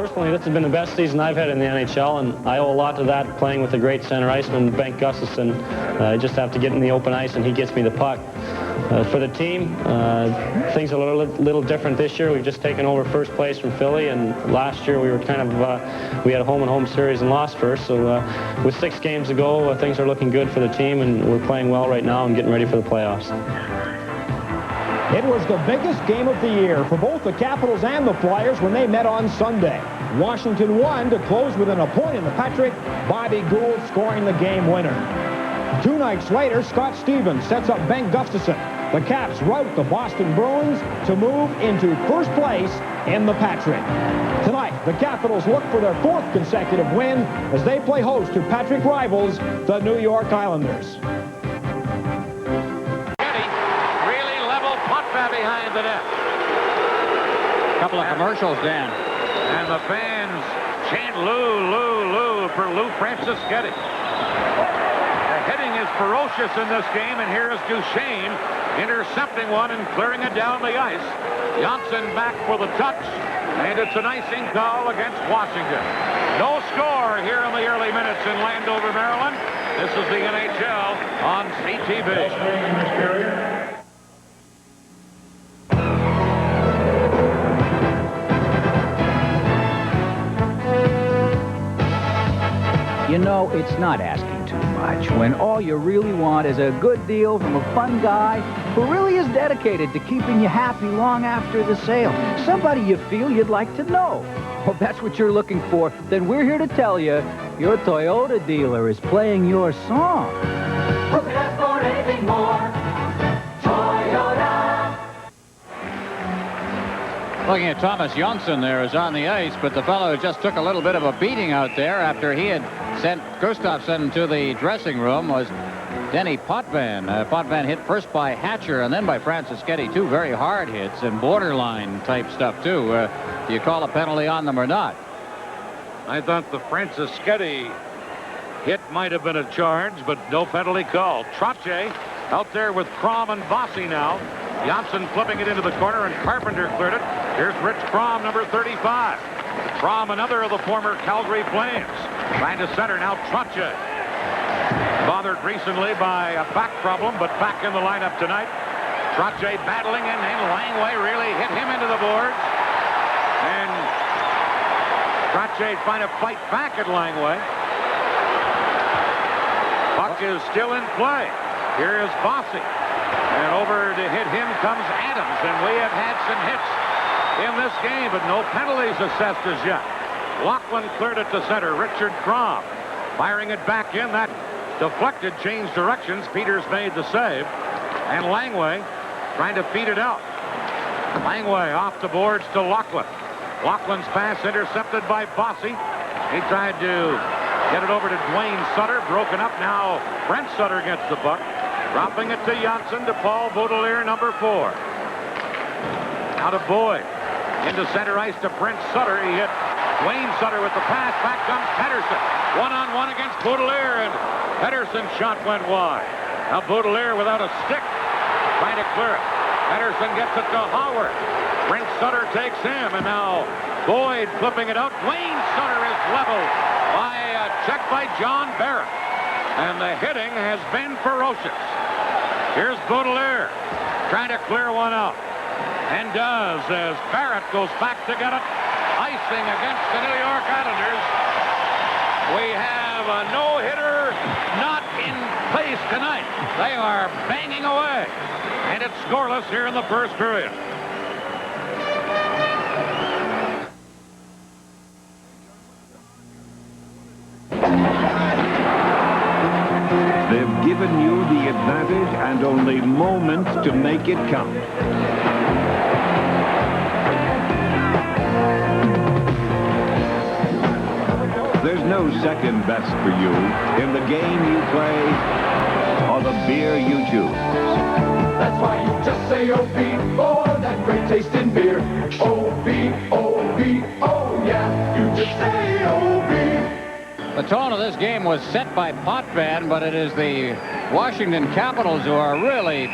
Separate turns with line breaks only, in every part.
personally, this has been the best season I've had in the NHL, and I owe a lot to that, playing with a great center iceman, Bengt Gustafsson. I just have to get in the open ice, and he gets me the puck. For the team, things are a little different this year. We've just taken over first place from Philly, and last year we were kind of, we had a home-and-home series and lost first. So with 6 games to go, things are looking good for the team, and we're playing well right now and getting ready for the playoffs.
It was the biggest game of the year for both the Capitals and the Flyers when they met on Sunday. Washington won to close within a point in the Patrick, Bobby Gould scoring the game winner. 2 nights later, Scott Stevens sets up Bengt Gustafsson. The Caps rout the Boston Bruins to move into first place in the Patrick. Tonight, the Capitals look for their 4th consecutive win as they play host to Patrick rivals, the New York Islanders.
Behind the net.
Couple of commercials, Dan.
And the fans chant Lou, Lou, Lou for Lou Franciscetti. The hitting is ferocious in this game, and here is Duchesne intercepting one and clearing it down the ice. Jonsson back for the touch, and it's an icing call against Washington. No score here in the early minutes in Landover, Maryland. This is the NHL on CTV.
You know, it's not asking too much when all you really want is a good deal from a fun guy who really is dedicated to keeping you happy long after the sale. Somebody you feel you'd like to know. Well, if that's what you're looking for, then we're here to tell you your Toyota dealer is playing your song.
Who could ask for anything more? Toyota.
Looking at Tomas Jonsson there is on the ice, but the fellow just took a little bit of a beating out there after he had sent Gustafsson to the dressing room was Denis Potvin. Potvin hit first by Hatcher and then by Franciscetti. 2 very hard hits and borderline type stuff too. Do you call a penalty on them or not?
I thought the Franciscetti hit might have been a charge, but no penalty called. Trottier out there with Kromm and Bossy now. Jonsson flipping it into the corner, and Carpenter cleared it. Here's Rich Kromm, number 35. Kromm, another of the former Calgary Flames. Trying to center now, Trottier. Bothered recently by a back problem, but back in the lineup tonight. Trottier battling, and Langway really hit him into the boards. And Trottier trying to fight back at Langway. Puck is still in play. Here is Bossy. And over to hit him comes Adams, and we have had some hits in this game, but no penalties assessed as yet. Laughlin cleared it to center. Richard Kromm firing it back in. That deflected, changed directions. Peeters made the save. And Langway trying to feed it out. Langway off the boards to Laughlin. Laughlin's pass intercepted by Bossy. He tried to get it over to Duane Sutter. Broken up now. Brent Sutter gets the puck. Dropping it to Jonsson, to Paul Boutilier, number 4. Out of Boyd. Into center ice to Brent Sutter. He hit Duane Sutter with the pass. Back comes Pettersson. One-on-one against Boutilier, and Pettersson's shot went wide. Now Boutilier without a stick. Trying to clear it. Pettersson gets it to Howard. Brent Sutter takes him, and now Boyd flipping it out. Duane Sutter is leveled by a check by John Barrett. And the hitting has been ferocious. Here's Boutilier trying to clear one out. And does, as Barrett goes back to get it. Icing against the New York Islanders. We have a no-hitter not in place tonight. They are banging away. And it's scoreless here in the first period.
They've given you the advantage and only moments to make it count. There's no second best for you in the game you play or the beer you choose.
That's why you just say O-B, oh, that great taste in beer. O-B, O-B, oh yeah, you just say O-B.
The tone of this game was set by Potvin, but it is the Washington Capitals, who are really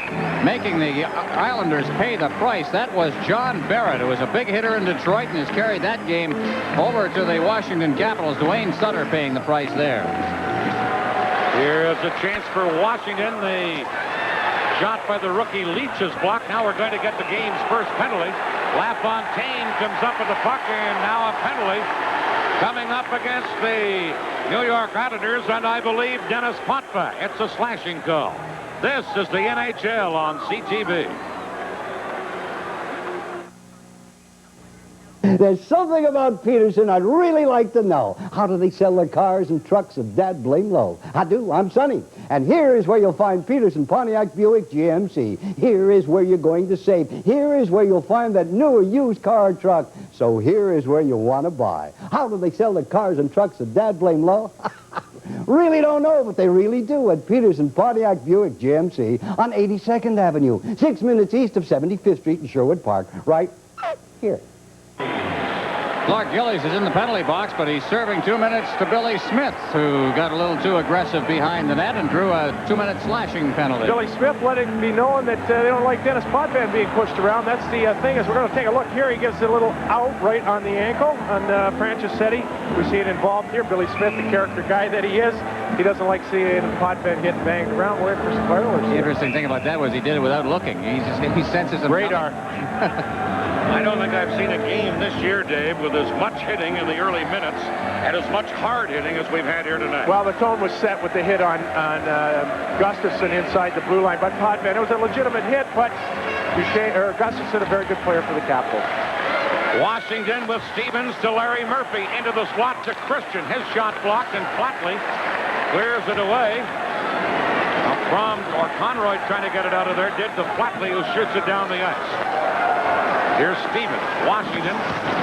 making the Islanders pay the price. That was John Barrett, who was a big hitter in Detroit and has carried that game over to the Washington Capitals. Duane Sutter paying the price there.
Here's a chance for Washington. The shot by the rookie Leach is blocked. Now we're going to get the game's first penalty. LaFontaine comes up with the puck, and now a penalty coming up against the New York Islanders, and I believe Denis Potvin. It's a slashing call. This is the NHL on CTV.
There's something about Peterson I'd really like to know. How do they sell their cars and trucks so dad blame low? I do. I'm Sonny. And here is where you'll find Peterson Pontiac Buick GMC. Here is where you're going to save. Here is where you'll find that newer used car and truck. So here is where you want to buy. How do they sell their cars and trucks so dad blame low? Really don't know, but they really do at Peterson Pontiac Buick GMC on 82nd Avenue, 6 minutes east of 75th Street in Sherwood Park, right here.
Clark Gillies is in the penalty box, but he's serving 2 minutes to Billy Smith, who got a little too aggressive behind the net and drew a 2-minute slashing penalty.
Billy Smith letting it be known that they don't like Denis Potvin being pushed around. That's the thing. As we're going to take a look here, he gets a little out right on the ankle on Franchisetti. We see it involved here. Billy Smith, the character guy that he is, he doesn't like seeing Potvin getting banged around. We're in for some fireworks.
The interesting thing about that was he did it without looking. He senses them
radar.
I don't think I've seen a game this year, Dave, with as much hitting in the early minutes and as much hard hitting as we've had here tonight.
Well, the tone was set with the hit on Gustafsson inside the blue line, but Potvin, it was a legitimate hit, but Gustafsson, a very good player for the Capitals.
Washington with Stevens to Larry Murphy into the slot to Christian. His shot blocked, and Flatley clears it away. Kromm or Konroyd trying to get it out of there did to Flatley, who shoots it down the ice. Here's Stevens. Washington,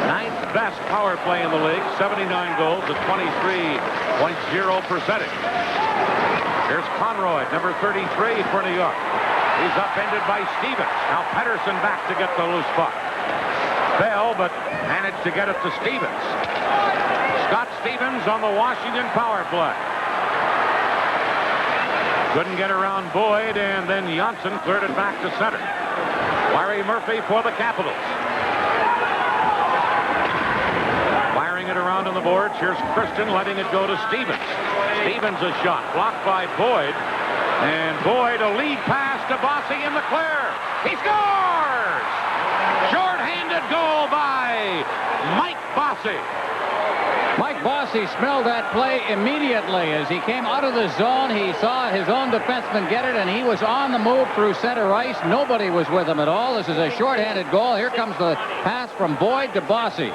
9th best power play in the league, 79 goals at 23.0%. Here's Konroyd, number 33 for New York. He's upended by Stevens. Now Pettersson back to get the loose puck. Fell, but managed to get it to Stevens. Scott Stevens on the Washington power play. Couldn't get around Boyd, and then Jonsson cleared it back to center. Larry Murphy for the Capitals. Firing it around on the boards. Here's Christian letting it go to Stevens. Stevens a shot blocked by Boyd. And Boyd a lead pass to Bossy in the clear. He scores! Short-handed goal by Mike Bossy.
Mike Bossy smelled that play immediately. As he came out of the zone, he saw his own defenseman get it, and he was on the move through center ice. Nobody was with him at all. This is a shorthanded goal. Here comes the pass from Boyd to Bossy.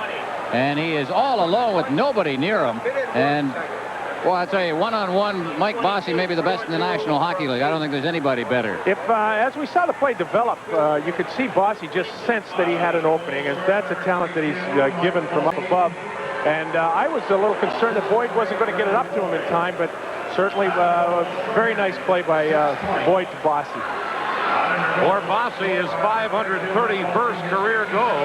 And he is all alone with nobody near him. And, well, I'll tell you, one-on-one, Mike Bossy may be the best in the National Hockey League. I don't think there's anybody better.
If, as we saw the play develop, you could see Bossy just sense that he had an opening, and that's a talent that he's given from up above. And I was a little concerned that Boyd wasn't going to get it up to him in time, but certainly very nice play by Boyd to Bossy.
For Bossy, his 531st career goal,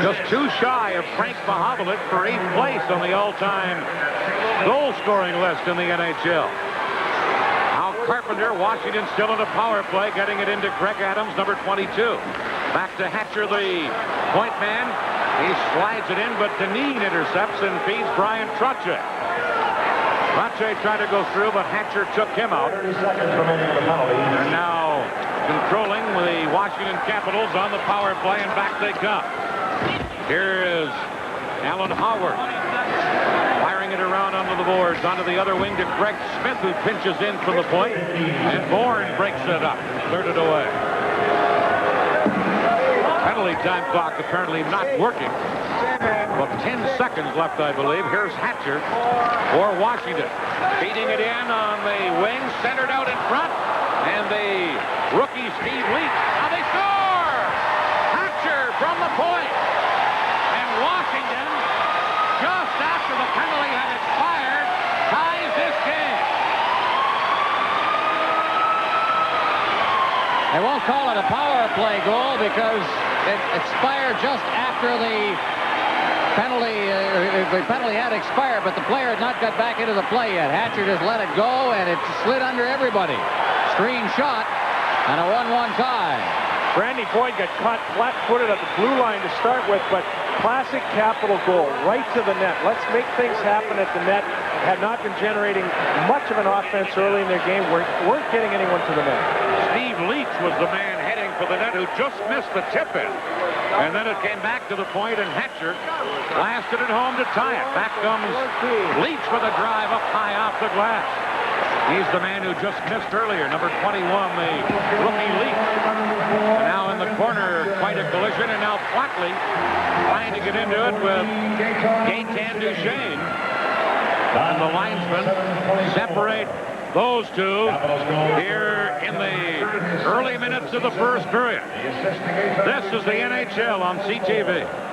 just too shy of Frank Mahovlich for 8th place on the all-time goal-scoring list in the NHL. Now Carpenter, Washington still in a power play, getting it into Greg Adams, number 22. Back to Hatcher, the point man. He slides it in, but Dineen intercepts and feeds Bryan Trottier. Trottier tried to go through, but Hatcher took him out. They're now controlling the Washington Capitals on the power play, and back they come. Here is Alan Howard firing it around onto the boards, onto the other wing to Greg Smith, who pinches in from the point, and Bourne breaks it up, cleared it away. Penalty time clock apparently not working. Well, 10 seconds left, I believe. Here's Hatcher for Washington. Feeding it in on the wing, centered out in front. And the rookie Steve Leach. Now they score! Hatcher from the point. And Washington, just after the penalty had expired, ties this game.
They won't call it a power play goal because it expired just after the penalty had expired, but the player had not got back into the play yet. Hatcher just let it go, and it slid under everybody. Screen shot, and a 1-1 tie.
Randy Boyd got caught flat-footed at the blue line to start with, but classic Capital goal, right to the net. Let's make things happen at the net. Had not been generating much of an offense early in their game. Weren't getting anyone to the net.
Steve Leach was the man heading for the net who just missed the tip-in. And then it came back to the point, and Hatcher blasted it home to tie it. Back comes Leach with a drive up high off the glass. He's the man who just missed earlier, number 21, the rookie Leach. Now in the corner, quite a collision, and now Flatley trying to get into it with Gaetan Duchesne. And the linesmen separate those two here in the early minutes of the first period. This is the NHL on CTV.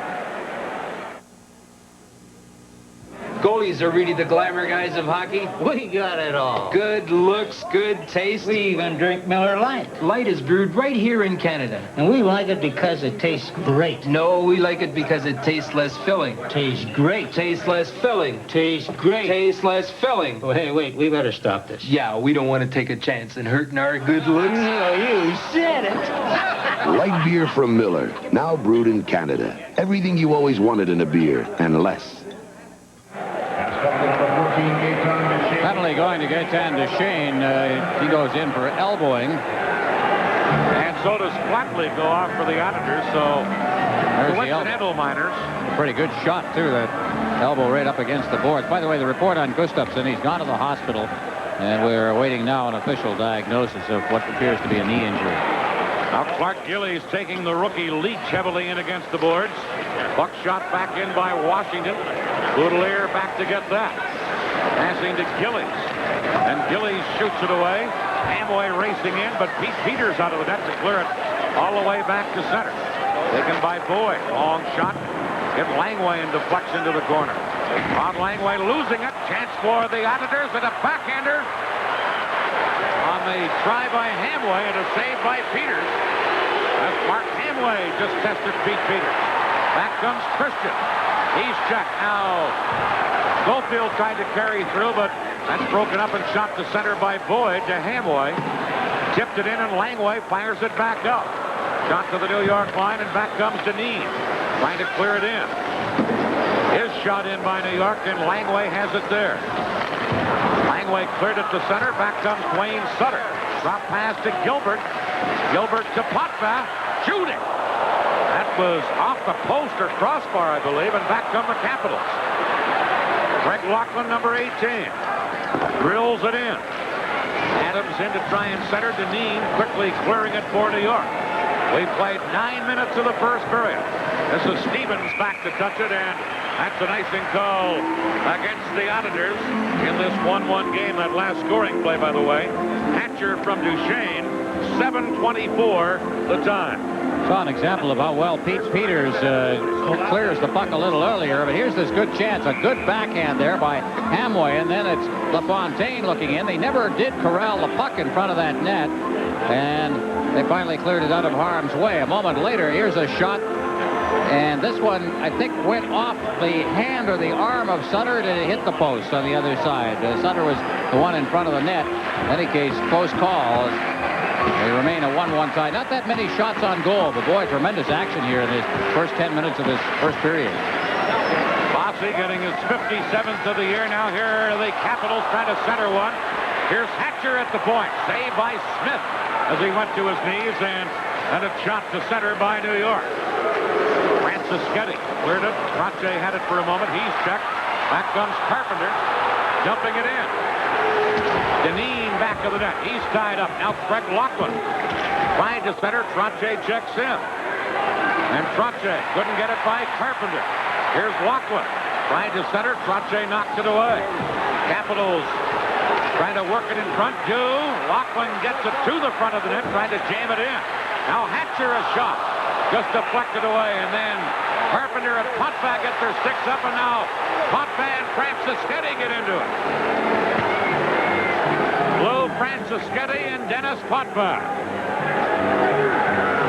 Goalies are really the glamour guys of hockey.
We got it all.
Good looks, good taste.
We even drink Miller Lite.
Light is brewed right here in Canada.
And we like it because it tastes great.
No, we like it because it tastes less filling.
Tastes great.
Tastes less filling.
Tastes great.
Tastes less filling.
Oh, hey, wait, we better stop this.
Yeah, we don't want to take a chance in hurting our good looks.
No, you said it.
Light beer from Miller, now brewed in Canada. Everything you always wanted in a beer, and less.
Penalty going to Gaetan Duchesne. He goes in for elbowing.
And so does Flatley go off for the Auditors, so coincidental minors.
A pretty good shot, too, that elbow right up against the boards. By the way, the report on Gustafsson, he's gone to the hospital, and we're awaiting now an official diagnosis of what appears to be a knee injury.
Now Clark Gillies taking the rookie Leach heavily in against the boards. Buck shot back in by Washington. Boutilier back to get that. Passing to Gillies. And Gillies shoots it away. Hamway racing in, but Peeters out of the net to clear it all the way back to center. Taken by Boyd. Long shot. Get Langway and deflects into the corner. Rod Langway losing it. Chance for the Auditors and a backhander on the try by Hamway and a save by Peeters. As Mark Hamway just tested Pete Peeters. Back comes Christian. He's checked. Now Schofield tried to carry through, but that's broken up and shot to center by Boyd to Hamway. Tipped it in, and Langway fires it back up. Shot to the New York line, and back comes Dineen, trying to clear it in. His shot in by New York, and Langway has it there. Langway cleared it to center. Back comes Duane Sutter. Drop pass to Gilbert. Gilbert to Potvin. Shooting. That was off the post or crossbar, I believe, and back come the Capitals. Greg Laughlin, number 18. Drills it in. Adams in to try and center. Dineen quickly clearing it for New York. We've played 9 minutes of the first period. This is Stevens back to touch it, and that's an icing call against the Auditors in this 1-1 game. That last scoring play, by the way. Hatcher from Duchesne, 7:24 the time.
Saw an example of how well Peeters clears the puck a little earlier, but here's this good chance, a good backhand there by Hamway, and then it's LaFontaine looking in. They never did corral the puck in front of that net, and they finally cleared it out of harm's way. A moment later, here's a shot, and this one, I think, went off the hand or the arm of Sutter to hit the post on the other side. Sutter was the one in front of the net. In any case, close call. They remain a 1-1 tie. Not that many shots on goal, but boy, tremendous action here in the first 10 minutes of this first period.
Bossy getting his 57th of the year. Now here are the Capitals trying to center one. Here's Hatcher at the point. Saved by Smith as he went to his knees, and a shot to center by New York. Franciscetti cleared it. Trottier had it for a moment. He's checked. Back comes Carpenter, dumping it in. Dineen back of the net. He's tied up. Now Greg Laughlin trying to center. Trottier checks in. And Trottier couldn't get it by Carpenter. Here's Laughlin trying to center. Trottier knocks it away. Capitals trying to work it in front. Laughlin gets it to the front of the net, trying to jam it in. Now Hatcher a shot. Just deflected away, and then Carpenter and Potvin get their sticks up, and now Potvin and Franciscetti get into it. Lou Franciscetti and Denis Potvin.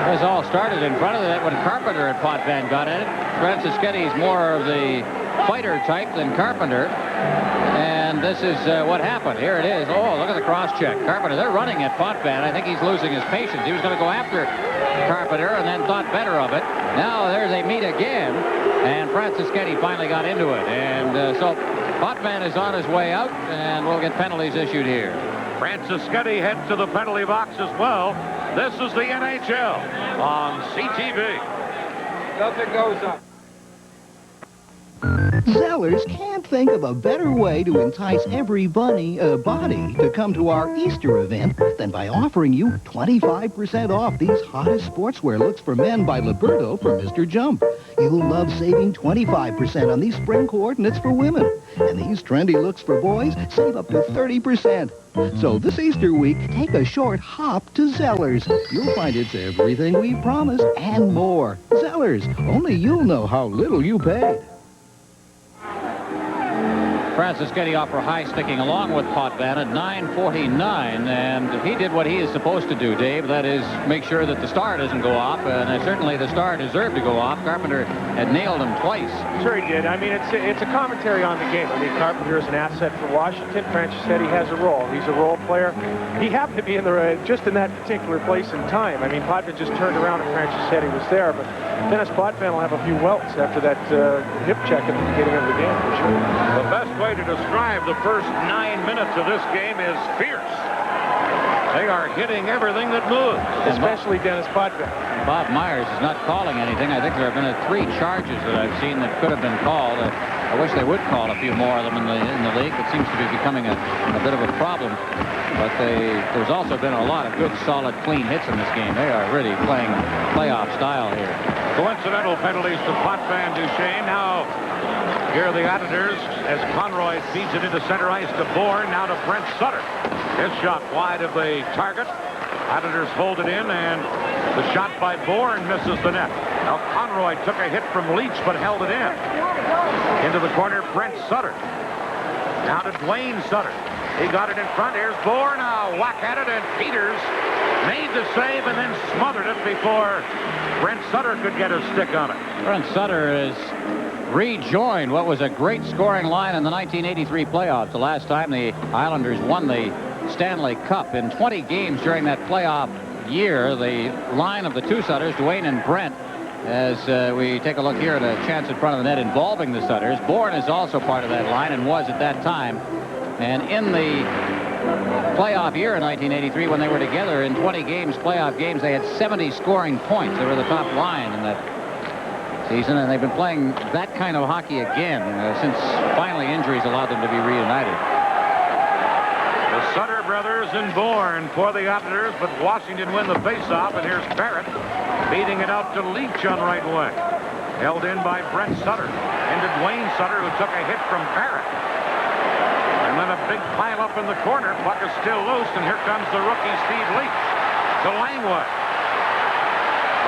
This all started in front of the net when Carpenter and Potvin got in it. Francischetti's more of the fighter type than Carpenter. And this is what happened. Here it is. Oh, look at the cross-check. Carpenter, they're running at Potvin. I think he's losing his patience. He was going to go after Carpenter and then thought better of it. Now there they meet again, and Francischetti finally got into it. And so Potvin is on his way out, and we'll get penalties issued here.
Francischetti heads to the penalty box as well. This is the NHL on CTV.
Nothing goes up.
Zellers can't think of a better way to entice every body to come to our Easter event than by offering you 25% off these hottest sportswear looks for men by Liberto from Mr. Jump. You'll love saving 25% on these spring coordinates for women. And these trendy looks for boys save up to 30%. So this Easter week, take a short hop to Zellers. You'll find it's everything we promised and more. Zellers, only you'll know how little you paid.
Francischetti off for high sticking along with Potvin at 9:49, and he did what he is supposed to do, Dave. That is make sure that the star doesn't go off, and certainly the star deserved to go off. Carpenter had nailed him twice.
Sure he did. I mean, it's a commentary on the game. I mean, Carpenter is an asset for Washington. Francischetti has a role. He's a role player. He happened to be in the just in that particular place in time. I mean, Potvin just turned around and Francischetti was there, but Denis Potvin will have a few welts after that hip check at the beginning of the game, for sure.
The best way to describe the first 9 minutes of this game is fierce. They are hitting everything that moves.
Especially Denis Potvin.
Bob Myers is not calling anything. I think there have been 3 charges that I've seen that could have been called. I wish they would call a few more of them in the league. It seems to be becoming a bit of a problem. But there's also been a lot of good, solid, clean hits in this game. They are really playing playoff style here.
Coincidental penalties to Potvin Duchesne. Now, here are the Editors as Konroyd feeds it into center ice to Bourne. Now to Brent Sutter. His shot wide of the target. Editors hold it in, and the shot by Bourne misses the net. Now Konroyd took a hit from Leach, but held it in. Into the corner, Brent Sutter. Now to Duane Sutter. He got it in front. Here's Bourne. A whack at it, and Peeters made the save and then smothered it before Brent Sutter could get a stick on it.
Brent Sutter is rejoined what was a great scoring line in the 1983 playoffs. The last time the Islanders won the Stanley Cup. In 20 games during that playoff year, the line of the two Sutters, Duane and Brent, as we take a look here at a chance in front of the net involving the Sutters. Bourne is also part of that line and was at that time. And in the playoff year in 1983, when they were together in 20 games, playoff games, they had 70 scoring points. They were the top line in that season, and they've been playing that kind of hockey again since finally injuries allowed them to be reunited.
The Sutter brothers in Bourne for the Islanders, but Washington win the faceoff, and here's Barrett beating it out to Leach on right wing. Held in by Brent Sutter. Into Duane Sutter, who took a hit from Barrett. And then a big pile up in the corner. Puck is still loose, and here comes the rookie Steve Leach to Langway.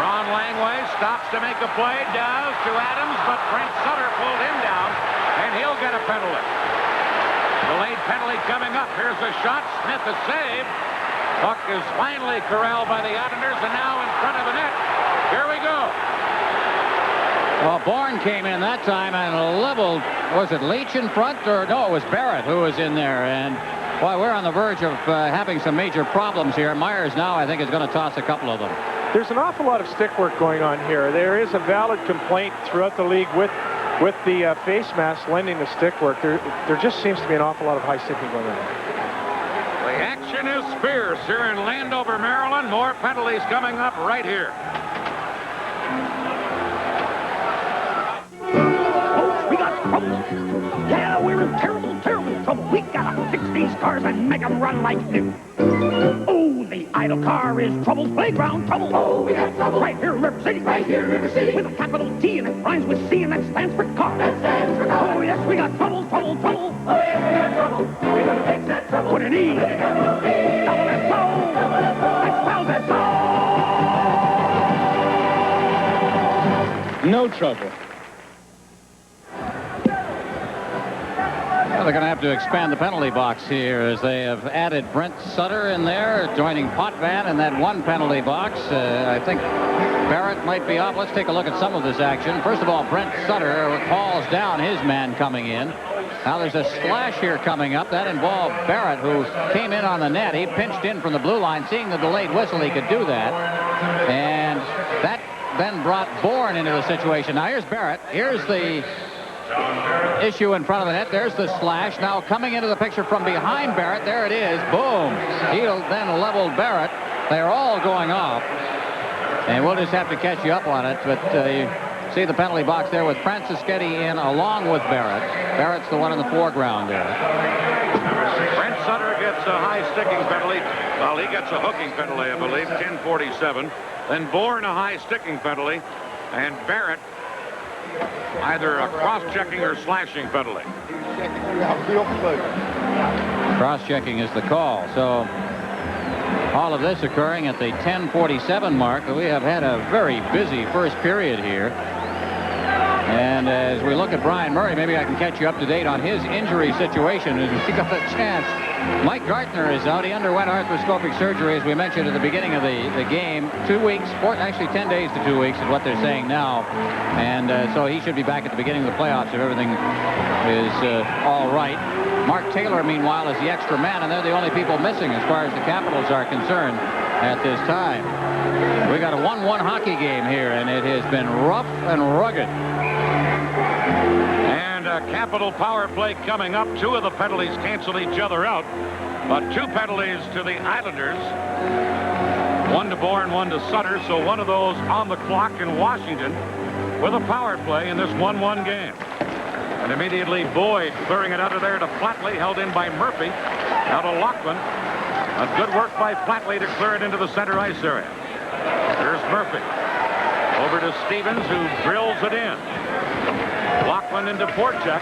Ron Langway stops to make a play, does to Adams, but Brent Sutter pulled him down, and he'll get a penalty. Delayed penalty coming up. Here's a shot. Smith a save. Puck is finally corralled by the Islanders, and now in front of the net. Here we go.
Well, Bourne came in that time and leveled. Was it Leach in front? Or no, it was Barrett who was in there. And boy, we're on the verge of having some major problems here. Myers now, I think, is going to toss a couple of them.
There's an awful lot of stick work going on here. There is a valid complaint throughout the league with the face mask lending the stick work. There just seems to be an awful lot of high sticking going on.
The action is fierce here in Landover, Maryland. More penalties coming up right here.
Folks, we got trouble. Yeah, we're in terrible, terrible trouble. We gotta fix these cars and make them run like new. Oh, the idle car is trouble's playground trouble. Oh, we got trouble. Right here in River City. Right here in River City. With a capital T and it rhymes with C, and that stands for car. That stands for car. Oh, yes, we got trouble, trouble, trouble. Oh, yes, we got trouble. We're gonna fix that trouble. Put an E. Double S-O. That spells S-O.
No trouble.
Well, they're going to have to expand the penalty box here as they have added Brent Sutter in there, joining Potvin in that one penalty box. I think Barrett might be off. Let's take a look at some of this action. First of all, Brent Sutter calls down his man coming in. Now there's a slash here coming up. That involved Barrett, who came in on the net. He pinched in from the blue line. Seeing the delayed whistle, he could do that. And that then brought Bourne into the situation. Now here's Barrett. Here's the issue in front of the net. There's the slash. Now coming into the picture from behind Barrett. There it is. Boom. He'll then leveled Barrett. They're all going off. And we'll just have to catch you up on it. But you see the penalty box there with Franciscetti in along with Barrett. Barrett's the one in the foreground there.
Brent Sutter gets a high sticking penalty. Well, he gets a hooking penalty, I believe, 10:47. Then Bourne a high sticking penalty. And Barrett either a cross-checking or slashing penalty.
Cross-checking is the call. So all of this occurring at the 10:47 mark. We have had a very busy first period here. And as we look at Brian Murray, maybe I can catch you up to date on his injury situation. As we got a chance, MikeGartner is out. He underwent arthroscopic surgery, as we mentioned at the beginning of the game. 2 weeks, actually 10 days to 2 weeks is what they're saying now. And so he should be back at the beginning of the playoffs if everything is all right. Mark Taylor, meanwhile, is the extra man, and they're the only people missing as far as the Capitals are concerned at this time. We got a 1-1 hockey game here, and it has been rough and rugged.
And a Capital power play coming up. 2 of the penalties cancel each other out. But 2 penalties to the Islanders. 1 to Bourne, 1 to Sutter. So one of those on the clock in Washington with a power play in this 1-1 game. And immediately Boyd clearing it out of there to Flatley, held in by Murphy. Now to Laughlin. A good work by Flatley to clear it into the center ice area. Here's Murphy. Over to Stevens, who drills it in. Laughlin into Porchek.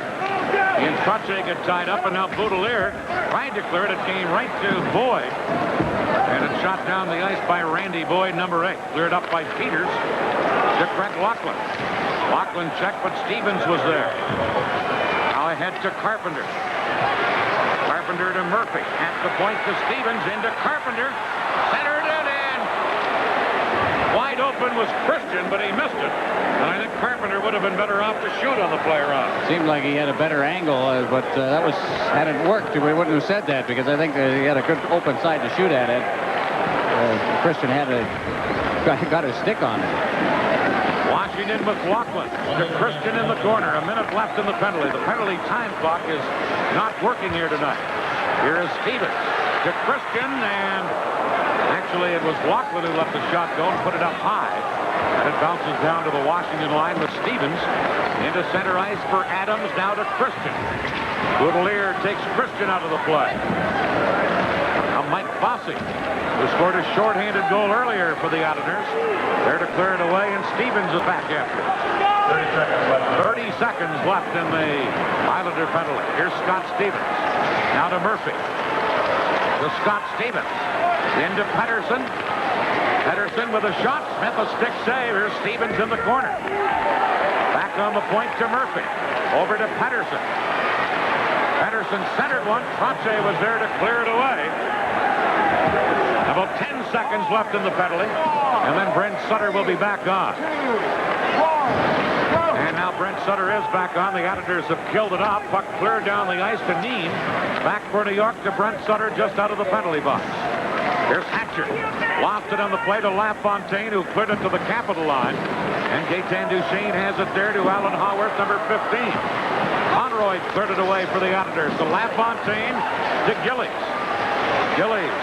He and Trottier get tied up, and now Boutilier tried to clear it. It came right to Boyd. And it's shot down the ice by Randy Boyd, number 8. Cleared up by Peeters to Brent Laughlin. Laughlin checked, but Stevens was there. Now ahead to Carpenter. Carpenter to Murphy. At the point to Stevens, into Carpenter. Centered it in. Wide open was Christian, but he missed it. And I think Carpenter would have been better off to shoot on the play around.
Seemed like he had a better angle, but that was, had it worked, we wouldn't have said that, because I think he had a good open side to shoot at it. Christian got his stick on it.
Washington with Laughlin to Christian in the corner. A minute left in the penalty. The penalty time clock is not working here tonight. Here is Stevens to Christian, and actually it was Laughlin who let the shot go and put it up high. And it bounces down to the Washington line with Stevens into center ice for Adams, now to Christian. Boutilier takes Christian out of the play. Now Mike Bossy, who scored a shorthanded goal earlier for the Islanders. There to clear it away, and Stevens is back after it. 30 seconds left in the Islander penalty. Here's Scott Stevens. Now to Murphy. To Scott Stevens. Into Pettersson. Pettersson with a shot. Smith a stick save. Here's Stevens in the corner. Back on the point to Murphy. Over to Pettersson. Pettersson centered one. Trottier was there to clear it away. About 10 seconds left in the penalty. And then Brent Sutter will be back on. And now Brent Sutter is back on. The Islanders have killed it off. Puck cleared down the ice to Dineen. Back for New York to Brent Sutter just out of the penalty box. Here's Hatcher. Lofted on the play to LaFontaine, who cleared it to the Capital line. And Gaetan Duchesne has it there to Alan Haworth, number 15. Konroyd cleared it away for the Islanders. To LaFontaine, to Gillies. Gillies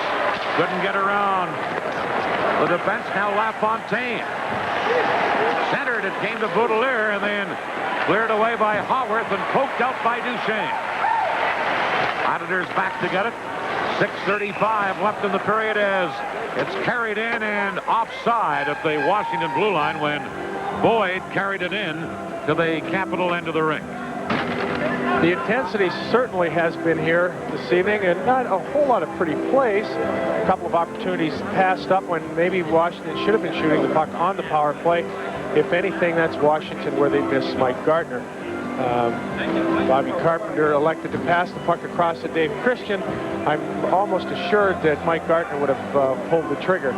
couldn't get around the defense. Now LaFontaine. Centered, it came to Boutilier, and then cleared away by Haworth and poked out by Duchesne. Islanders back to get it. 6:35 left in the period as it's carried in and offside at the Washington blue line when Boyd carried it in to the Capital end of the rink.
The intensity certainly has been here this evening, and not a whole lot of pretty plays. A couple of opportunities passed up when maybe Washington should have been shooting the puck on the power play. If anything, that's Washington where they missed MikeGartner. Bobby Carpenter elected to pass the puck across to Dave Christian. I'm almost assured that MikeGartner would have pulled the trigger.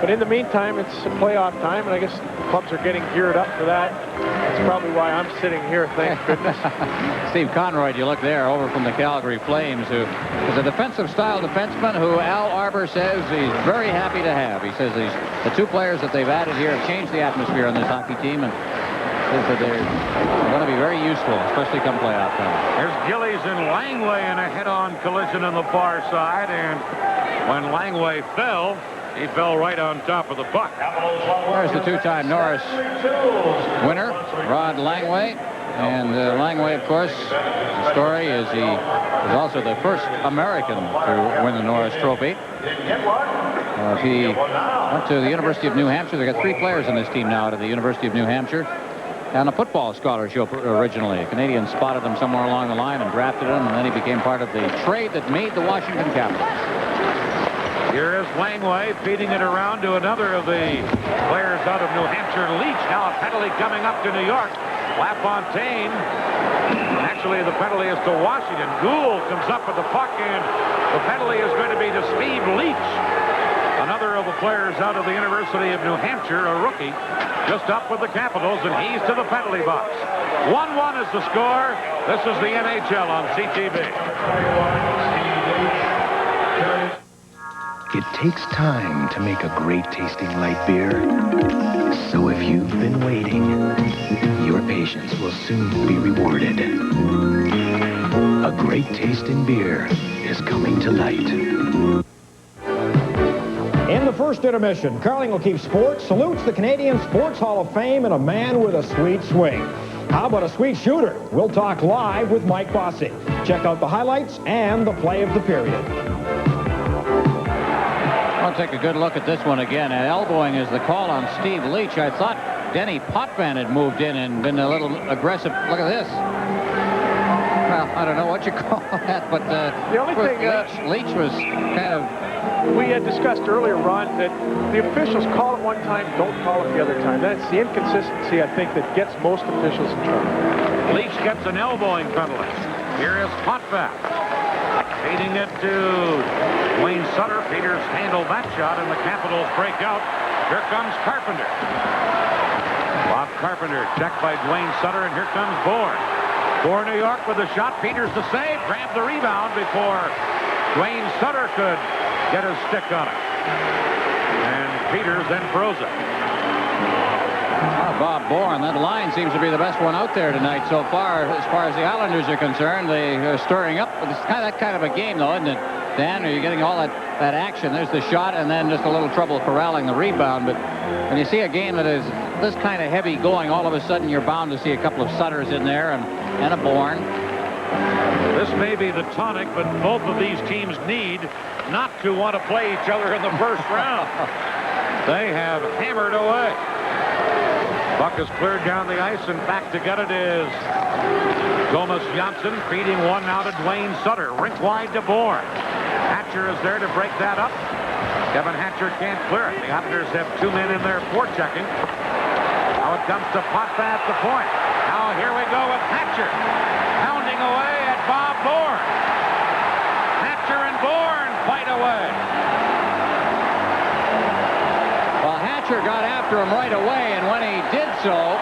But in the meantime, it's playoff time, and I guess clubs are getting geared up for that. That's probably why I'm sitting here, thank goodness.
Steve Konroyd, you look there, over from the Calgary Flames, who is a defensive-style defenseman who Al Arbor says he's very happy to have. He says the two players that they've added here have changed the atmosphere on this hockey team, and says that they're going to be very useful, especially come playoff time.
There's Gillies and Langway in a head-on collision on the far side, and when Langway fell, he fell right on top of the puck.
There's the two-time Norris winner, Rod Langway. And Langway, of course, the story is he was also the first American to win the Norris Trophy. He went to the University of New Hampshire. They got 3 players in this team now out of the University of New Hampshire. On a football scholarship originally. A Canadian spotted him somewhere along the line and drafted him, and then he became part of the trade that made the Washington Capitals.
Here is Langway feeding it around to another of the players out of New Hampshire, Leach. Now a penalty coming up to New York. LaFontaine. Actually, the penalty is to Washington. Gould comes up with the puck, and the penalty is going to be to Steve Leach. Another of the players out of the University of New Hampshire, a rookie, just up with the Capitals, and he's to the penalty box. 1-1 is the score. This is the NHL on CTV.
It takes time to make a great tasting light beer. So if you've been waiting, your patience will soon be rewarded. A great tasting beer is coming to light.
In the first intermission, Carling O'Keefe Sports salutes the Canadian Sports Hall of Fame and a man with a sweet swing. How about a sweet shooter? We'll talk live with Mike Bossy. Check out the highlights and the play of the period.
I'll take a good look at this one again. And elbowing is the call on Steve Leach. I thought Denis Potvin had moved in and been a little aggressive. Look at this. Well, I don't know what you call that, but
the only thing
Leach was kind of...
We had discussed earlier, Ron, that the officials call it one time, don't call it the other time. That's the inconsistency, I think, that gets most officials in trouble.
Leach gets an elbowing penalty. Here is Potvin. Feeding it to Duane Sutter. Peeters handled that shot, and the Capitals break out. Here comes Carpenter. Bob Carpenter checked by Duane Sutter, and here comes Bourne. For New York with a shot. Peeters the save. Grabbed the rebound before Duane Sutter could get his stick on it. And Peeters then froze it.
Bob Bourne, that line seems to be the best one out there tonight so far. As far as the Islanders are concerned, they are stirring up. It's kind of that kind of a game, though, isn't it, Dan? Are you getting all that action? There's the shot, and then just a little trouble corralling the rebound. But when you see a game that is this kind of heavy going, all of a sudden you're bound to see a couple of Sutters in there and a Bourne.
This may be the tonic, but both of these teams need not to want to play each other in the first round. They have hammered away. Puck is cleared down the ice, and back to get it is Tomas Jonsson, feeding one now to Duane Sutter. Rink wide to Bourne. Hatcher is there to break that up. Kevin Hatcher can't clear it. The Islanders have 2 men in there forechecking. Now it comes to Potvin at the point. Now here we go with Hatcher. Pounding away at Bob Bourne. Hatcher and Bourne fight away.
Well, Hatcher got after him right away, and when he did so,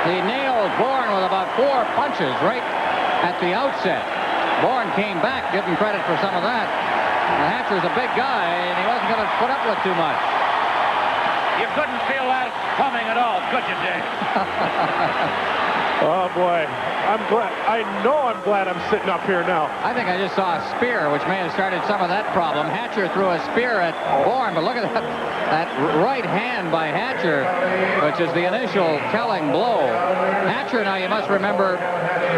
he nailed Bourne with about 4 punches right at the outset. Bourne came back, give him credit for some of that. Hatcher's a big guy, and he wasn't going to put up with too much.
You couldn't feel that coming at all, could you, Dave?
Oh, boy. I'm glad. I'm glad I'm sitting up here now.
I think I just saw a spear, which may have started some of that problem. Hatcher threw a spear at Bourne, but look at that right hand by Hatcher, which is the initial telling blow. Hatcher, now you must remember,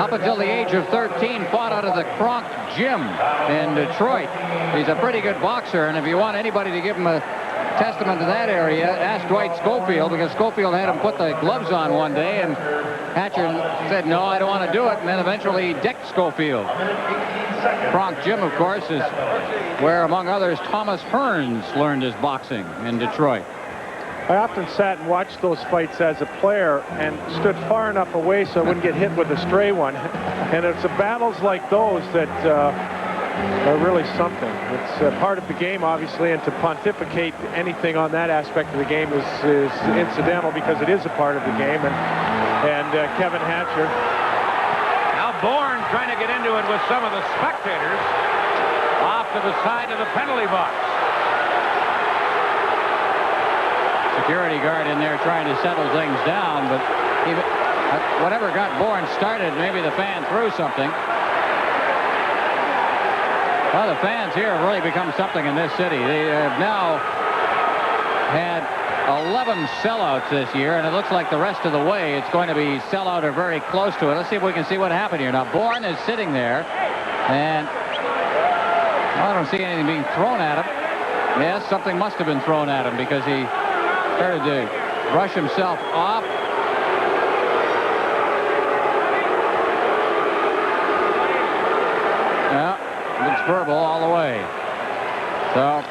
up until the age of 13, fought out of the Kromm gym in Detroit. He's a pretty good boxer, and if you want anybody to give him a testament to that area, ask Dwight Schofield, because Schofield had him put the gloves on one day, and Hatcher said, no, I don't want to do it, and then eventually decked Schofield. Kromm Gym, of course, is where, among others, Thomas Hearns learned his boxing in Detroit.
I often sat and watched those fights as a player and stood far enough away so I wouldn't get hit with a stray one. And it's the battles like those that are really something. It's part of the game, obviously, and to pontificate anything on that aspect of the game is incidental because it is a part of the game. And Kevin Hatcher.
Now Bourne trying to get into it with some of the spectators off to the side of the penalty box.
Security guard in there trying to settle things down, but even, whatever got Bourne started, maybe the fan threw something. Well, the fans here have really become something in this city. They have now had 11 sellouts this year, and it looks like the rest of the way it's going to be sellout or very close to it. Let's see if we can see what happened here. Now, Bourne is sitting there, and I don't see anything being thrown at him. Yes, something must have been thrown at him because he started to brush himself off. Yeah, it's verbal all the way. So,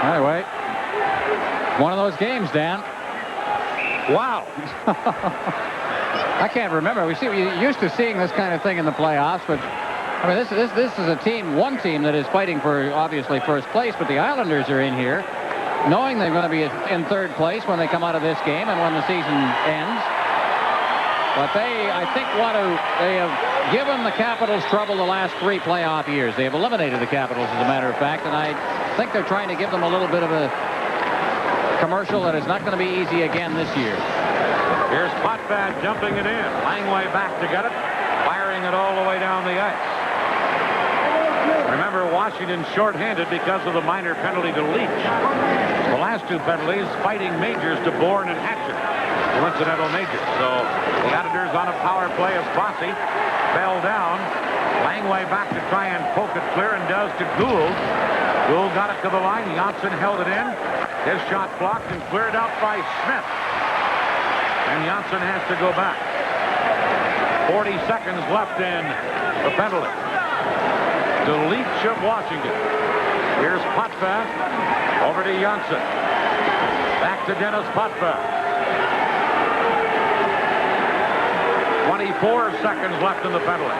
anyway, one of those games, Dan.
Wow.
I can't remember. We're used to seeing this kind of thing in the playoffs, but I mean, this is a team, one team that is fighting for obviously first place, but the Islanders are in here knowing they're going to be in third place when they come out of this game and when the season ends. But they, I think, they have given the Capitals trouble the last 3 playoff years. They have eliminated the Capitals, as a matter of fact, and I think they're trying to give them a little bit of a commercial that is not going to be easy again this year.
Here's Potvin dumping it in. Langway back to get it, firing it all the way down the ice. Remember, Washington shorthanded because of the minor penalty to Leach. The last 2 penalties fighting majors to Bourne and Hatcher, coincidental majors. So the Editors on a power play as Bossy fell down. Langway back to try and poke it clear and does to Gould. Gould got it to the line. Jonsson held it in. His shot blocked and cleared out by Smith. And Jonsson has to go back. 40 seconds left in the penalty. To Leach of Washington. Here's Potvin over to Jonsson. Back to Denis Potvin. 24 seconds left in the penalty.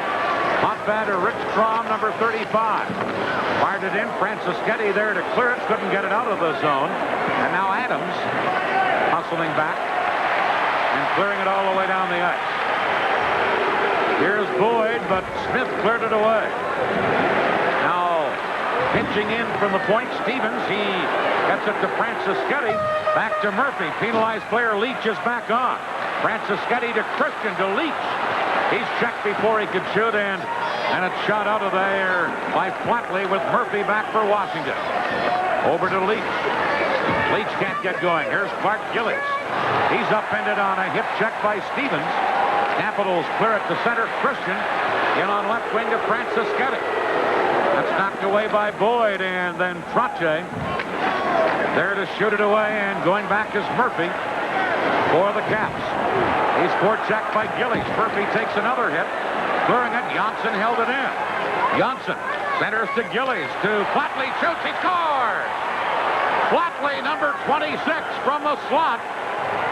Potvin to Rich Kromm, number 35. Fired it in. Franciscetti there to clear it. Couldn't get it out of the zone. And now Adams hustling back and clearing it all the way down the ice. Here's Boyd, but Smith cleared it away. Now, pitching in from the point, Stevens. He gets it to Franciscetti. Back to Murphy. Penalized player Leach is back on. Franciscetti to Christian to Leach. He's checked before he could shoot, and it's shot out of there by Flatley with Murphy back for Washington. Over to Leach. Leach can't get going. Here's Clark Gillies. He's upended on a hip check by Stevens. Capitals clear it to center. Christian in on left wing to Franciscetti. That's knocked away by Boyd, and then Trottier there to shoot it away, and going back is Murphy for the Caps. He's forechecked by Gillies. Murphy takes another hit. Clearing it. Jonsson held it in. Jonsson centers to Gillies to Flatley. Shoots. He scores! Flatley, number 26 from the slot.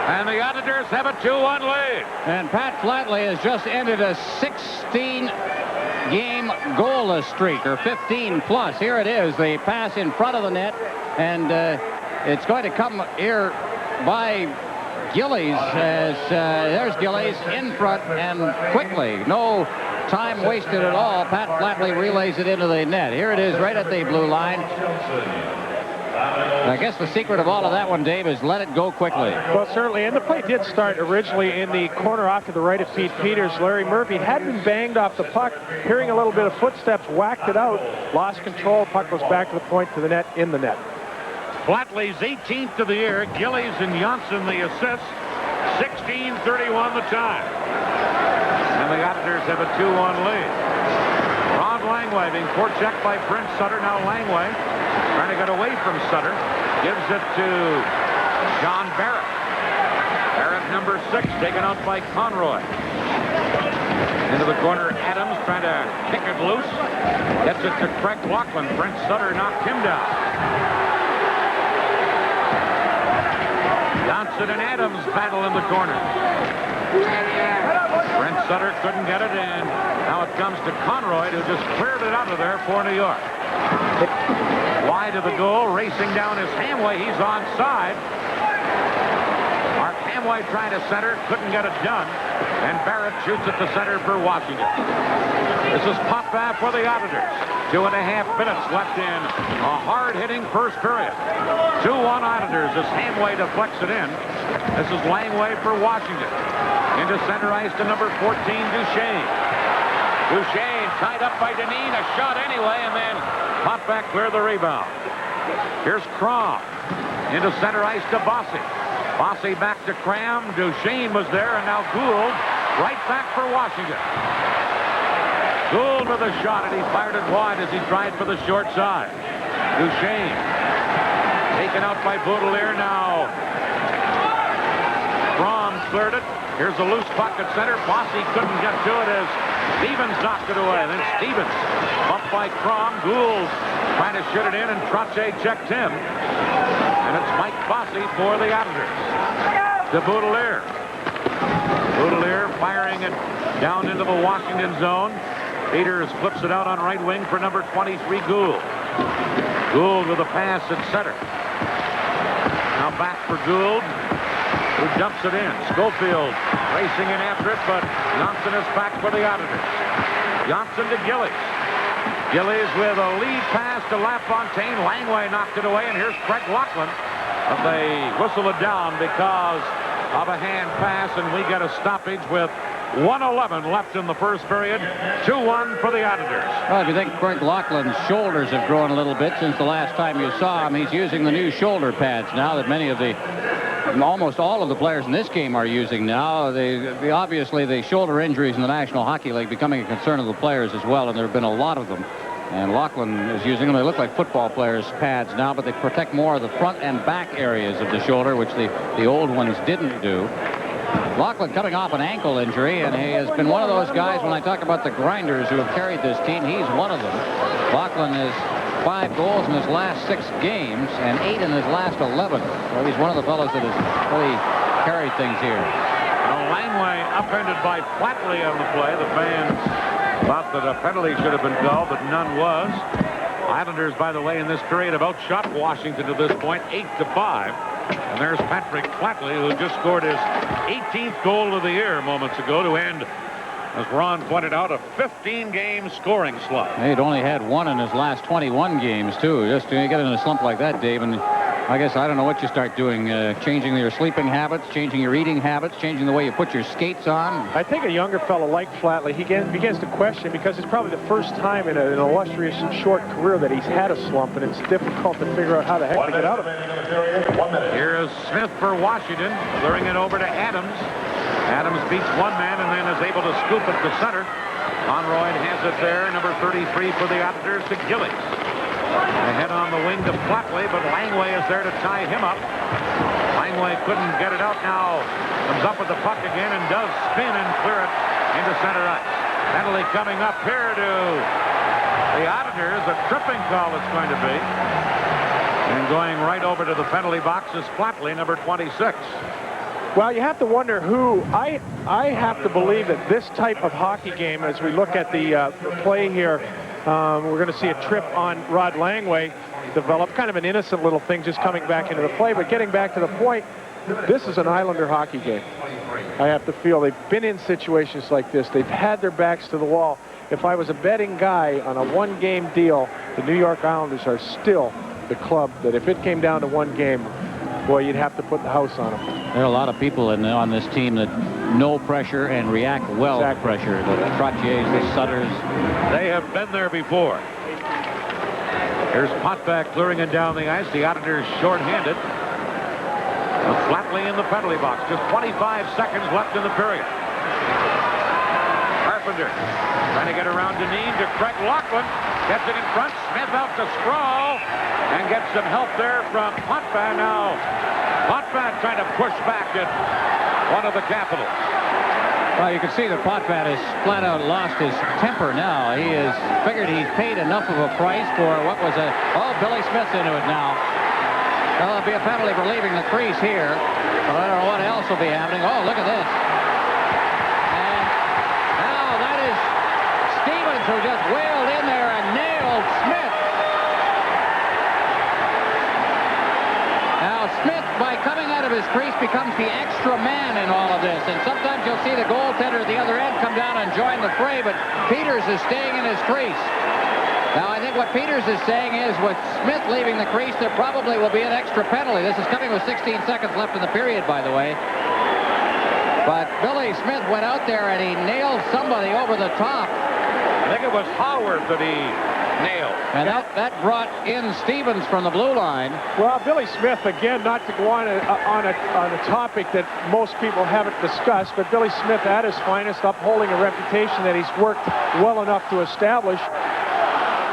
And the Editors have a 2-1 lead.
And Pat Flatley has just ended a 16-game goalless streak, or 15 plus. Here it is, the pass in front of the net, and it's going to come here by Gillies as there's Gillies in front and quickly. No time wasted at all. Pat Flatley relays it into the net. Here it is right at the blue line. I guess the secret of all of that one, Dave, is let it go quickly.
Well, certainly, and the play did start originally in the corner off to the right of Pete Peeters. Larry Murphy had been banged off the puck, hearing a little bit of footsteps, whacked it out, lost control, puck goes back to the point, to the net, in the net.
Flatley's 18th of the year. Gillies and Jonsson the assists. 16:31 the time. And the Editors have a 2-1 lead. Ron Langway being forechecked by Brent Sutter. Now Langway trying to get away from Sutter. Gives it to John Barrett. Barrett, number 6, taken out by Konroyd. Into the corner, Adams trying to kick it loose. Gets it to Craig Laughlin. Brent Sutter knocked him down. Johnson and Adams battle in the corner. Brent Sutter couldn't get it, and now it comes to Konroyd, who just cleared it out of there for New York. Wide of the goal, racing down is Hamway. He's onside. Mark Hamway trying to center, couldn't get it done, and Barrett shoots at the center for Washington. This is Potvin for the Auditors. 2.5 minutes left in a hard-hitting first period. 2-1 Auditors as Hamway deflects it in. This is Langway for Washington. Into center ice to number 14, Duchesne. Duchesne tied up by Dineen. A shot anyway, and then Potvin cleared the rebound. Here's Kromm. Into center ice to Bossy. Bossy back to Kromm. Duchesne was there, and now Gould right back for Washington. Gould with a shot, and he fired it wide as he tried for the short side. Duchesne taken out by Boutilier now. Kromm cleared it. Here's a loose puck at center. Bossy couldn't get to it as Stevens knocked it away. Then Stevens bumped by Kromm. Gould trying to shoot it in, and Trottier checked him. And it's Mike Bossy for the Auditors. To Boutilier. Boutilier firing it down into the Washington zone. Peeters flips it out on right wing for number 23, Gould. Gould with a pass at center. Now back for Gould, who dumps it in. Schofield racing in after it, but Jonsson is back for the Auditors. Jonsson to Gillies. Gillies with a lead pass to LaFontaine. Langway knocked it away, and here's Craig Laughlin. But they whistle it down because of a hand pass, and we get a stoppage with 1:11 left in the first period. 2-1 for the Auditors.
Well, if you think Craig Laughlin's shoulders have grown a little bit since the last time you saw him, he's using the new shoulder pads now that many of the, almost all of the players in this game are using now. Obviously, the shoulder injuries in the National Hockey League becoming a concern of the players as well, and there have been a lot of them. And Laughlin is using them. They look like football players' pads now, but they protect more of the front and back areas of the shoulder, which the old ones didn't do. Laughlin coming off an ankle injury, and he has been one of those guys, when I talk about the grinders who have carried this team, he's one of them. Laughlin has 5 goals in his last 6 games and 8 in his last 11. So he's one of the fellows that has really carried things here.
Now Langway upended by Flatley on the play. The fans thought that a penalty should have been called, but none was. Islanders, by the way, in this period have outshot Washington to this point, 8-5. And there's Patrick Flatley, who just scored his 18th goal of the year moments ago to end, as Ron pointed out, a 15-game scoring slump.
He'd only had 1 in his last 21 games, too. Just to get in a slump like that, Dave, and I guess I don't know what you start doing, changing your sleeping habits, changing your eating habits, changing the way you put your skates on.
I think a younger fellow like Flatley, he begins to question, because it's probably the first time in an illustrious short career that he's had a slump, and it's difficult to figure out how the heck to get out of it.
1 minute. Here is Smith for Washington, clearing it over to Adams. Adams beats one man and then is able to scoop it to center. Konroyd has it there, number 33 for the Auditors to Gillies. Ahead on the wing to Flatley, but Langway is there to tie him up. Langway couldn't get it out now. Comes up with the puck again and does spin and clear it into center ice. Penalty coming up here to the Auditors. A tripping call it's going to be. And going right over to the penalty box is Flatley, number 26.
Well, you have to wonder who. I have to believe that this type of hockey game, as we look at the play here, we're going to see a trip on Rod Langway develop. Kind of an innocent little thing just coming back into the play. But getting back to the point, this is an Islander hockey game. I have to feel they've been in situations like this. They've had their backs to the wall. If I was a betting guy on a 1-game deal, the New York Islanders are still the club that if it came down to 1 game, boy, you'd have to put the house on them.
There are a lot of people on this team that know pressure and react well to pressure. The Trottiers, the Sutters.
They have been there before. Here's Potvin clearing it down the ice. The Auditors short-handed. Flatley in the penalty box. Just 25 seconds left in the period. Carpenter trying to get around Dineen to Craig Laughlin. Gets it in front. Smith out to Sprawl. And gets some help there from Potvin now. Potvin trying to push back at one of the Capitals.
Well, you can see that Potvin has flat out lost his temper now. He has figured he's paid enough of a price for what was a... Oh, Billy Smith's into it now. Well, there'll be a penalty for leaving the crease here. Well, I don't know what else will be happening. Oh, look at this. And now that is Stevens, who just wailed in there and nailed Smith. Now, Smith, by coming out of his crease, becomes the extra man in all of this. And sometimes you'll see the goaltender at the other end come down and join the fray, but Peeters is staying in his crease. Now, I think what Peeters is saying is, with Smith leaving the crease, there probably will be an extra penalty. This is coming with 16 seconds left in the period, by the way. But Billy Smith went out there and he nailed somebody over the top.
I think it was Howard that he nailed.
And that brought in Stevens from the blue line.
Well, Billy Smith, again, not to go on a topic that most people haven't discussed, but Billy Smith at his finest, upholding a reputation that he's worked well enough to establish,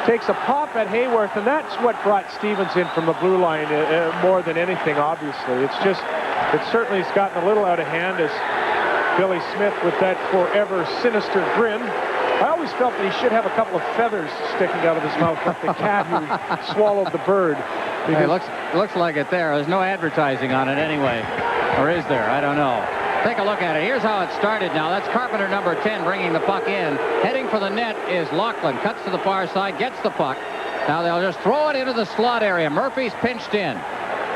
takes a pop at Hayworth, and that's what brought Stevens in from the blue line more than anything, obviously. It certainly has gotten a little out of hand as Billy Smith, with that forever sinister grin. I always felt that he should have a couple of feathers sticking out of his mouth, like the cat who swallowed the bird.
Hey, looks like it there. There's no advertising on it anyway. Or is there? I don't know. Take a look at it. Here's how it started now. That's Carpenter, number 10, bringing the puck in. Heading for the net is Lachlan. Cuts to the far side, gets the puck. Now they'll just throw it into the slot area. Murphy's pinched in.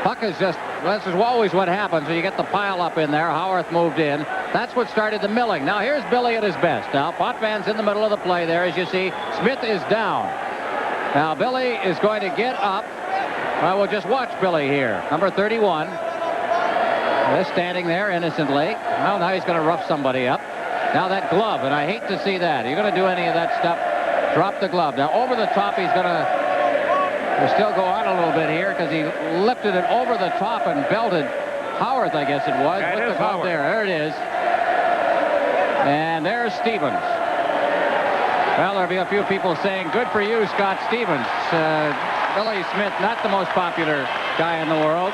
Puck is just, this is always what happens when you get the pile up in there. Howarth moved in. That's what started the milling. Now here's Billy at his best. Now Potvin's in the middle of the play there, as you see. Smith is down. Now Billy is going to get up. Well, we'll just watch Billy here. Number 31. They're standing there innocently. Well, now he's going to rough somebody up. Now that glove, and I hate to see that. You're going to do any of that stuff, drop the glove. Now over the top, he's going to still go on a little bit here because he lifted it over the top and belted Howarth, I guess it was.
Yeah,
with the glove there. There it is. And there's Stevens. Well, there'll be a few people saying, good for you, Scott Stevens. Billy Smith, not the most popular guy in the world.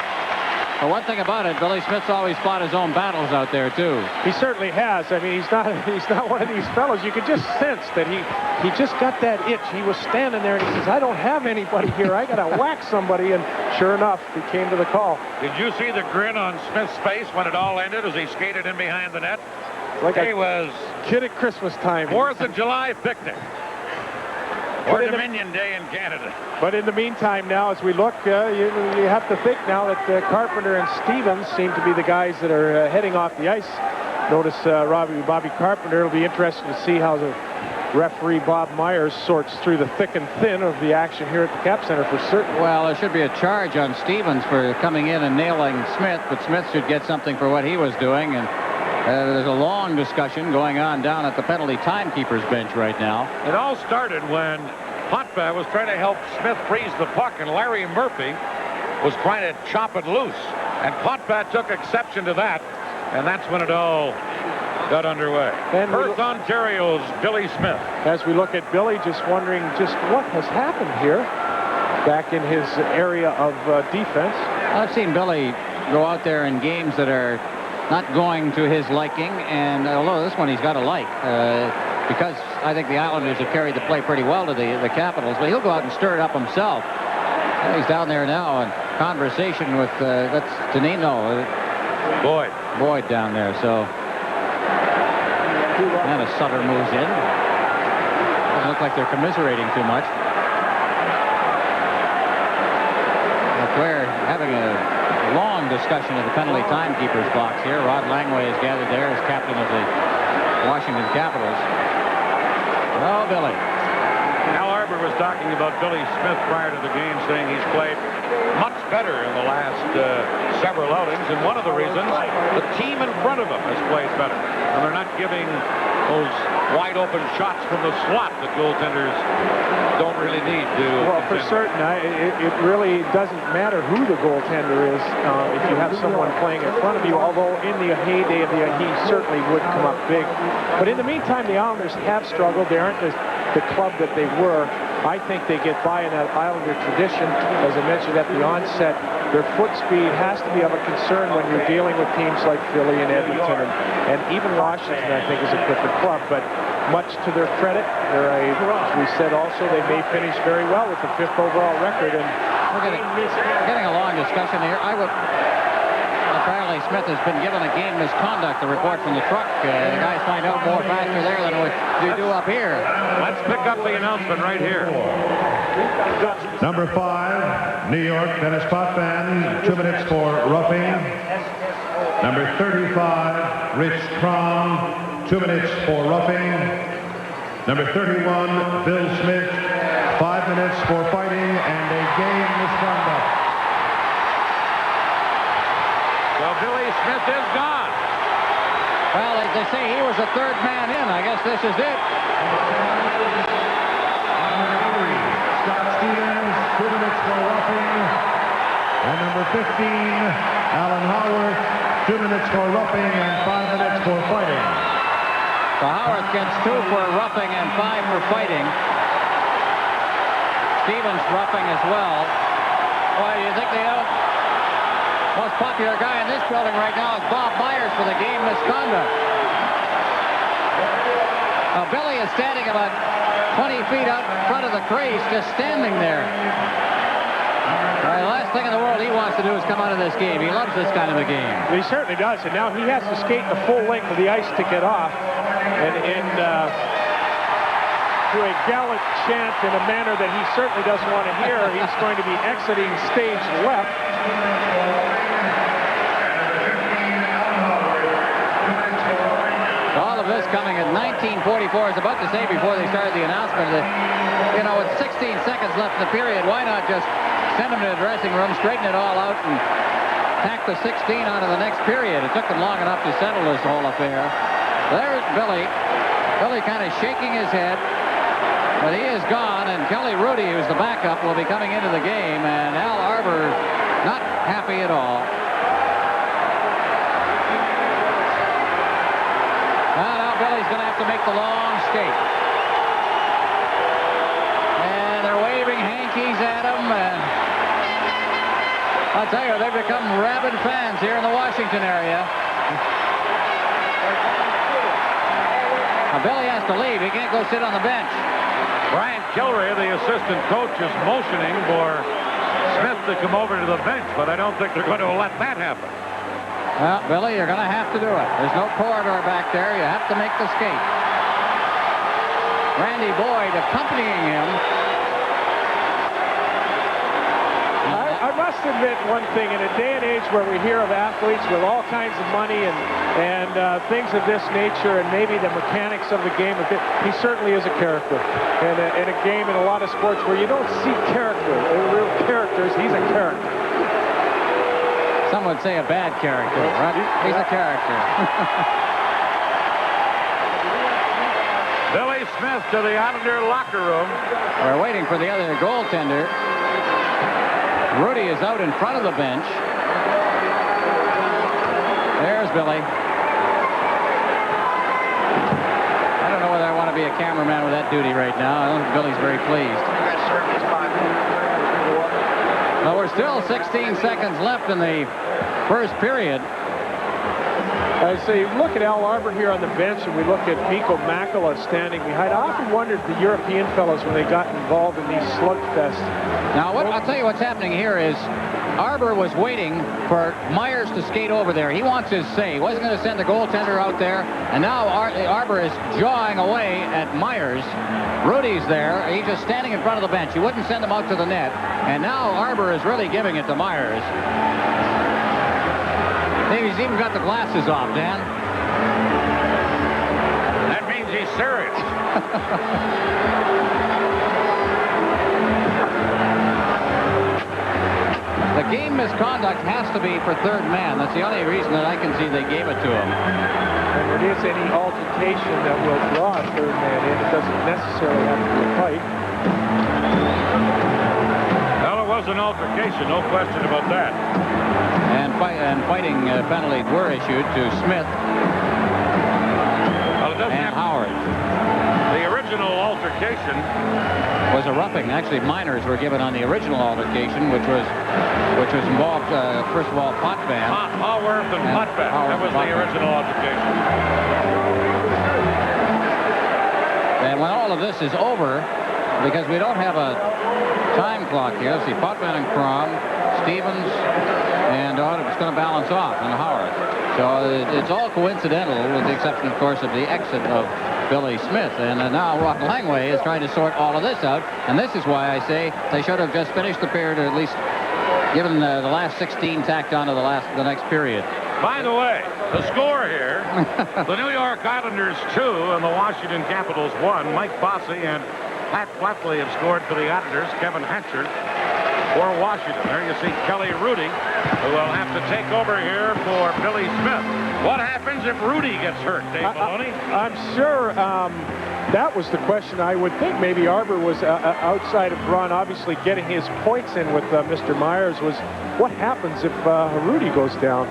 But one thing about it, Billy Smith's always fought his own battles out there, too.
He certainly has. I mean, he's not one of these fellows. You could just sense that he just got that itch. He was standing there and he says, I don't have anybody here. I got to whack somebody. And sure enough, he came to the call.
Did you see the grin on Smith's face when it all ended as he skated in behind the net?
Like
he was
kid at Christmas time.
4th of July picnic. Or Dominion Day in Canada.
But in the meantime now, as we look, you have to think now that Carpenter and Stevens seem to be the guys that are heading off the ice. Notice Bobby Carpenter. It'll be interesting to see how the referee Bob Myers sorts through the thick and thin of the action here at the Cap Center for certain.
Well, there should be a charge on Stevens for coming in and nailing Smith, but Smith should get something for what he was doing. And there's a long discussion going on down at the penalty timekeeper's bench right now.
It all started when Potvin was trying to help Smith freeze the puck, and Larry Murphy was trying to chop it loose. And Potvin took exception to that, and that's when it all got underway. Perth, Ontario's Billy Smith.
As we look at Billy, just wondering just what has happened here back in his area of defense.
I've seen Billy go out there in games that are not going to his liking, and although this one he's got to like, because I think the Islanders have carried the play pretty well to the Capitals, but he'll go out and stir it up himself. He's down there now in conversation with, that's Dineen, no. Boyd down there, so. And a Sutter moves in. Doesn't look like they're commiserating too much. But we're having a long discussion of the penalty timekeeper's box here. Rod Langway is gathered there as captain of the Washington Capitals. Oh, Billy.
Al Arbor was talking about Billy Smith prior to the game, saying he's played much better in the last several outings, and one of the reasons, the team in front of him has played better, and they're not giving those wide open shots from the slot that goaltenders don't really need to.
Well, for certain, it really doesn't matter who the goaltender is if you have someone playing in front of you, although in the heyday of he certainly would come up big. But in the meantime, the Islanders have struggled. They aren't the club that they were. I think they get by in that Islander tradition. As I mentioned at the onset, their foot speed has to be of a concern when you're dealing with teams like Philly and Edmonton, and even Washington, I think, is a quicker club. But much to their credit, as we said also, they may finish very well with the 5th overall record. And
we're getting a long discussion here. Apparently Smith has been given a game misconduct, a report from the truck. The guys find out more faster there than we do up here.
Let's pick up the announcement right here.
Number 5, New York, Denis Potvin, 2 minutes for roughing. Number 35, Rich Kromm, 2 minutes for roughing. Number 31, Bill Smith, 5 minutes for fighting and a game misconduct.
So Billy Smith is gone.
Well, they say he was the third man in. I guess this is it.
Scott Stevens, 2 minutes for roughing. And number 15, Alan Howard, 2 minutes for roughing and 5 minutes for fighting.
So Howard gets 2 for roughing and 5 for fighting. Stevens roughing as well. Why do you think they don't? Most popular guy in this building right now is Bob Myers for the game misconduct. Now Billy is standing about 20 feet out in front of the crease, just standing there. The last thing in the world he wants to do is come out of this game. He loves this kind of a game.
He certainly does, and now he has to skate the full length of the ice to get off. And to a gallant chant in a manner that he certainly doesn't want to hear, he's going to be exiting stage left.
All of this coming at 19:44. I was about to say before they started the announcement that, you know, with 16 seconds left in the period, why not just send them to the dressing room, straighten it all out, and tack the 16 onto the next period. It took them long enough to settle this whole affair. There's Billy. Billy kind of shaking his head, but he is gone, and Kelly Hrudey, who's the backup, will be coming into the game, and Al Arbor not happy at all. Now Billy's going to have to make the long skate. And they're waving hankies at him, and I'll tell you, they've become rabid fans here in the Washington area. Now Billy has to leave. He can't go sit on the bench.
Brian Kilrea, the assistant coach, is motioning for Smith to come over to the bench, but I don't think they're going to let that happen.
Well, Billy, you're going to have to do it. There's no corridor back there. You have to make the skate. Randy Boyd accompanying him.
I must admit one thing. In a day and age where we hear of athletes with all kinds of money and things of this nature, and maybe the mechanics of the game, he certainly is a character. In a game in a lot of sports where you don't see character, real characters, he's a character.
Some would say a bad character, right? He's a character.
Billy Smith to the Islander locker room.
We're waiting for the other goaltender. Hrudey is out in front of the bench. There's Billy. I don't know whether I want to be a cameraman with that duty right now. I don't think Billy's very pleased. Well, we're still 16 seconds left in the first period.
I say, look at Al Arbor here on the bench, and we look at Mikko Makela standing behind. I often wondered the European fellows when they got involved in these slugfests.
Now, I'll tell you what's happening here is Arbor was waiting for Myers to skate over there. He wants his say. He wasn't going to send the goaltender out there, and now Arbor is jawing away at Myers. Hrudey's there. He's just standing in front of the bench. He wouldn't send him out to the net, and now Arbor is really giving it to Myers. He's even got the glasses off, Dan.
That means he's serious.
The game misconduct has to be for third man. That's the only reason that I can see they gave it to him.
If it is any altercation that will draw a third man in, it doesn't necessarily have to be a fight.
Well, it was an altercation, no question about that.
And fighting penalties were issued to Smith and Howard.
The original altercation
was a roughing. Actually, minors were given on the original altercation, which involved first of all Potvin.
Howard and Potvin. That was the original altercation.
And when all of this is over, because we don't have a time clock here. Let's see, Potvin and Kromm, Stevens, and it's going to balance off, and Howard. So it's all coincidental, with the exception, of course, of the exit of Billy Smith. And now Ron Langway is trying to sort all of this out. And this is why I say they should have just finished the period, or at least given the last 16 tacked on to the next period.
By the way, the score here, the New York Islanders 2 and the Washington Capitals 1. Mike Bossy and Pat Flatley have scored for the Islanders. Kevin Hatcher for Washington. There you see Kelly Hrudey, who will have to take over here for Billy Smith. What happens if Hrudey gets hurt, Dave Maloney?
I'm sure that was the question. I would think maybe Arbor was outside of Braun, obviously getting his points in with Mr. Myers. Was what happens if Hrudey goes down?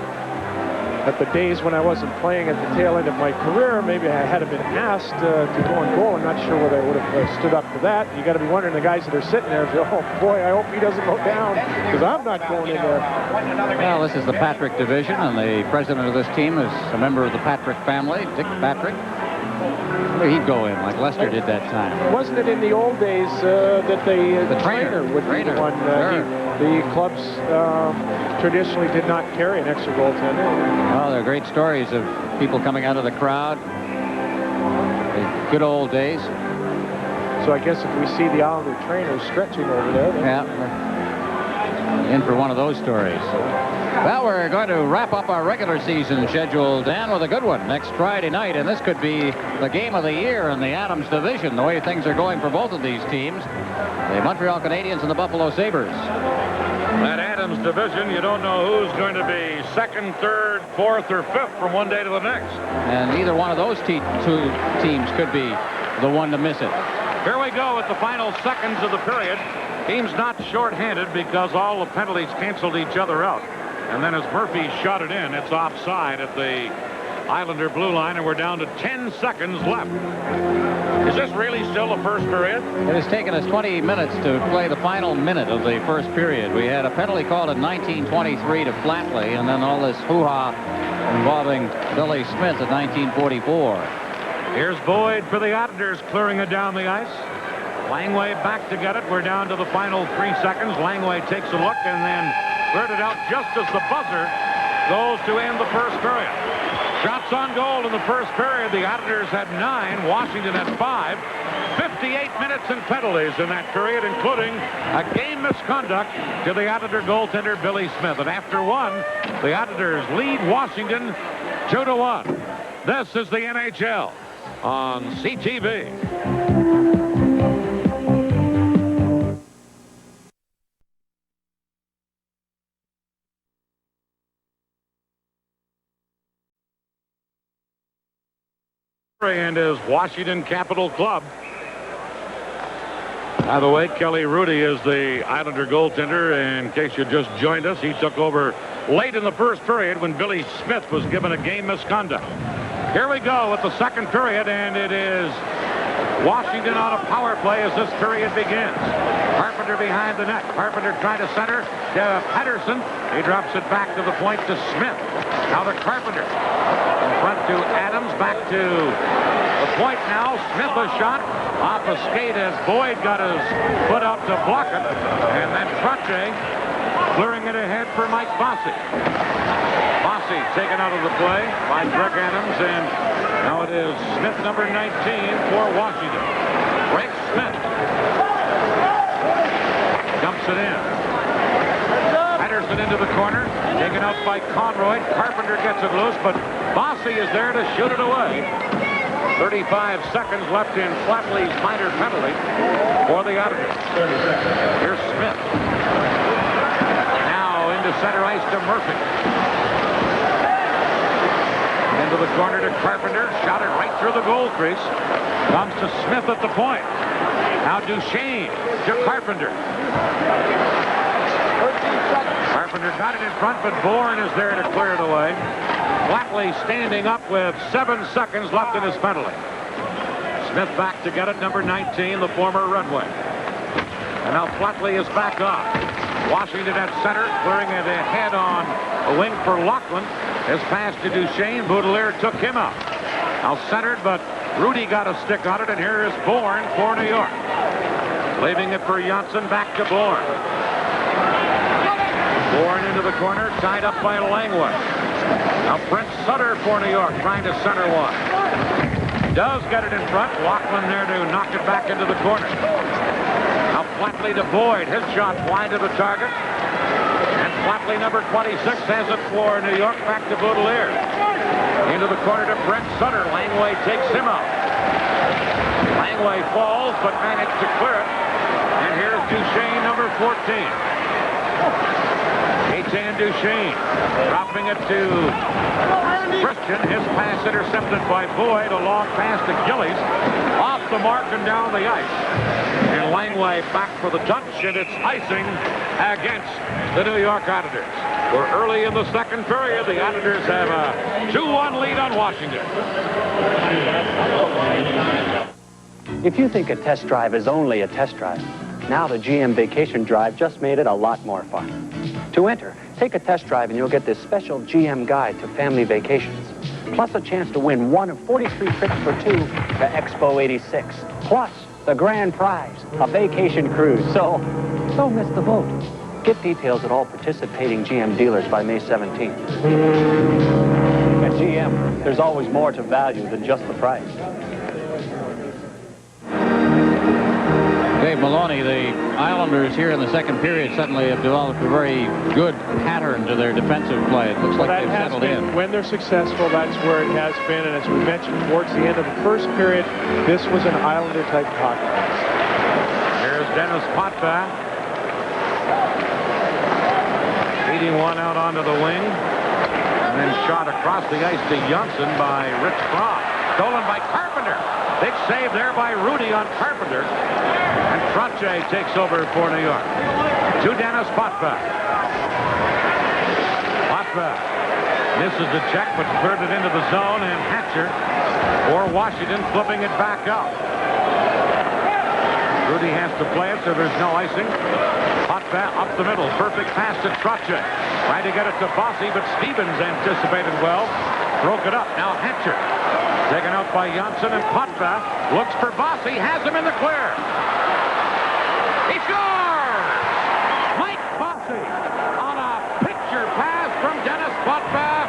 At the days when I wasn't playing at the tail end of my career, maybe I had been asked to go and goal. I'm not sure whether I would have stood up to that. You got to be wondering, the guys that are sitting there, oh boy, I hope he doesn't go down, because I'm not going in there.
Well, this is the Patrick division, and the president of this team is a member of the Patrick family, Dick Patrick. He'd go in like Lester did that time.
Wasn't it in the old days that the trainer would be the one? The clubs traditionally did not carry an extra goaltender.
Well, there are great stories of people coming out of the crowd. The good old days.
So I guess if we see the Islander trainer stretching over there.
Yeah, in for one of those stories. Well, we're going to wrap up our regular season schedule, Dan, with a good one next Friday night, and this could be the game of the year in the Adams division, the way things are going for both of these teams, the Montreal Canadiens and the Buffalo Sabres.
That Adams division, you don't know who's going to be second, third, fourth, or fifth from one day to the next.
And either one of those two teams could be the one to miss it.
Here we go at the final seconds of the period. Team's not shorthanded because all the penalties canceled each other out. And then as Murphy shot it in, it's offside at the Islander blue line, and we're down to 10 seconds left. Is this really still the first period?
It has taken us 20 minutes to play the final minute of the first period. We had a penalty called in 1923 to Flatley, and then all this hoo-ha involving Billy Smith at 1944.
Here's Boyd for the Islanders, clearing it down the ice. Langway back to get it. We're down to the final 3 seconds. Langway takes a look and then cleared it out just as the buzzer goes to end the first period. Shots on goal in the first period. The Islanders had 9, Washington had 5. 58 minutes and penalties in that period, including a game misconduct to the Islander goaltender Billy Smith. And after one, the Islanders lead Washington 2-1. This is the NHL on CTV. And his Washington Capital Club. By the way, Kelly Hrudey is the Islander goaltender. In case you just joined us, he took over late in the first period when Billy Smith was given a game misconduct. Here we go with the second period, and it is Washington on a power play as this period begins. Carpenter behind the net. Carpenter trying to center to Pettersson. He drops it back to the point to Smith. Now to Carpenter. In front to Adams. Back to the point now. Smith a shot off a skate as Boyd got his foot out to block it. And then Trottier clearing it ahead for Mike Bossy. Bossy taken out of the play by Greg Adams, and now it is Smith, number 19, for Washington. Breaks Smith. Dumps it in. Pettersson into the corner, taken out by Konroyd. Carpenter gets it loose, but Bossy is there to shoot it away. 35 seconds left in Flatley's minor penalty for the Islanders. Here's Smith. Now into center ice to Murphy. Into the corner to Carpenter. Shot it right through the goal crease. Comes to Smith at the point. Now Duchesne to Carpenter. Carpenter got it in front, but Bourne is there to clear it away. Flatley standing up with 7 seconds left in his penalty. Smith back to get it, number 19, the former Red Wing. And now Flatley is back off. Washington at center, clearing it ahead on a wing for Lachlan. His pass to Duchesne. Boutilier took him out. Now centered, but Hrudey got a stick on it, and here is Bourne for New York. Leaving it for Jonsson, back to Bourne. Bourne into the corner, tied up by Langway. Now Brent Sutter for New York, trying to center one. Does get it in front. Laughlin there to knock it back into the corner. Now Flatley to Boyd. His shot wide to the target. And Flatley, number 26, has it for New York. Back to Boutilier. Into the corner to Brent Sutter. Langway takes him out. Langway falls, but managed to clear it. And here's Duchesne, number 14. Etienne Duchesne dropping it to Christian. His pass intercepted by Boyd. A long pass to Gillies. Off the mark and down the ice. And Langway back for the touch, and it's icing against the New York Islanders. We're early in the second period. The Islanders have a 2-1 lead on Washington.
If you think a test drive is only a test drive, now the GM Vacation Drive just made it a lot more fun. To enter, take a test drive and you'll get this special GM guide to family vacations, plus a chance to win one of 43 trips for two to Expo 86, plus the grand prize, a vacation cruise. So, don't miss the boat. Get details at all participating GM dealers by May 17th. At GM, there's always more to value than just the price.
Dave Maloney, the Islanders here in the second period suddenly have developed a very good pattern to their defensive play. It looks like they've settled in.
When they're successful, that's where it has been. And as we mentioned towards the end of the first period, this was an Islander-type hockey.
Here's Denis Potvin. Beating one out onto the wing. And then shot across the ice to Jonsson by Rich Kromm. Stolen by Carpenter. Big save there by Hrudey on Carpenter. And Trottier takes over for New York. To Denis Potvin. Potvin misses the check, but cleared it into the zone, and Hatcher for Washington flipping it back out. Hrudey has to play it, so there's no icing. Potvin up the middle. Perfect pass to Trottier. Trying to get it to Bossy, but Stevens anticipated well. Broke it up. Now Hatcher. Taken out by Jonsson, and Potvin looks for Bossy. Has him in the clear. He scores! Mike Bossy on a picture pass from Denis Potvin.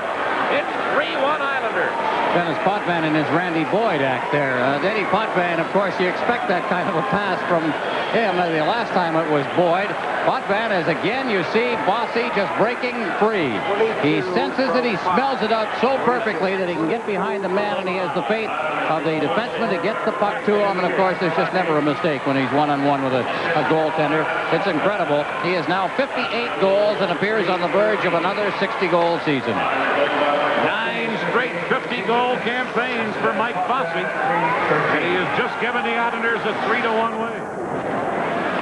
It's 3-1 Islanders.
Denis Potvin in his Randy Boyd act there. Denis Potvin, of course, you expect that kind of a pass from him. The last time it was Boyd. Potvin is again, you see, Bossy just breaking free. He senses it, he smells it out so perfectly that he can get behind the man, and he has the faith of the defenseman to get the puck to him. And of course, there's just never a mistake when he's one-on-one with a goaltender. It's incredible. He has now 58 goals and appears on the verge of another 60-goal season.
9 straight 50-goal campaigns for Mike Bossy. And he has just given the Islanders a 3-1 win.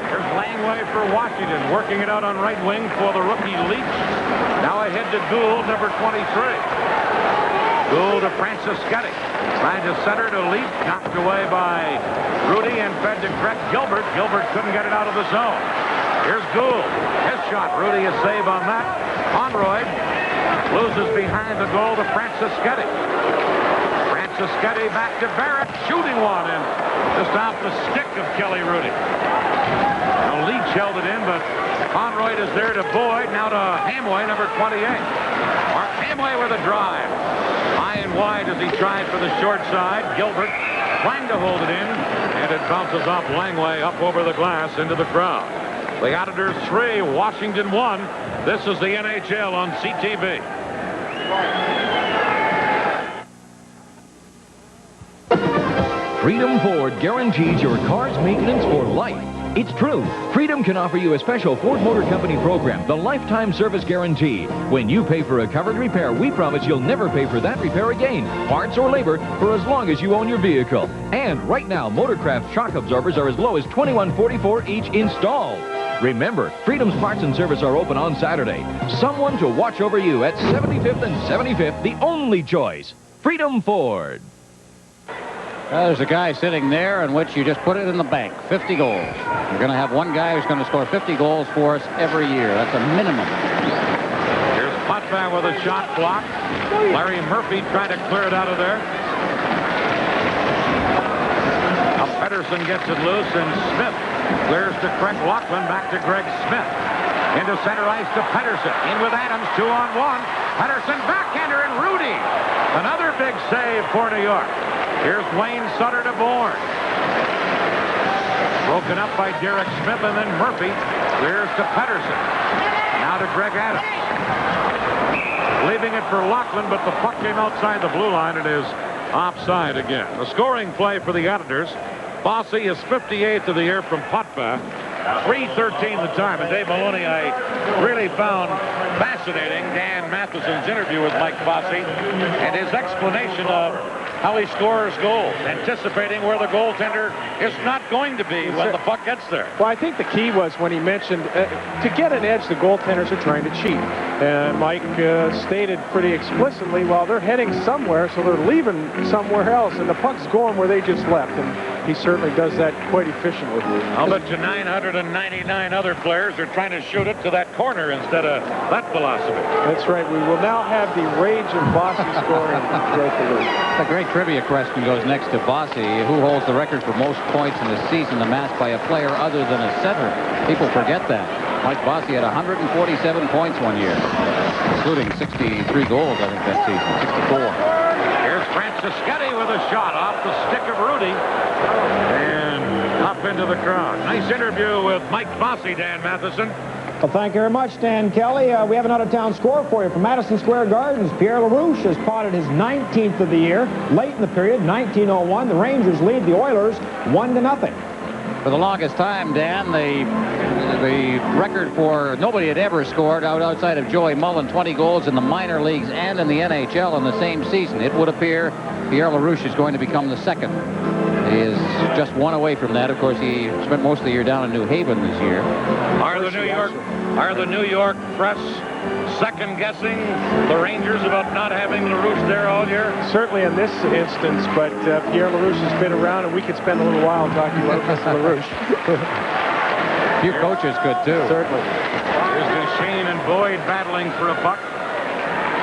Here's Langway for Washington, working it out on right wing for the rookie Leach. Now ahead to Gould, number 23. Gould to Franciscetti. Trying to center to Leach, knocked away by Hrudey and fed to Greg Gilbert. Gilbert couldn't get it out of the zone. Here's Gould. His shot. Hrudey a save on that. Konroyd loses behind the goal to Franciscetti. Franciscetti back to Barrett, shooting one, and just off the stick of Kelly Hrudey. Now Leach held it in, but Konroyd is there to Boyd. Now to Hamway, number 28. Mark Hamway with a drive. High and wide as he tried for the short side. Gilbert trying to hold it in, and it bounces off Langway up over the glass into the crowd. The Islanders 3, Washington 1. This is the NHL on CTV.
Freedom Ford guarantees your car's maintenance for life. It's true. Freedom can offer you a special Ford Motor Company program, the Lifetime Service Guarantee. When you pay for a covered repair, we promise you'll never pay for that repair again, parts or labor, for as long as you own your vehicle. And right now, Motorcraft shock absorbers are as low as $21.44 each installed. Remember, Freedom's Parts and Service are open on Saturday. Someone to watch over you at 75th and 75th, the only choice. Freedom Ford.
There's a guy sitting there in which you just put it in the bank. 50 goals. You're going to have one guy who's going to score 50 goals for us every year. That's a minimum.
Here's Potvin with a shot block. Larry Murphy trying to clear it out of there. Up Pedersen gets it loose, and Smith clears to Craig Laughlin, back to Greg Smith. Into center ice to Pedersen. In with Adams, 2-on-1. Pedersen backhander, and Hrudey. Another big save for New York. Here's Duane Sutter to Bourne. Broken up by Derek Smith, and then Murphy clears to Pedersen. Now to Greg Adams. Leaving it for Laughlin, but the puck came outside the blue line and is offside again. The scoring play for the Editors. Bossy is 58th of the year from Potvin. 3:13 the time. And Dave Maloney, I really found fascinating Dan Matheson's interview with Mike Bossy and his explanation of how he scores goals, anticipating where the goaltender is not going to be when the puck gets there.
Well, I think the key was when he mentioned to get an edge, the goaltenders are trying to cheat. And Mike stated pretty explicitly, well, they're heading somewhere, so they're leaving somewhere else, and the puck's going where they just left. And he certainly does that quite efficiently.
I'll bet you 999 other players are trying to shoot it to that corner instead of that philosophy.
That's right. We will now have the rage of Bossy scoring throughout the league.
The great trivia question goes next to Bossy. Who holds the record for most points in the season amassed by a player other than a center? People forget that. Mike Bossy had 147 points one year, including 63 goals, I think, that season, 64.
Here's Francischetti with a shot off the stick of Hrudey and up into the crowd. Nice interview with Mike Bossy, Dan Matheson.
Well, thank you very much, Dan Kelly. We have an out-of-town score for you from Madison Square Gardens. Pierre LaRouche has potted his 19th of the year. Late in the period, 19:01, the Rangers lead the Oilers 1-0.
For the longest time, Dan, the record for nobody had ever scored outside of Joey Mullen 20 goals in the minor leagues and in the NHL in the same season. It would appear Pierre LaRouche is going to become the second. He is just one away from that. Of course, he spent most of the year down in New Haven this year.
Are the New York press second-guessing the Rangers about not having LaRouche there all year?
Certainly in this instance, but Pierre LaRouche has been around, and we could spend a little while talking about Mr. LaRouche.
A few coaches could, too.
Certainly.
Here's Duchesne and Boyd battling for a puck.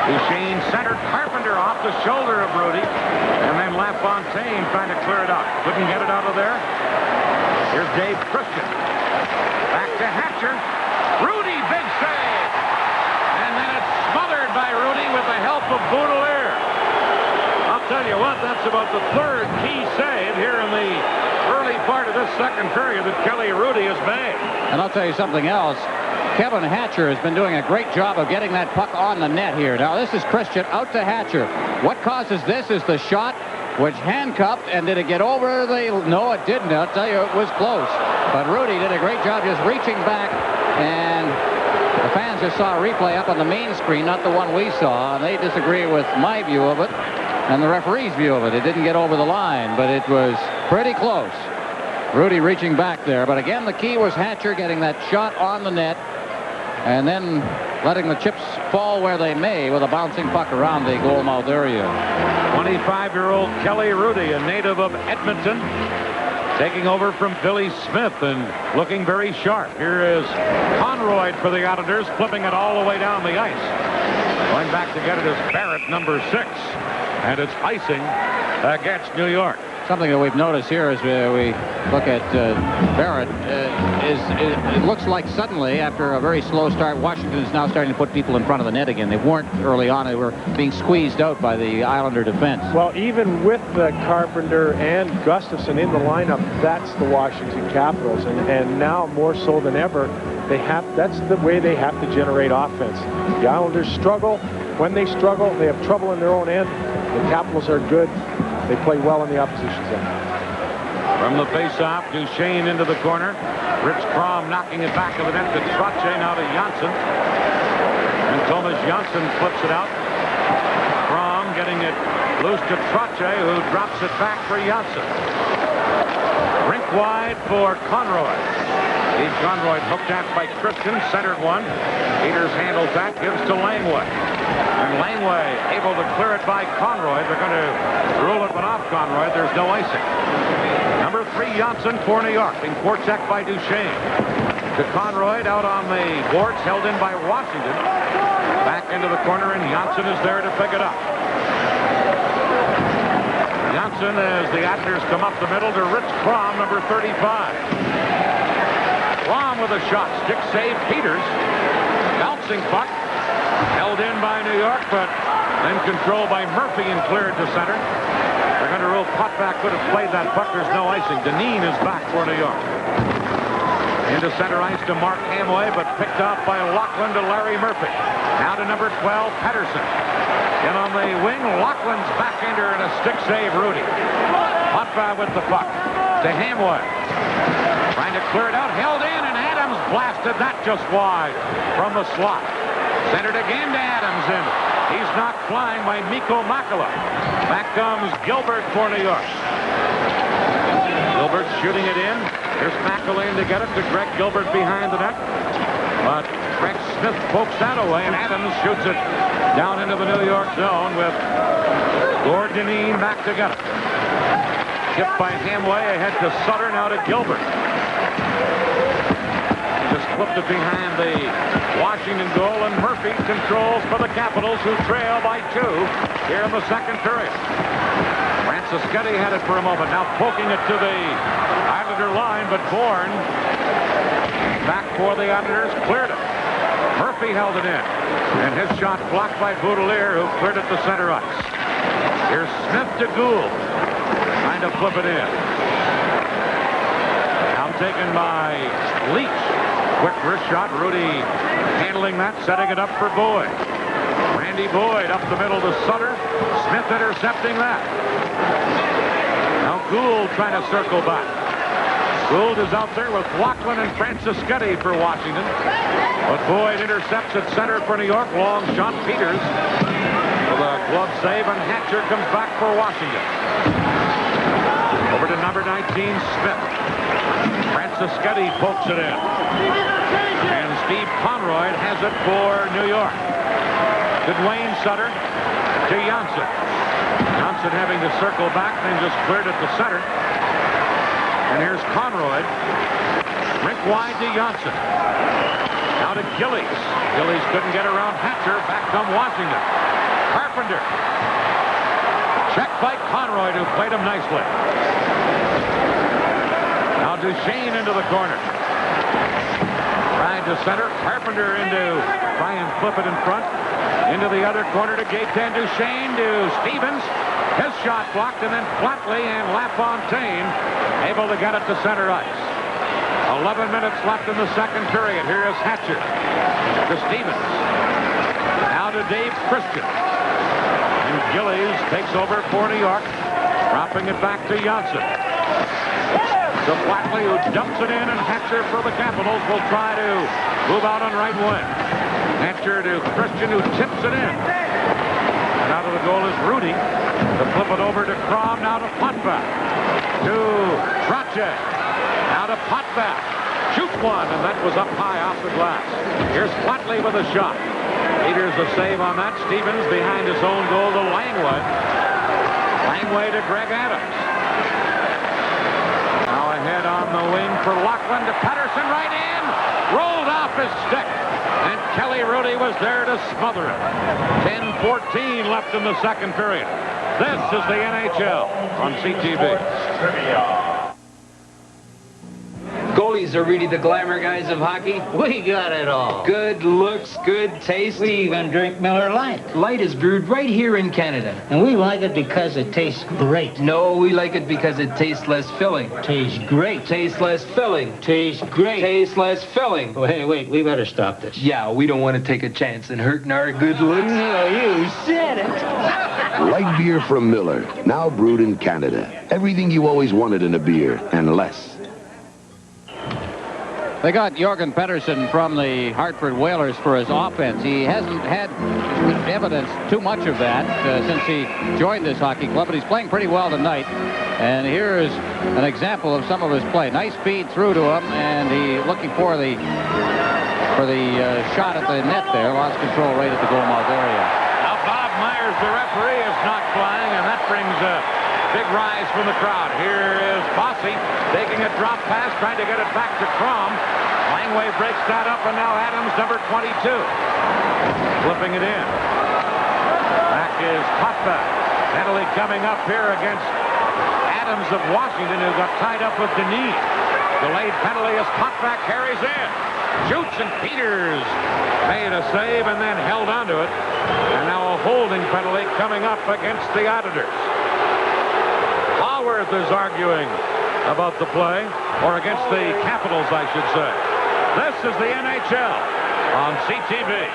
Duchesne centered Carpenter off the shoulder of Hrudey, and then LaFontaine trying to clear it out. Couldn't get it out of there. Here's Dave Christian. Back to Hatcher. Hrudey, big save! And then it's smothered by Hrudey with the help of Boutilier. I'll tell you what, that's about the third key save here in the early part of this second period that Kelly Hrudey has made.
And I'll tell you something else. Kevin Hatcher has been doing a great job of getting that puck on the net here. Now, this is Christian out to Hatcher. What causes this is the shot, which handcuffed, and did it get over the... No, it didn't. I'll tell you, it was close. But Hrudey did a great job just reaching back, and the fans just saw a replay up on the main screen, not the one we saw, and they disagree with my view of it and the referee's view of it. It didn't get over the line, but it was pretty close. Hrudey reaching back there, but again, the key was Hatcher getting that shot on the net, and then letting the chips fall where they may with a bouncing puck around the goal mouth area.
25-year-old Kelly Hrudey, a native of Edmonton, taking over from Billy Smith and looking very sharp. Here is Konroyd for the Islanders, flipping it all the way down the ice. Going back to get it is Barrett, number 6, and it's icing against New York.
Something that we've noticed here as we look at Barrett it looks like suddenly, after a very slow start, Washington is now starting to put people in front of the net again. They weren't early on. They were being squeezed out by the Islander defense.
Well, even with the Carpenter and Gustafsson in the lineup, that's the Washington Capitals. And now more so than ever, that's the way they have to generate offense. The Islanders struggle. When they struggle, they have trouble in their own end. The Capitals are good. They play well in the opposition's end.
From the face-off, Duchesne into the corner. Rich Kromm knocking it back of the net to Trottier, now to Jonsson. And Tomas Jonsson flips it out. Kromm getting it loose to Trottier, who drops it back for Jonsson. Rink wide for Konroyd. Steve Konroyd hooked at by Christian, centered one. Peeters handles that, gives to Langway. And Langway able to clear it by Konroyd. They're going to rule it one off Konroyd. There's no icing. Number 3, Jonsson for New York, being forechecked by Duchesne. To Konroyd out on the boards, held in by Washington. Back into the corner, and Jonsson is there to pick it up. Jonsson as the Adlers come up the middle to Rich Kromm, number 35. Kromm with a shot. Stick save Peeters. Bouncing puck. Held in by New York, but then controlled by Murphy and cleared to center. They're going to rule Potvin could have played that puck. There's no icing. Dineen is back for New York. Into center ice to Mark Hamway, but picked off by Lachlan to Larry Murphy. Now to number 12, Pettersson. In on the wing, Lachlan's backhander and a stick save, Hrudey. Potvin with the puck to Hamway. Trying to clear it out, held in, and Adams blasted that just wide from the slot. Centered again to Adams, and he's knocked flying by Mikko Makela. Back comes Gilbert for New York. Gilbert shooting it in. Here's Makela to get it to Greg Gilbert behind the net. But Greg Smith pokes that away, and Adams shoots it down into the New York zone with Gord Dineen back to get it. Tipped by Hamway ahead to Sutter, now to Gilbert. Just flipped it behind the Washington goal, and Murphy controls for the Capitals, who trail by 2 here in the second period. Franciscetti had it for a moment, now poking it to the Islander line, but Bourne back for the Islanders, cleared it. Murphy held it in, and his shot blocked by Boutilier, who cleared it to center ice. Here's Smith to Gould, trying to flip it in. Now taken by Leach. Quick wrist shot. Hrudey handling that, setting it up for Boyd. Randy Boyd up the middle to Sutter. Smith intercepting that. Now Gould trying to circle back. Gould is out there with Lachlan and Franciscetti for Washington. But Boyd intercepts at center for New York. Long shot. Peeters with a glove save, and Hatcher comes back for Washington. Over to number 19, Smith. Franciscetti pokes it in. And Steve Konroyd has it for New York. To Duane Sutter, to Jonsson. Jonsson having to circle back, then just cleared it to center. And here's Konroyd. Rink wide to Jonsson. Now to Gillies. Gillies couldn't get around Hatcher. Back come Washington. Carpenter. Checked by Konroyd, who played him nicely. Now Duchesne into the corner. Trying to center. Carpenter into, try and flip it in front. Into the other corner to Gaetan Duchesne to Stevens. His shot blocked, and then Flatley and LaFontaine able to get it to center ice. 11 minutes left in the second period. Here is Hatcher to Stevens. Now to Dave Christian. And Gillies takes over for New York, dropping it back to Jonsson. To Flatley, who dumps it in, and Hatcher for the Capitals will try to move out on right wing. Hatcher to Christian, who tips it in. And out of the goal is Hrudey to flip it over to Kromm, now to Potvin. To Trottier. Now to Potvin. Shoots one, and that was up high off the glass. Here's Flatley with a shot. Peeters a save on that. Stevens behind his own goal to Langway. Langway to Greg Adams. Now ahead on the wing for Lachlan to Pettersson, right in. Rolled off his stick. And Kelly Hrudey was there to smother it. 10-14 left in the second period. This is the NHL on CTV.
Goalies are really the glamour guys of hockey.
We got it all.
Good looks, good taste.
We even drink Miller Lite.
Light is brewed right here in Canada.
And we like it because it tastes great.
No, we like it because it tastes less filling.
Tastes great.
Tastes less filling.
Tastes great.
Tastes less filling.
Wait, we better stop this.
Yeah, we don't want to take a chance in hurting our good looks.
No, you said it.
Light beer from Miller, now brewed in Canada. Everything you always wanted in a beer, and less.
They got Jorgen Pettersson from the Hartford Whalers for his offense. He hasn't had evidence too much of that since he joined this hockey club, but he's playing pretty well tonight. And here's an example of some of his play. Nice feed through to him, and he looking for the shot at the net there. Lost control right at the goalmouth area.
Now Bob Myers, the referee, is not flying, and that brings a big rise from the crowd. Here is Bossy taking a drop pass, trying to get it back to Kromm. Langway breaks that up, and now Adams, number 22. Flipping it in. Back is Potvin. Penalty coming up here against Adams of Washington, who got tied up with Dineen. Delayed penalty as Potvin carries in. Shoots, and Peeters made a save and then held onto it. And now a holding penalty coming up against the Auditors. Haworth is arguing about the play, or against the Capitals, I should say. This is the NHL on CTV.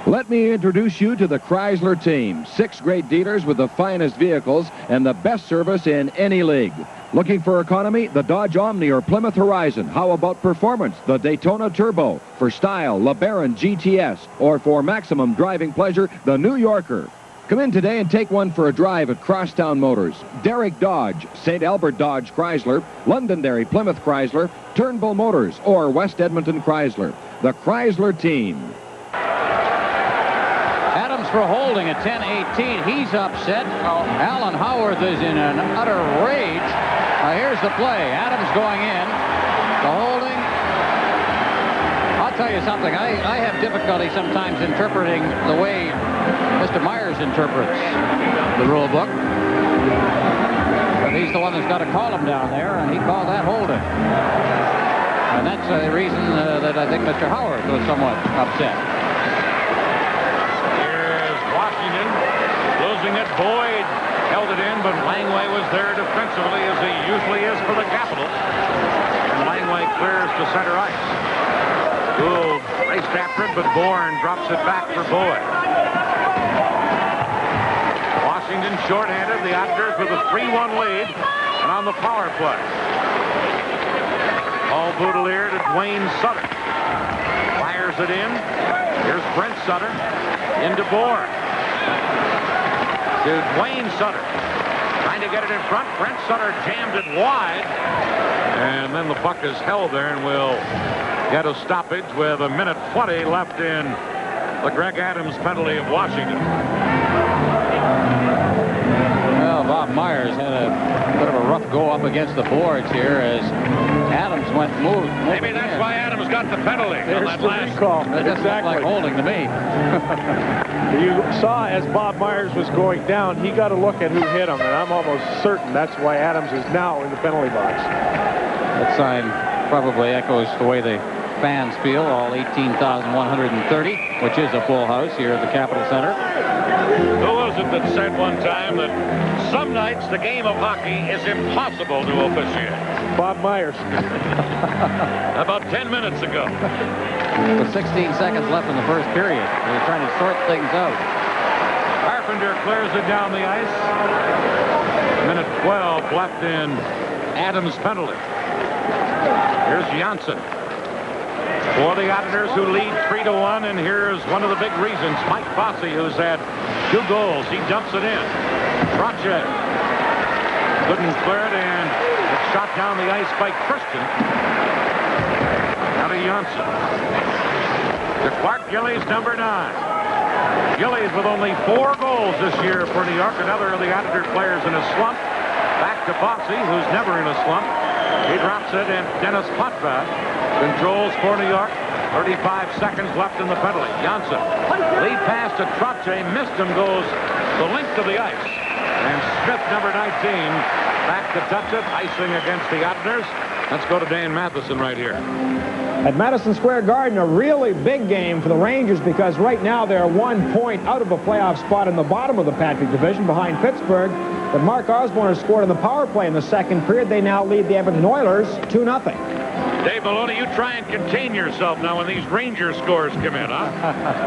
Let me introduce you to the Chrysler team. 6 great dealers with the finest vehicles and the best service in any league. Looking for economy? The Dodge Omni or Plymouth Horizon. How about performance? The Daytona Turbo. For style, LeBaron GTS. Or for maximum driving pleasure, the New Yorker. Come in today and take one for a drive at Crosstown Motors, Derrick Dodge, St. Albert Dodge Chrysler, Londonderry Plymouth Chrysler, Turnbull Motors, or West Edmonton Chrysler. The Chrysler team.
Adams for holding at 10-18. He's upset. Alan Haworth is in an utter rage. Here's the play. Adams going in. The holding. I'll tell you something. I have difficulty sometimes interpreting the way Mr. Myers interprets the rule book. But he's the one that's got to call him down there, and he called that holding. And that's the reason that I think Mr. Haworth was somewhat upset.
Washington losing it. Boyd held it in, but Langway was there defensively, as he usually is for the Capitals. And Langway clears to center ice. Gould raced after it, but Bourne drops it back for Boyd. Washington shorthanded. The Islanders with a 3-1 lead, and on the power play. Boutilier to Duane Sutter. Fires it in. Here's Brent Sutter into Bourne. To Duane Sutter. Trying to get it in front. Brent Sutter jammed it wide. And then the puck is held there and will get a stoppage with 1:20 left in the Greg Adams penalty of Washington.
Well, Bob Myers had a bit of a rough go up against the boards here as Adams went moved.
Maybe that's why Adams got the penalty.
There's the recall.
That doesn't look like holding to me.
You saw as Bob Myers was going down, he got a look at who hit him, and I'm almost certain that's why Adams is now in the penalty box.
That sign probably echoes the way the fans feel, all 18,130, which is a full house here at the Capitol Center.
Who was it that said one time that some nights the game of hockey is impossible to officiate?
Bob Myers.
About 10 minutes ago.
With 16 seconds left in the first period. They're trying to sort things out.
Carpenter clears it down the ice. 1:12 left in Adams' penalty. Here's Jonsson for the Islanders, who lead 3-1, and here's one of the big reasons. Mike Bossy, who's had 2 goals. He dumps it in. Trottier couldn't clear it, and it's shot down the ice by Christian. Now to Jonsson. To Clark Gillies, number 9. Gillies with only 4 goals this year for New York. Another of the Islander players in a slump. Back to Bossy, who's never in a slump. He drops it, and Denis Potvin controls for New York. 35 seconds left in the penalty. Jonsson, lead pass to Trottier, missed him, goes the length of the ice. And Smith, number 19, back to touch it, icing against the Islanders. Let's go to Dan Matheson right here.
At Madison Square Garden, a really big game for the Rangers because right now they're 1 point out of a playoff spot in the bottom of the Patrick Division behind Pittsburgh. But Mark Osborne has scored on the power play in the second period. They now lead the Edmonton Oilers 2-0.
Dave Maloney, you try and contain yourself now when these Ranger scores come in, huh?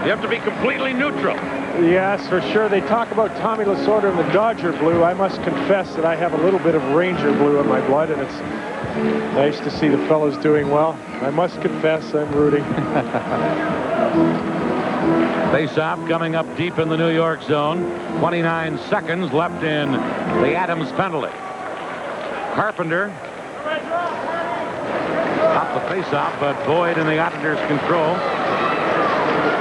You have to be completely neutral.
Yes, for sure. They talk about Tommy Lasorda and the Dodger blue. I must confess that I have a little bit of Ranger blue in my blood, and it's nice to see the fellas doing well. I must confess I'm rooting.
Face-off coming up deep in the New York zone. 29 seconds left in the Adams penalty. Carpenter stopped the face-off, but Boyd in the Islanders' control.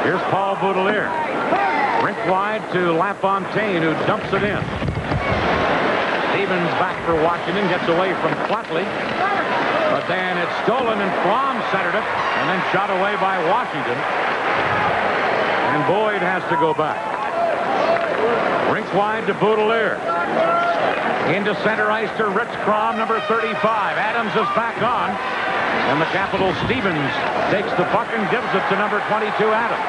Here's Paul Boutilier. Rink wide to LaFontaine, who dumps it in. Stevens back for Washington, gets away from Flatley. But then it's stolen, and Kromm centered it, and then shot away by Washington. And Boyd has to go back. Rinks wide to Boutilier. Into center ice to Rich Kromm, number 35. Adams is back on. And the Capital Stevens takes the puck and gives it to number 22, Adams.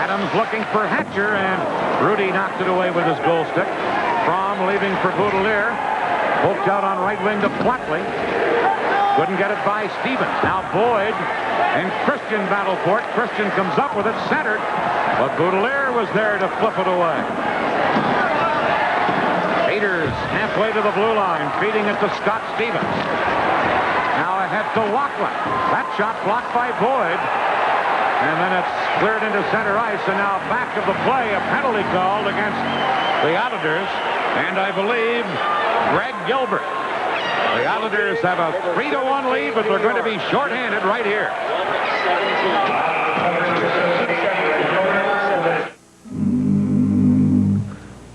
Adams looking for Hatcher, and Hrudey knocked it away with his goal stick. Kromm leaving for Boutilier. Poked out on right wing to Flatley. Couldn't get it by Stevens. Now Boyd and Christian battle for it. Christian comes up with it, centered. But Boutilier was there to flip it away. Peeters halfway to the blue line, feeding it to Scott Stevens. Now ahead to Laughlin. That shot blocked by Boyd. And then it's cleared into center ice, and now back of the play, a penalty called against the Islanders. And I believe Greg Gilbert. The Islanders have a 3-1 lead, but they're going to be shorthanded right here.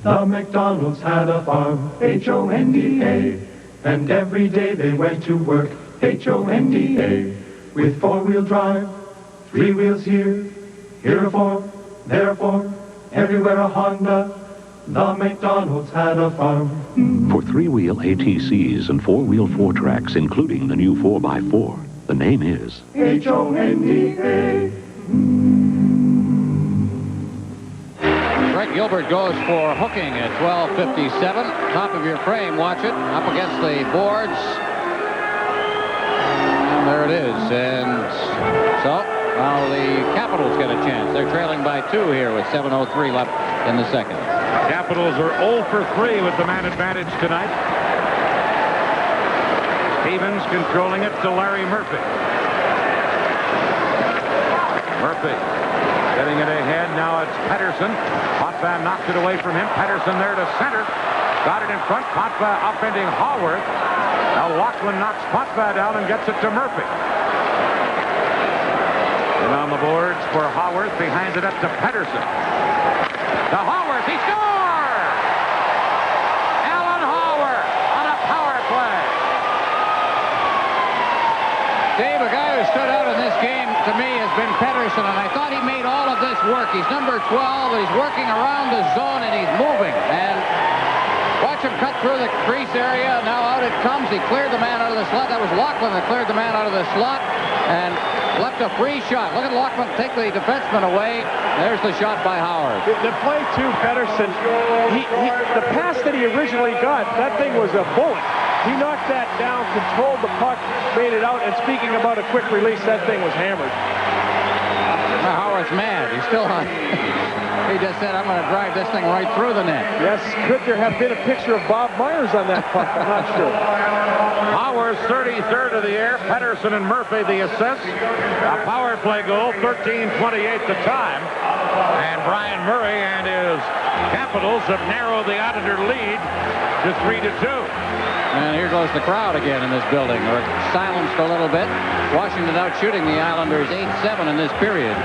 The McDonald's had a farm, H-O-N-D-A, and every day they went to work, H-O-N-D-A, with four-wheel drive, three wheels here a four, there a four, everywhere a Honda. The McDonald's had a farm.
For three-wheel ATCs and four-wheel four-tracks, including the new 4x4, the name is
H-O-N-D-A.
Greg Gilbert goes for hooking at 12:57. Top of your frame, watch it. Up against the boards. And there it is. And so, now the Capitals get a chance. They're trailing by 2 here with 7:03 left in the second.
Capitals are 0 for 3 with the man advantage tonight. Stevens controlling it to Larry Murphy. Murphy getting it ahead. Now it's Pettersson. Potvin knocked it away from him. Pettersson there to center. Got it in front. Potvin upending Haworth. Now Laughlin knocks Potvin down and gets it to Murphy. And on the boards for Haworth. He hands it up to Pettersson. To Haworth. He scores! Alan Haworth on a power play.
Dave, a guy who stood out in this game to me has been Pettersson, and I thought he made all of this work. He's number 12, he's working around the zone, and he's moving. And watch him cut through the crease area. Now out it comes. He cleared the man out of the slot. That was Laughlin that cleared the man out of the slot and left a free shot. Look at Laughlin take the defenseman away. There's the shot by Howard.
The play, too, Pettersson, the pass that he originally got, that thing was a bullet. He knocked that down, controlled the puck, made it out, and speaking about a quick release, that thing was hammered.
Now Howard's mad. He's still on. He just said, I'm going to drive this thing right through the net.
Yes, could there have been a picture of Bob Myers on that puck? I'm not sure.
Howard's 33rd of the year. Pettersson and Murphy the assists. A power play goal, 13:28 the time. And Brian Murray and his Capitals have narrowed the Islander lead to 3-2.
And here goes the crowd again in this building. They're silenced a little bit. Washington out shooting the Islanders 8-7 in this period.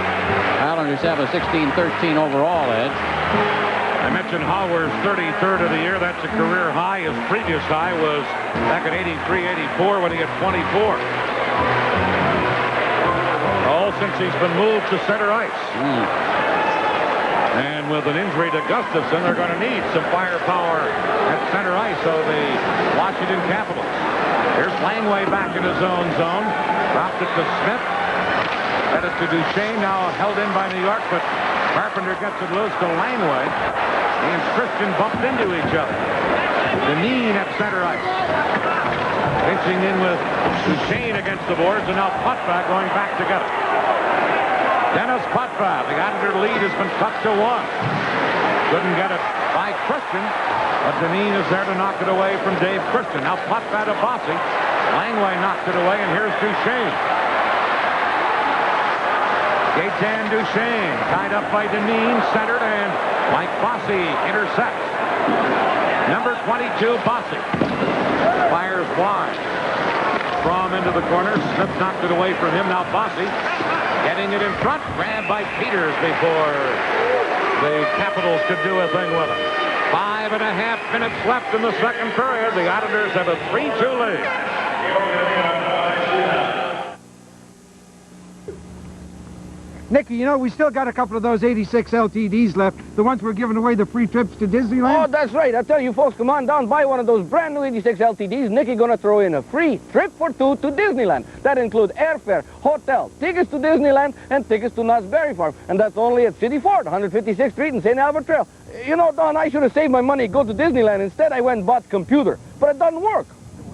Islanders have a 16-13 overall edge.
I mentioned Howard's 33rd of the year. That's a career high. His previous high was back in 83-84 when he had 24. All since he's been moved to center ice. And with an injury to Gustafsson, they're going to need some firepower at center ice of the Washington Capitals. Here's Langway back in his own zone. Dropped it to Smith. Fed it to Duchesne, now held in by New York, but Carpenter gets it loose to Langway. He and Christian bumped into each other. Dineen at center ice. Pinching in with Duchesne against the boards, and now Potvin going back together. Denis Potvin, the Islander lead has been cut to 1. Couldn't get it by Christian, but Dineen is there to knock it away from Dave Christian. Now Potvin to Bossy. Langway knocked it away, and here's Duchesne. Gaetan Duchesne tied up by Dineen, centered, and Mike Bossy intercepts. Number 22, Bossy. Fires wide. Kromm into the corner. Smith knocked it away from him. Now Bossy getting it in front. Grabbed by Peeters before the Capitals could do a thing with it. 5.5 minutes left in the second period. The Islanders have a 3-2 lead.
Nicky, you know, we still got a couple of those 86 LTDs left. The ones we're giving away the free trips to Disneyland.
Oh, that's right. I tell you folks, come on down, buy one of those brand new 86 LTDs. Nicky gonna throw in a free trip for two to Disneyland. That includes airfare, hotel, tickets to Disneyland, and tickets to Knott's Berry Farm. And that's only at City Ford, 156th Street and St. Albert Trail. You know, Don, I should have saved my money, go to Disneyland. Instead, I went and bought a computer. But it doesn't work.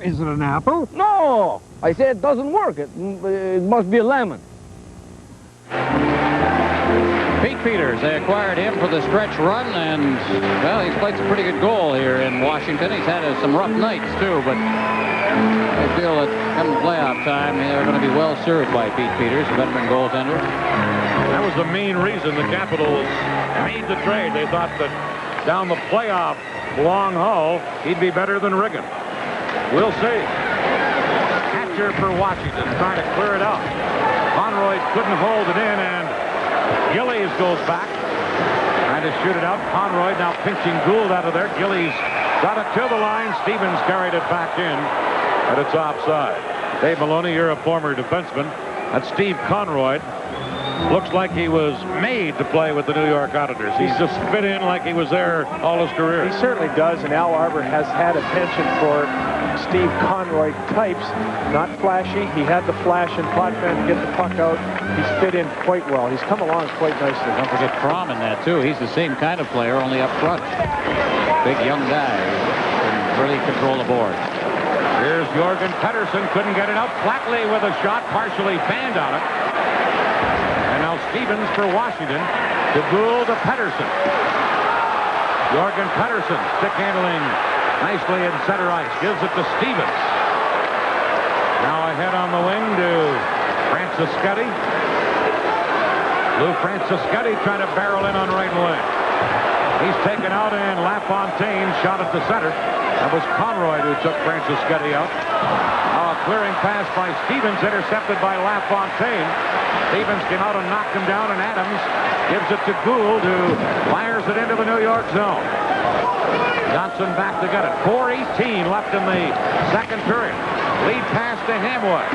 Is it an apple?
No! I said it doesn't work. It must be a lemon.
Pete Peeters, they acquired him for the stretch run, and, well, he's played some pretty good goal here in Washington. He's had some rough nights, too, but I feel that come playoff time, they're going to be well served by Pete Peeters, a veteran goaltender.
That was the main reason the Capitals made the trade. They thought that down the playoff long haul, he'd be better than Riggin. We'll see. Catcher for Washington, trying to clear it out. Konroyd couldn't hold it in, and Gillies goes back, trying to shoot it out. Konroyd now pinching Gould out of there. Gillies got it to the line. Stevens carried it back in, but it's offside. Dave Maloney, you're a former defenseman. That's Steve Konroyd. Looks like he was made to play with the New York Islanders. He's just fit in like he was there all his career.
He certainly does, and Al Arbor has had a penchant for Steve Konroyd types. Not flashy. He had the flash in Potvin to get the puck out. He's fit in quite well. He's come along quite nicely.
Don't forget Kromm in that, too. He's the same kind of player, only up front. Big young guy who can really control the board.
Here's Jorgen Pettersson. Couldn't get it out. Flatley with a shot, partially banned on it. And now Stevens for Washington. To Gould to Pettersson. Jorgen Pettersson stick handling nicely in center ice. Gives it to Stevens. Now ahead on the wing to Francischetti. Lou Francischetti trying to barrel in on right wing. He's taken out, and LaFontaine shot at the center. That was Konroyd who took Francischetti out. Now a clearing pass by Stevens, intercepted by LaFontaine. Stevens came out and knocked him down, and Adams gives it to Gould, who fires it into the New York zone. Jonsson back to get it. 4:18 left in the second period. Lead pass to Hamway.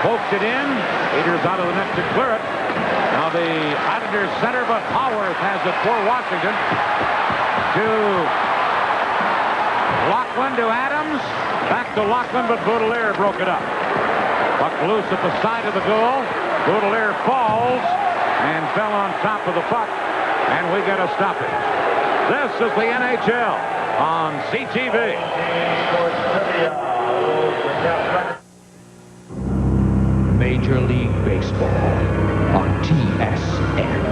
Pokes it in. Peeters out of the net to clear it. Now the Islanders center, but Howarth has it for Washington. To Loughlin to Adams. Back to Loughlin, but Boutilier broke it up. Puck loose at the side of the goal. Boutilier falls and fell on top of the puck, and we got to stop it. This is the NHL on CTV.
Major League Baseball on TSN.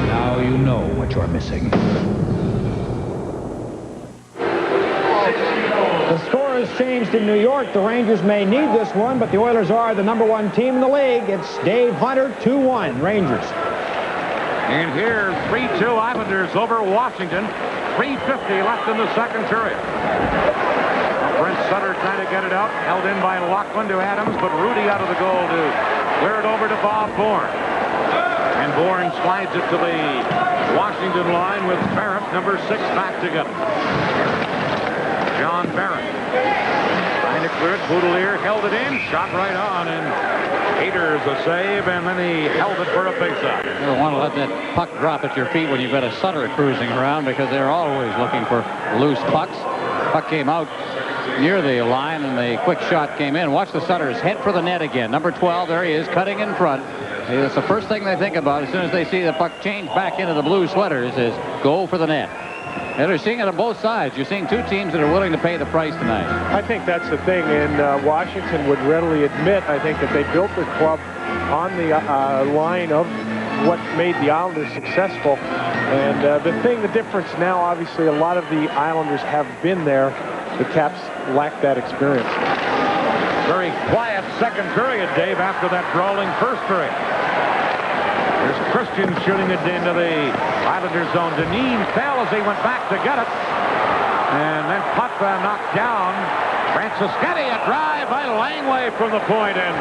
Now you know what you're missing.
The score has changed in New York. The Rangers may need this one, but the Oilers are the #1 team in the league. It's Dave Hunter, 2-1 Rangers.
And here, 3-2 Islanders over Washington. 3:50 left in the second period. Brent Sutter trying to get it out. Held in by Loughlin to Adams, but Hrudey out of the goal to clear it over to Bourne. And Bourne slides it to the Washington line with Barrett, #6, back together. John Barrett trying to clear it. Boutilier held it in, shot right on, and Peeters a save, and then he held it for a face-off.
You don't want to let that puck drop at your feet when you've got a Sutter cruising around, because they're always looking for loose pucks. Puck came out near the line, and the quick shot came in. Watch the Sutters head for the net again. #12, there he is, cutting in front. That's the first thing they think about as soon as they see the puck change back into the blue sweaters is go for the net. And they're seeing it on both sides. You're seeing two teams that are willing to pay the price tonight.
I think that's the thing, and Washington would readily admit, I think, that they built their club on the line of what made the Islanders successful. And the difference now, obviously, a lot of the Islanders have been there. The Caps lack that experience.
Very quiet second period, Dave, after that brawling first period. There's Christian shooting it into the Islanders zone. Dineen fell as he went back to get it. And then Potvin knocked down. Francischetti, a drive by Langway from the point, and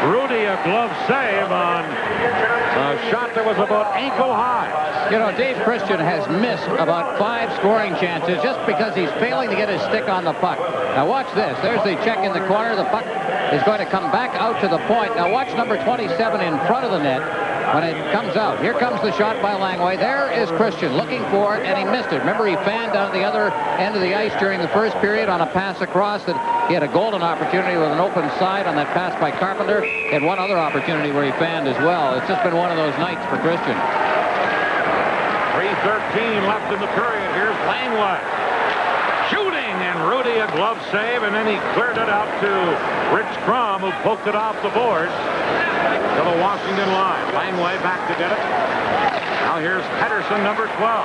Hrudey a glove save on a shot that was about ankle high.
You know, Dave Christian has missed about 5 scoring chances just because he's failing to get his stick on the puck. Now watch this. There's the check in the corner. The puck is going to come back out to the point. Now watch number 27 in front of the net when it comes out. Here comes the shot by Langway. There is Christian looking for it, and he missed it. Remember, he fanned down at the other end of the ice during the first period on a pass across that he had a golden opportunity with an open side on that pass by Carpenter. He had one other opportunity where he fanned as well. It's just been one of those nights for Christian.
3:13 left in the period. Here's Langway. Shooting, and Hrudey a glove save, and then he cleared it out to Rich Kromm, who poked it off the boards to the Washington line. Langway back to get it. Now here's Pettersson, number 12.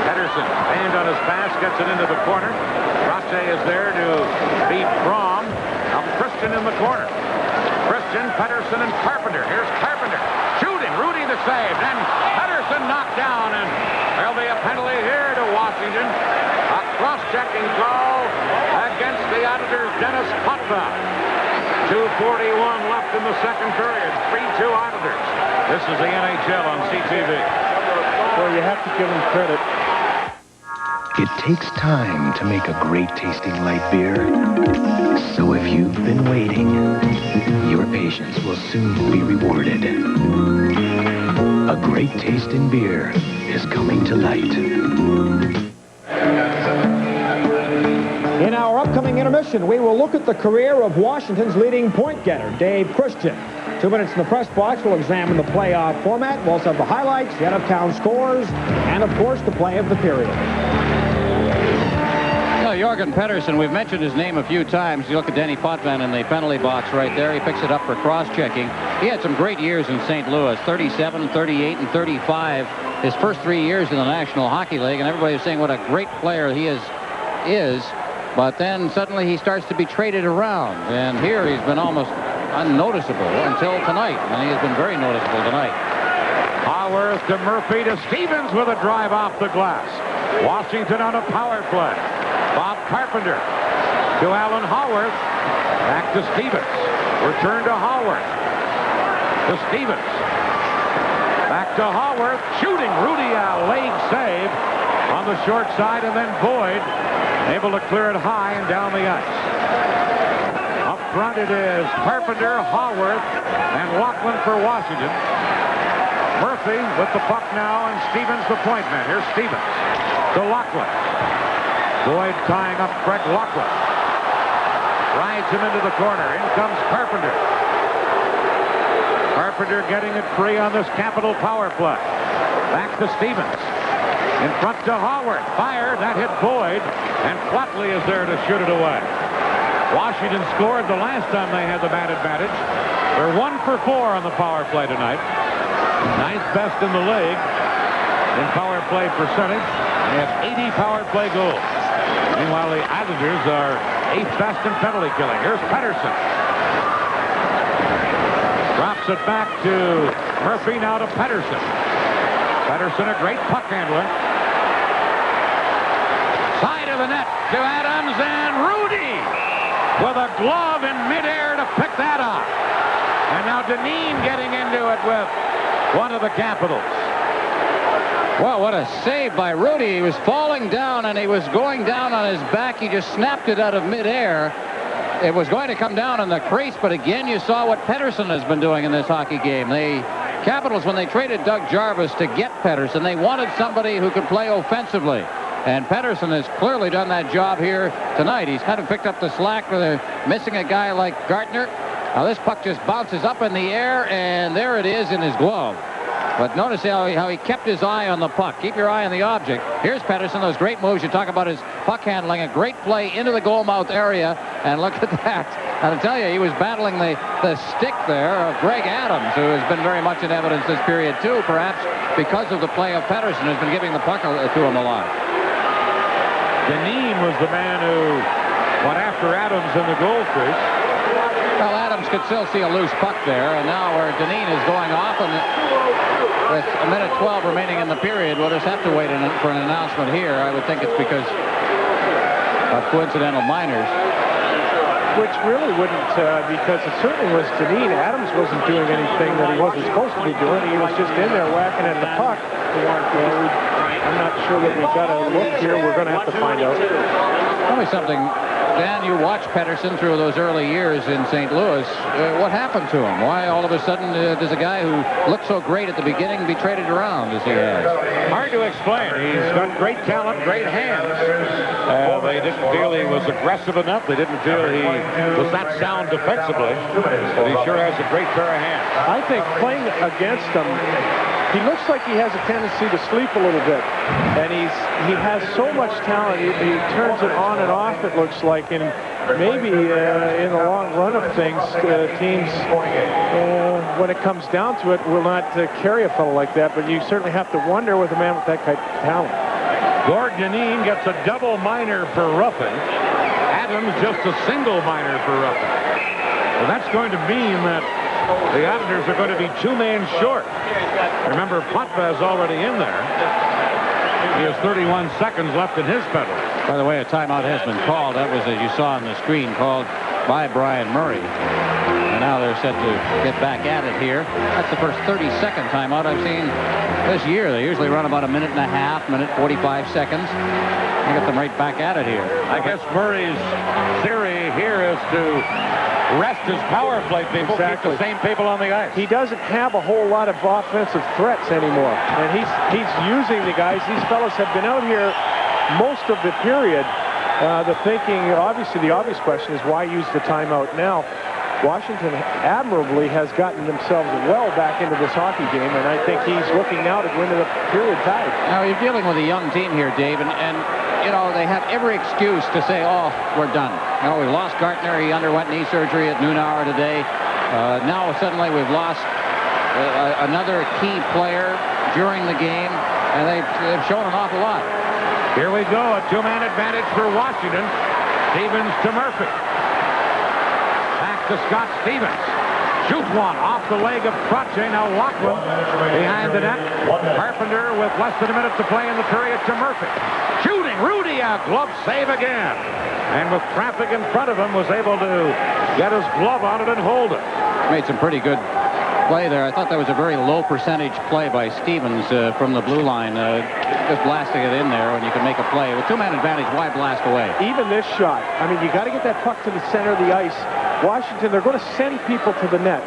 Pettersson, hand on his pass, gets it into the corner. Trottier is there to beat Kromm. Now Christian in the corner. Christian, Pettersson, and Carpenter. Here's Carpenter. Shooting, Hrudey the save. Then Pettersson knocked down, and there'll be a penalty here to Washington. A cross-checking call against the Islanders' Denis Potvin. 2:41 left in the second period. 3-2 Islanders. This is the NHL on CTV.
Well, you have to give them credit.
It takes time to make a great tasting light beer. So if you've been waiting, your patience will soon be rewarded. A great taste in beer is coming to light.
In our upcoming intermission, we will look at the career of Washington's leading point getter, Dave Christian. 2 minutes in the press box, we'll examine the playoff format. We'll also have the highlights, the out-of-town scores, and, of course, the play of the period.
Jorgen Pettersson, we've mentioned his name a few times. You look at Denis Potvin in the penalty box right there. He picks it up for cross-checking. He had some great years in St. Louis, 37, 38, and 35. His first 3 years in the National Hockey League, and everybody was saying what a great player he is. But then suddenly he starts to be traded around. And here he's been almost unnoticeable until tonight, and he has been very noticeable tonight.
Haworth to Murphy to Stevens with a drive off the glass. Washington on a power play. Bob Carpenter to Alan Haworth. Back to Stevens. Return to Haworth. To Stevens. Back to Haworth. Shooting. Hrudey a leg save on the short side, and then Boyd able to clear it high and down the ice. Up front it is Carpenter, Haworth, and Laughlin for Washington. Murphy with the puck now, and Stevens the point man. Here's Stevens to Laughlin. Boyd tying up Craig Laughlin. Rides him into the corner. In comes Carpenter. Carpenter getting it free on this Capital power play. Back to Stevens. In front to Haworth. Fire. That hit Boyd. And Flatley is there to shoot it away. Washington scored the last time they had the man advantage. They're 1 for 4 on the power play tonight. 9th best in the league in power play percentage. They have 80 power play goals. Meanwhile, the Islanders are 8th best in penalty killing. Here's Pettersson. Drops it back to Murphy, now to Pettersson. Pettersson, a great puck handler. Side of the net to Adams, and Hrudey with a glove in midair to pick that up. And now Dineen getting into it with one of the Capitals.
Well, what a save by Hrudey. He was falling down, and he was going down on his back. He just snapped it out of midair. It was going to come down in the crease, but again, you saw what Pettersson has been doing in this hockey game. The Capitals, when they traded Doug Jarvis to get Pettersson, they wanted somebody who could play offensively. And Pettersson has clearly done that job here tonight. He's kind of picked up the slack for missing a guy like Gartner. Now this puck just bounces up in the air, and there it is in his glove. But notice how he kept his eye on the puck. Keep your eye on the object. Here's Pettersson, those great moves. You talk about his puck handling, a great play into the goal mouth area. And look at that. And I tell you, he was battling the stick there of Greg Adams, who has been very much in evidence this period, too, perhaps because of the play of Pettersson, who's been giving the puck to him a lot.
Dineen was the man who went after Adams in the goal crease.
Well, Adams could still see a loose puck there, and now where Dineen is going off, and with a minute 12 remaining in the period, we'll just have to wait for an announcement here. I would think it's because of coincidental minors.
which really wouldn't, because it certainly was Dineen. Adams wasn't doing anything that he wasn't supposed to be doing. He was just in there whacking at the puck. I'm not sure that we've got a look here. We're going to have to find out.
Tell me something, Dan, you watched Pettersson through those early years in St. Louis. What happened to him? Why all of a sudden does a guy who looked so great at the beginning be traded around as he has?
Hard to explain. He's got great talent, great hands. They didn't feel he was aggressive enough. They didn't feel he was that sound defensively. But he sure has a great pair of hands.
I think playing against him, he looks like he has a tendency to sleep a little bit. And he has so much talent. He turns it on and off, it looks like. And maybe in the long run of things, teams, when it comes down to it, will not carry a fellow like that. But you certainly have to wonder with a man with that type of talent.
Gord Dineen gets a double minor for roughing. Adams just a single minor for roughing. Well, that's going to mean that the Islanders are going to be 2 men short. Remember, Potvin's already in there. He has 31 seconds left in his penalty.
By the way, a timeout has been called. That was, as you saw on the screen, called by Brian Murray. And now they're set to get back at it here. That's the first 30-second timeout I've seen this year. They usually run about a minute and a half, minute 45 seconds. They get them right back at it here.
I guess Murray's theory here is to rest his power play people,
exactly.
Keep the same people on the ice.
He doesn't have a whole lot of offensive threats anymore. And he's using the guys. These fellows have been out here most of the period. The thinking, obviously, the obvious question is why use the timeout now? Washington admirably has gotten themselves well back into this hockey game, and I think he's looking now to go into the period tied.
Now, you're dealing with a young team here, Dave, and you know, they have every excuse to say, oh, we're done. You know, we lost Gartner. He underwent knee surgery at noon hour today. Now, suddenly, we've lost another key player during the game, and they've shown an awful lot.
Here we go, a 2-man advantage for Washington. Stevens to Murphy. Back to Scott Stevens. Shoots one off the leg of Trottier. Now Lachlan behind the net. Carpenter with less than a minute to play in the period to Murphy. Shooting. Hrudey, a glove save again. And with traffic in front of him, was able to get his glove on it and hold it.
Made some pretty good play there. I thought that was a very low percentage play by Stevens from the blue line. Just blasting it in there when you can make a play. With 2-man advantage, why blast away?
Even this shot. I mean, you got to get that puck to the center of the ice. Washington, they're going to send people to the net.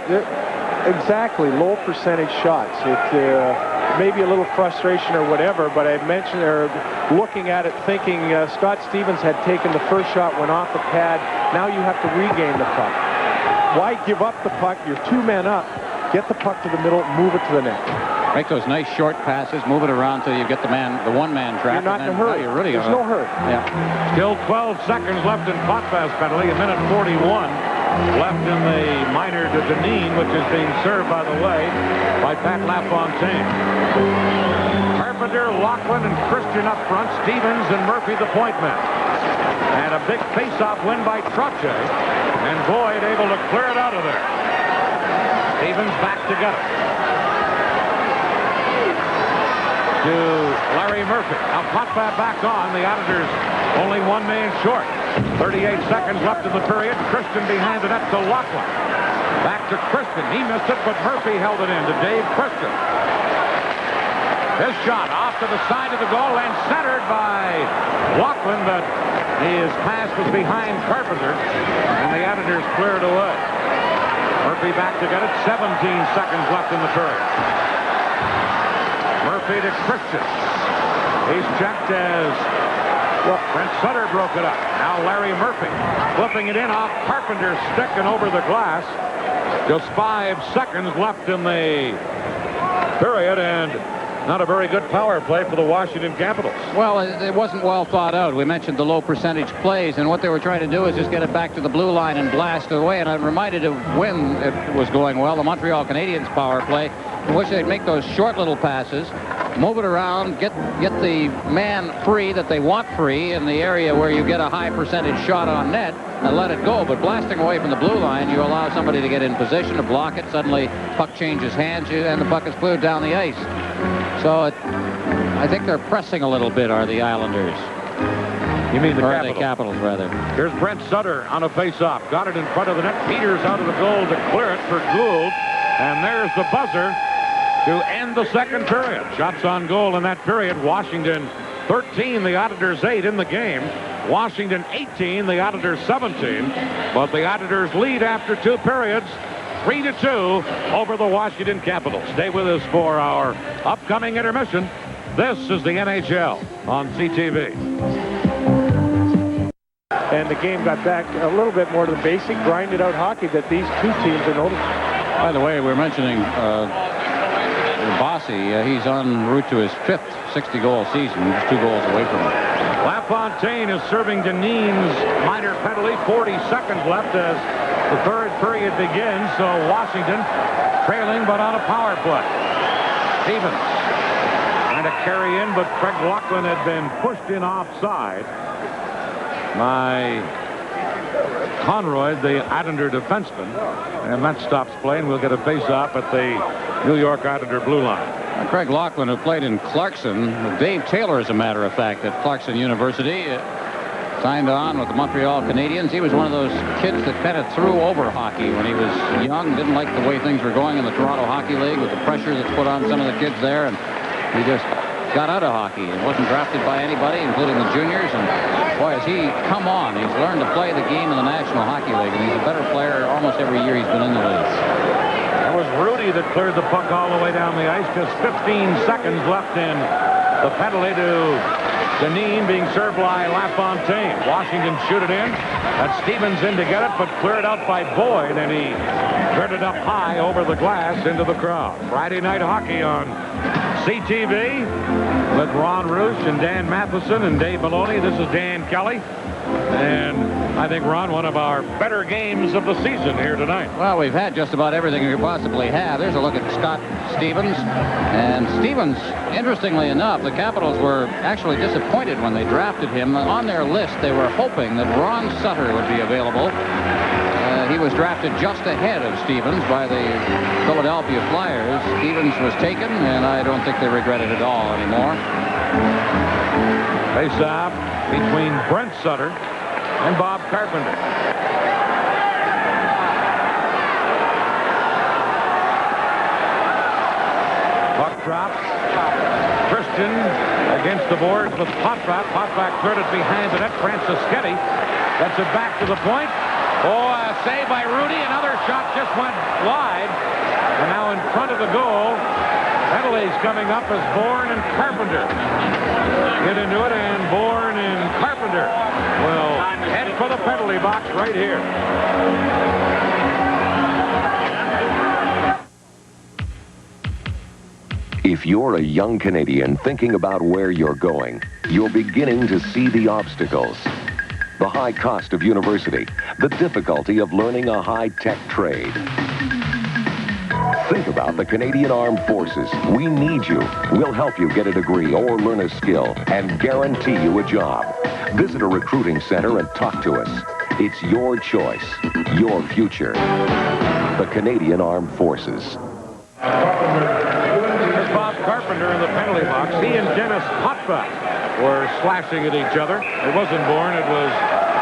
Exactly, low percentage shots. It may be a little frustration or whatever, but I mentioned they're looking at it thinking Scott Stevens had taken the first shot, went off the pad. Now you have to regain the puck. Why give up the puck? You're 2 men up. Get the puck to the middle, move it to the net.
Make those nice short passes, move it around till you get the 1-man trap.
You're not in a hurry.
You're really
There's no hurry.
Yeah.
Still 12 seconds left in Potvin's penalty. A minute 41 left in the minor to Dineen, which is being served, by the way, by Pat LaFontaine. Carpenter, Lachlan, and Christian up front. Stevens and Murphy the point men. And a big face-off win by Trottier. And Boyd able to clear it out of there. Stevens back to get it. To Larry Murphy. Now Potvin back on. The Islanders only 1 man short. 38 seconds left in the period. Christian behind the net to Lachlan. Back to Christian. He missed it, but Murphy held it in to Dave Christian. His shot off to the side of the goal and centered by Lachlan, but his pass was behind Carpenter, and the Islanders cleared away. Murphy back to get it. 17 seconds left in the period. Murphy to Christian. He's checked as Brent Sutter broke it up. Now Larry Murphy flipping it in off Carpenter's stick and over the glass. Just 5 seconds left in the period, and not a very good power play for the Washington Capitals.
Well, it wasn't well thought out. We mentioned the low percentage plays, and what they were trying to do is just get it back to the blue line and blast it away. And I'm reminded of when it was going well, the Montreal Canadiens power play, in which they'd make those short little passes, move it around, get the man free that they want free in the area where you get a high percentage shot on net and let it go. But blasting away from the blue line, you allow somebody to get in position to block it. Suddenly, puck changes hands, and the puck is cleared down the ice. So I think they're pressing a little bit, are the Islanders.
You mean the
or
Capitals?
the Capitals, rather.
Here's Brent Sutter on a face-off. Got it in front of the net. Peeters out of the goal to clear it for Gould. And there's the buzzer to end the second period. Shots on goal in that period. Washington 13, the Auditors 8 in the game. Washington 18, the Auditors 17. But the Auditors lead after 2 periods, 3-2 over the Washington Capitals. Stay with us for our upcoming intermission. This is the NHL on CTV.
And the game got back a little bit more to the basic, grinded out hockey that these two teams are noticing.
By the way, we're mentioning Bossy. He's en route to his 5th 60-goal season. He's 2 goals away from it.
LaFontaine is serving Dineen's minor penalty. 40 seconds left as the third period begins. So Washington trailing, but on a power play. Stevens trying to carry in, but Craig Laughlin had been pushed in offside by Konroyd, the Islander defenseman, and that stops play, and we'll get a face-off at the New York Islander blue line.
Craig Laughlin, who played in Clarkson, Dave Taylor, as a matter of fact, at Clarkson University, signed on with the Montreal Canadiens. He was one of those kids that kind of threw over hockey when he was young, didn't like the way things were going in the Toronto Hockey League with the pressure that's put on some of the kids there, and he just got out of hockey and wasn't drafted by anybody, including the juniors. And boy, has he come on. He's learned to play the game in the National Hockey League, and he's a better player almost every year he's been in the league.
That was Hrudey that cleared the puck all the way down the ice. Just 15 seconds left in the penalty to Dineen, being served by LaFontaine. Washington shoot it in. That's Stevens in to get it, but cleared out by Boyd, and he turned it up high over the glass into the crowd. Friday night hockey on CTV with Ron Roosh and Dan Matheson and Dave Maloney. This is Dan Kelly. And I think, Ron, one of our better games of the season here tonight.
Well, we've had just about everything we could possibly have. There's a look at Scott Stevens. And Stevens, interestingly enough, the Capitals were actually disappointed when they drafted him. On their list, they were hoping that Ron Sutter would be available. He was drafted just ahead of Stevens by the Philadelphia Flyers. Stevens was taken, and I don't think they regret it at all anymore.
Face-off between Brent Sutter and Bob Carpenter. Puck drops. Christian against the boards with Potvin. Potvin cleared it behind the net. Franciscetti gets it back to the point. Oh, a save by Hrudey. Another shot just went wide. And now in front of the goal. Penalties coming up as Bourne and Carpenter get into it, and Bourne and Carpenter will head for the penalty box right here.
If you're a young Canadian thinking about where you're going, you're beginning to see the obstacles. The high cost of university, the difficulty of learning a high-tech trade. Think about the Canadian Armed Forces. We need you. We'll help you get a degree or learn a skill and guarantee you a job. Visit a recruiting center and talk to us. It's your choice, your future. The Canadian Armed Forces.
Here's Bob Carpenter in the penalty box. He and Denis Potvin were slashing at each other. It wasn't Bourne, it was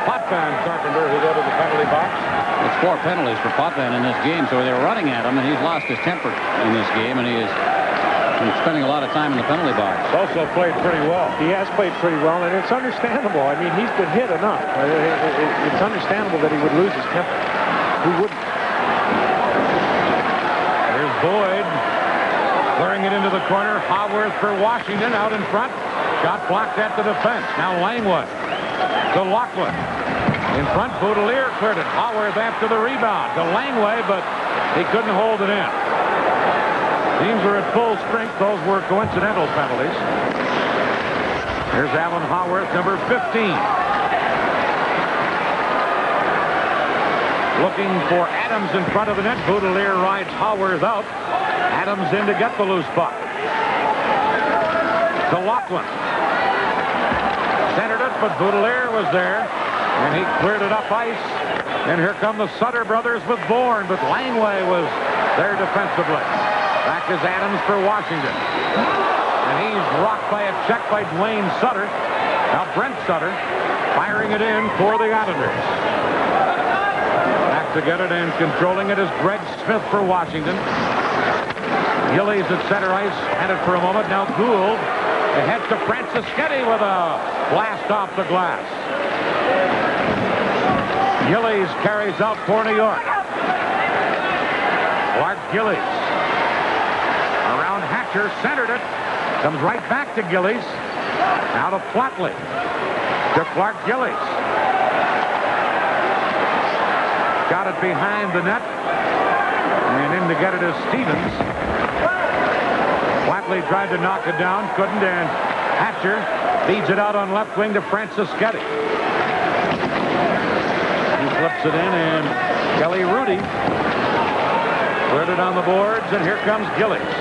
Potvin and Carpenter who go to the penalty box.
It's 4 penalties for Potvin in this game, so they were running at him, and he's lost his temper in this game, and he is spending a lot of time in the penalty box.
Also played pretty well.
He has played pretty well, and it's understandable. I mean, he's been hit enough. It's understandable that he would lose his temper. Who wouldn't?
Here's Boyd clearing it into the corner. Haworth for Washington out in front. Shot blocked at the defense. Now Langwood to Laughlin. In front, Boutilier cleared it. Haworth after the rebound to Langway, but he couldn't hold it in. Teams are at full strength. Those were coincidental penalties. Here's Alan Haworth, number 15. Looking for Adams in front of the net. Boutilier rides Haworth out. Adams in to get the loose puck. To Laughlin. Centered it, but Boutilier was there. And he cleared it up ice. And here come the Sutter brothers with Bourne, but Langway was there defensively. Back is Adams for Washington. And he's rocked by a check by Duane Sutter. Now Brent Sutter Firing it in for the Islanders. Back to get it and controlling it is Greg Smith for Washington. Gillies at center ice. Had it for a moment. Now Gould ahead to Franciscetti with a blast off the glass. Gillies carries out for New York. Clark Gillies. Around Hatcher, centered it. Comes right back to Gillies. Now to Flatley. To Clark Gillies. Got it behind the net. And in to get it is Stevens. Flatley tried to knock it down, couldn't, and Hatcher feeds it out on left wing to Franciscetti. He flips it in, and Kelly Hrudey put it on the boards, and here comes Gillies.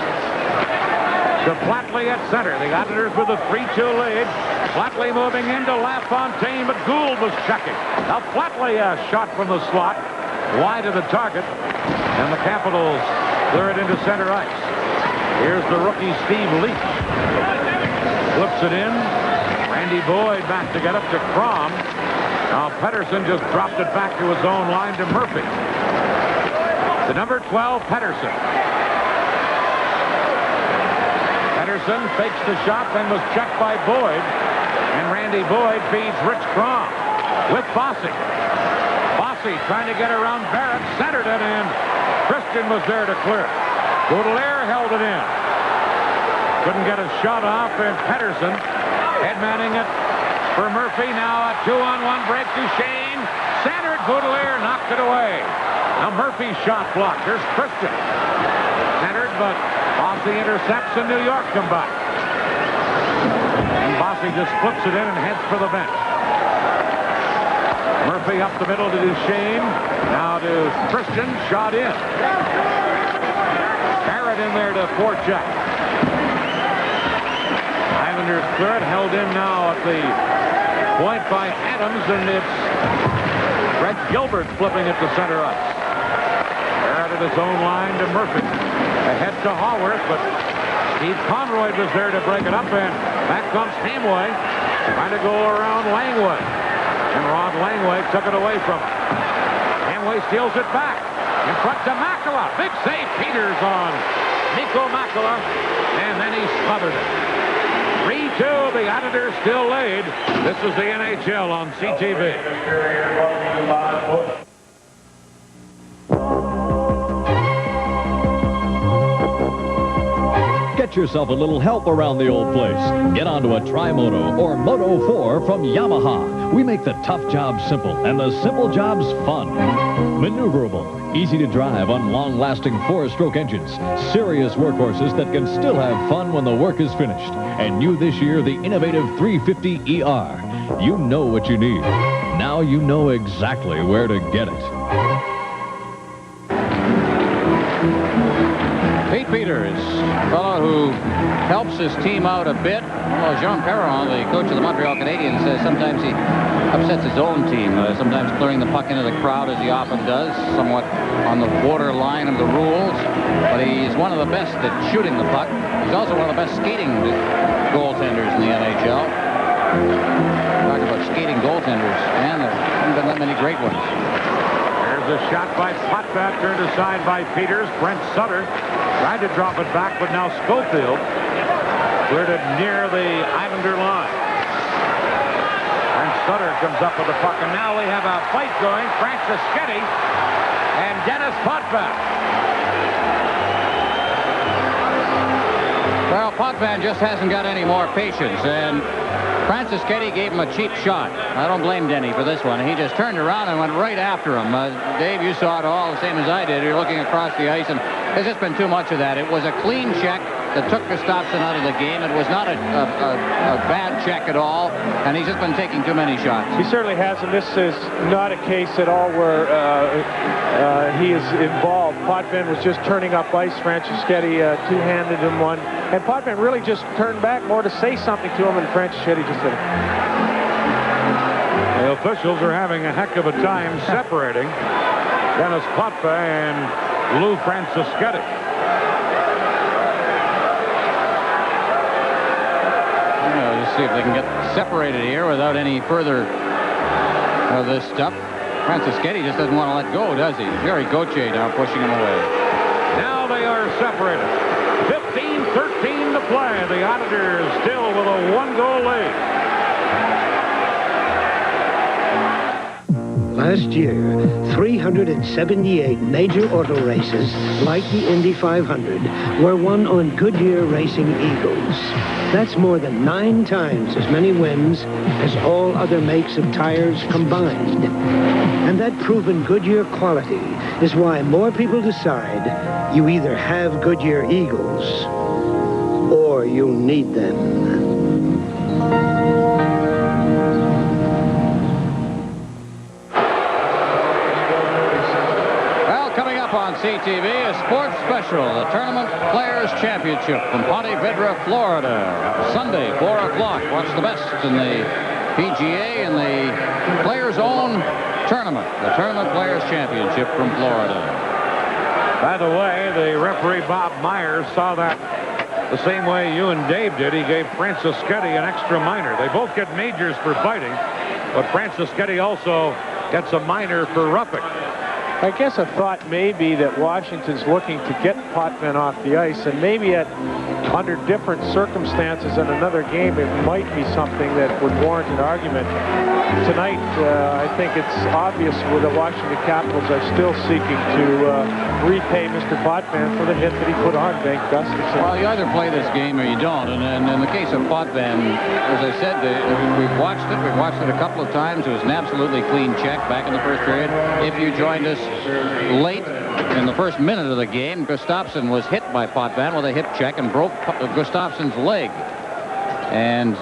To Flatley at center. The Islanders with a 3-2 lead. Flatley moving into LaFontaine, but Gould was checking. Now Flatley shot from the slot, wide of the target, and the Capitals clear it into center ice. Here's the rookie Steve Leach. Flips it in. Randy Boyd back to get up to Kromm. Now Pettersson just dropped it back to his own line to Murphy. The number 12, Pettersson. Pettersson fakes the shot, then was checked by Boyd. And Randy Boyd feeds Rich Kromm with Bossy. Bossy trying to get around Barrett, centered it, and Christian was there to clear it. Boutilier held it in. Couldn't get a shot off, and Pettersson headmanning it for Murphy. Now a 2-on-1 break to Shane. Centered, Boutilier knocked it away. Now Murphy's shot blocked. Here's Christian. Centered, but Bossy intercepts, and New York come back. And Bossy just flips it in and heads for the bench. Murphy up the middle to Duchesne. Now to Christian. Shot in. Barrett in there to forecheck. Islanders clear it. Held in now at the point by Adams, and it's Brett Gilbert flipping it to center ice. Barrett at his own line to Murphy. Ahead to Haworth, but Steve Konroyd was there to break it up, and back comes Hamway, trying to go around Langway. And Rod Langway took it away from him. Hamway steals it back. In front to Makela. Big save, Peeters on Mikko Makela, and then he smothered it. 3-2, the Islanders still lead. This is the NHL on CTV.
Get yourself a little help around the old place. Get onto a Tri-Moto or Moto 4 from Yamaha. We make the tough jobs simple and the simple jobs fun. Maneuverable, easy to drive on long-lasting 4-stroke engines. Serious workhorses that can still have fun when the work is finished. And new this year, the innovative 350 ER. You know what you need. Now you know exactly where to get it.
Pete Peeters, a fellow who helps his team out a bit. Well, Jean Perron, the coach of the Montreal Canadiens, says sometimes he upsets his own team, sometimes clearing the puck into the crowd, as he often does, somewhat on the borderline of the rules. But he's one of the best at shooting the puck. He's also one of the best skating goaltenders in the NHL. Talk about skating goaltenders, and there haven't been that many great ones.
There's a shot by Potvin, turned aside by Peeters. Brent Sutter tried to drop it back, but now Schofield cleared it near the Islander line. Brent Sutter comes up with the puck, and now we have a fight going. Franciscetti and Denis Potvin.
Well, Potvin just hasn't got any more patience, and Franciscetti gave him a cheap shot. I don't blame Denny for this one. He just turned around and went right after him. Dave, you saw it all the same as I did. You're looking across the ice, and there's just been too much of that. It was a clean check that took Gustafsson out of the game. It was not a bad check at all, and he's just been taking too many shots.
He certainly has, and this is not a case at all where he is involved. Potvin was just turning up ice. Franciscetti two-handed him one, and Potvin really just turned back more to say something to him, and Franciscetti just did it.
The officials are having a heck of a time separating Denis Potvin and Lou Franciscetti.
Let's see if they can get separated here without any further of this stuff. Franciscetti just doesn't want to let go, does he? Jerry Gauthier now pushing him away.
Now they are separated. 15-13 to play. The Auditors still with a 1-goal lead.
Last year, 378 major auto races, like the Indy 500, were won on Goodyear Racing Eagles. That's more than 9 times as many wins as all other makes of tires combined. And that proven Goodyear quality is why more people decide you either have Goodyear Eagles or you need them.
On CTV, a sports special, the Tournament Players Championship from Ponte Vedra, Florida. Sunday, 4 o'clock. Watch the best in the PGA and the Players' Own Tournament, the Tournament Players Championship from Florida.
By the way, the referee Bob Myers saw that the same way you and Dave did. He gave Franciscetti an extra minor. They both get majors for fighting, but Franciscetti also gets a minor for roughing.
I guess I thought maybe that Washington's looking to get Potvin off the ice, and maybe under different circumstances in another game, it might be something that would warrant an argument. Tonight, I think it's obvious the Washington Capitals are still seeking to repay Mr. Potvin for the hit that he put on Bengt Gustafsson.
Well, you either play this game or you don't, and in the case of Potvin, as I said, we've watched it. We've watched it a couple of times. It was an absolutely clean check back in the first period. If you joined us late in the first minute of the game, Gustafsson was hit by Potvin with a hip check and broke Gustafsson's leg. And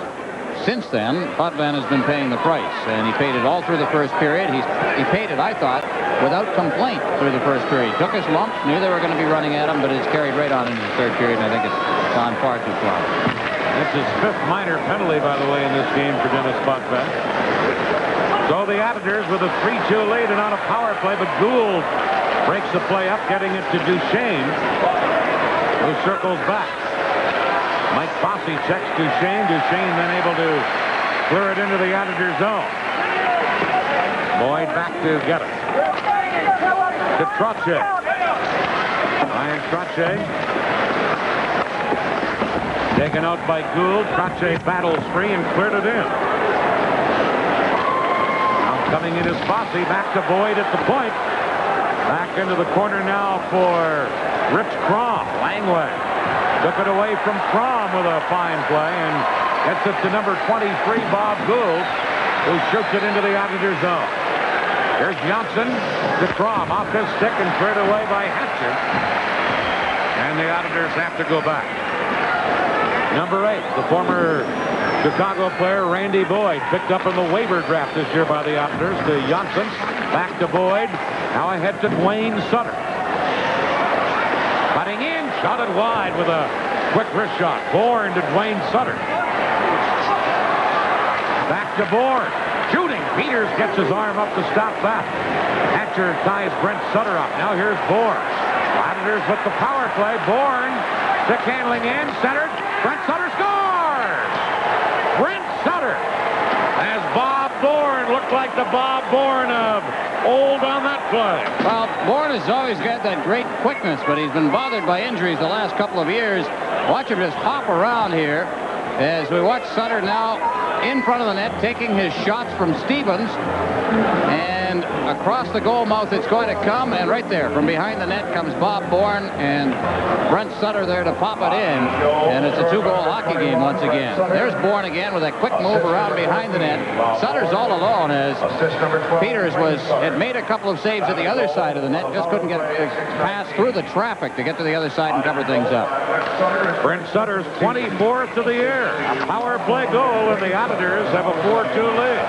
since then, Potvin has been paying the price, and he paid it all through the first period. He paid it, I thought, without complaint through the first period. He took his lumps, knew they were going to be running at him, but it's carried right on into the third period, and I think it's gone far too far.
That's his 5th minor penalty, by the way, in this game for Denis Potvin. So the Auditors with a 3-2 lead and on a power play, but Gould breaks the play up, getting it to Duchesne, who circles back. Mike Bossy checks Duchesne. Duchesne then able to clear it into the Auditor zone. Boyd back to get it. To Trottier. Bryan Trottier. Taken out by Gould. Trottier battles free and cleared it in. Coming in is Bossy, back to Boyd at the point. Back into the corner now for Rich Kromm. Langway took it away from Kromm with a fine play and gets it to number 23, Bob Gould, who shoots it into the Auditor zone. Here's Jonsson to Kromm, off his stick and cleared away by Hatcher. And the Auditors have to go back. Number 8, the former Chicago player Randy Boyd, picked up in the waiver draft this year by the Auditors, to Jonsson, back to Boyd, now ahead to Duane Sutter. Cutting in, shot it wide with a quick wrist shot. Bourne to Duane Sutter. Back to Bourne, shooting. Peeters gets his arm up to stop that. Hatcher ties Brent Sutter up. Now here's Bourne. Auditors with the power play. Bourne, stick handling in, centered. Brent Sutter scores! Brent Sutter, as Bob Bourne looked like the Bob Bourne of old on that play.
Well, Bourne has always got that great quickness, but he's been bothered by injuries the last couple of years. Watch him just hop around here as we watch Sutter now in front of the net, taking his shots from Stevens. And across the goal mouth it's going to come, and right there from behind the net comes Bob Bourne and Brent Sutter there to pop it in, and it's a 2-goal hockey game once again. There's Bourne again with a quick move around behind the net. Sutter's all alone as Peeters had made a couple of saves at the other side of the net, just couldn't get past through the traffic to get to the other side and cover things up.
Brent Sutter's 24th of the year. A power play goal, and the Auditors have a 4-2 lead.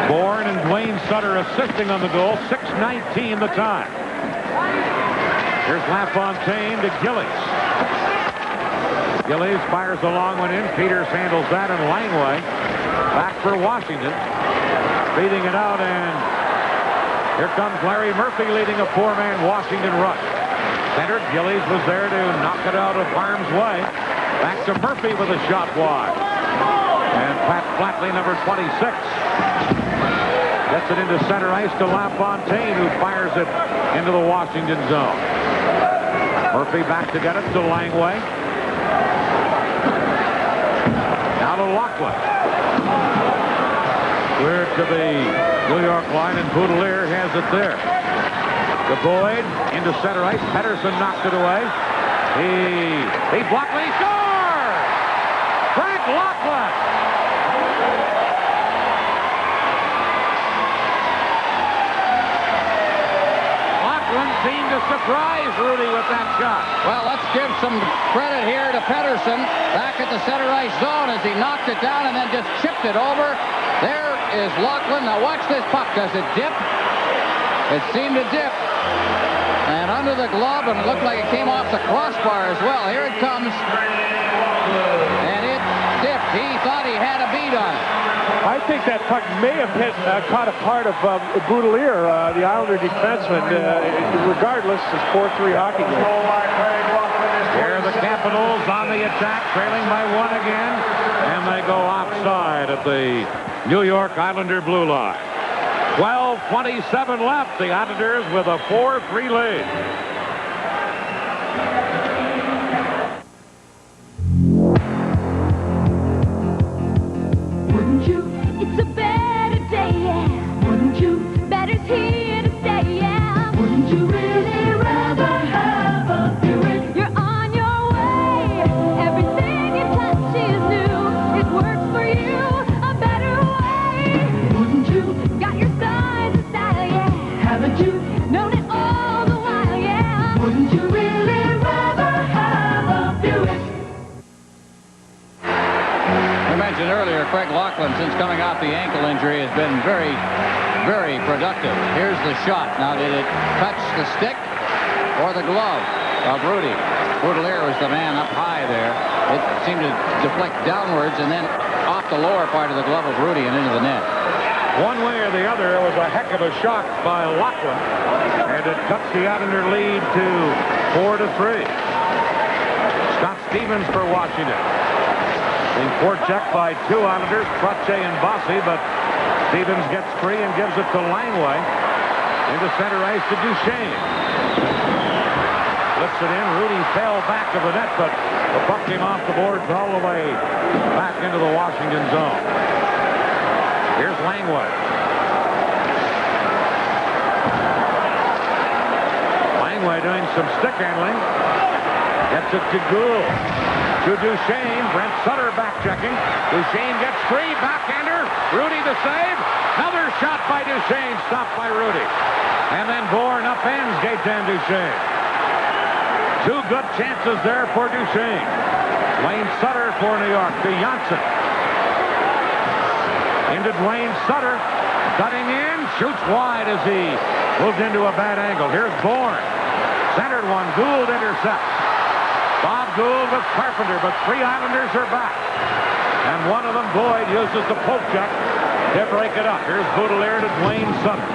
Bourne and Duane Sutter assisting on the goal. 6:19 the time. Here's LaFontaine to Gillies. Gillies fires a long one in. Peeters handles that, and Langway back for Washington. Beating it out, and here comes Larry Murphy leading a 4-man Washington rush. Centered. Gillies was there to knock it out of harm's way. Back to Murphy with a shot wide. And Pat Flatley, number 26, gets it into center ice to LaFontaine, who fires it into the Washington zone. Murphy back to get it to Langway. Now to Loughlin. Clear to the New York line, and Boutilier has it there. The Boyd into center ice. Pettersson knocked it away. He blocked and he scores! Frank Loughlin! Loughlin seemed to surprise Hrudey with that shot.
Well, let's give some credit here to Pettersson back at the center ice zone as he knocked it down and then just chipped it over. There is Loughlin. Now watch this puck. Does it dip? It seemed to dip. And under the glove, and it looked like it came off the crossbar as well. Here it comes. And it dipped. He thought he had a beat on it.
I think that puck may have caught a part of Boutilier, the Islander defenseman. Regardless, it's 4-3 hockey game.
Here are the Capitals on the attack, trailing by one again. And they go offside at the New York Islander blue line. 12:27 left. The Islanders with a 4-3 lead.
Wouldn't you? It's a better day, yeah. Wouldn't you? Better's here to stay, yeah. Wouldn't you really rather have a Buick? You're on your way. Everything you touch is new. It works for you a better way. Wouldn't you? Got your size and style, yeah. Haven't you known it all the while, yeah? Wouldn't you really rather have a Buick?
I mentioned earlier, Craig Loughlin, since coming off the ankle injury, has been very, very productive. Here's the shot. Now, did it touch the stick or the glove of Hrudey? Boutilier was the man up high there. It seemed to deflect downwards and then off the lower part of the glove of Hrudey and into the net.
One way or the other, it was a heck of a shot by Loughlin, and it cuts the Islander lead to 4-3. Scott Stevens for Washington. Being forechecked by two Islanders, Trottier and Bossy, but Stevens gets free and gives it to Langway. Into center ice to Duchesne. Lifts it in. Hrudey fell back of the net, but the puck came off the boards all the way back into the Washington zone. Here's Langway. Langway doing some stick handling. Gets it to Gould. To Duchesne. Brent Sutter back checking. Duchesne gets free. Backhander. Hrudey the save. Another shot by Duchesne. Stopped by Hrudey. And then Bourne upends Gaetan Duchesne. Two good chances there for Duchesne. Duane Sutter for New York to Jonsson. Into Duane Sutter. Cutting in. Shoots wide as he moves into a bad angle. Here's Bourne. Centered one. Gould intercepts. Bob Gould with Carpenter, but three Islanders are back. And one of them, Boyd, uses the poke check to break it up. Here's Boutilier to Duane Sutter.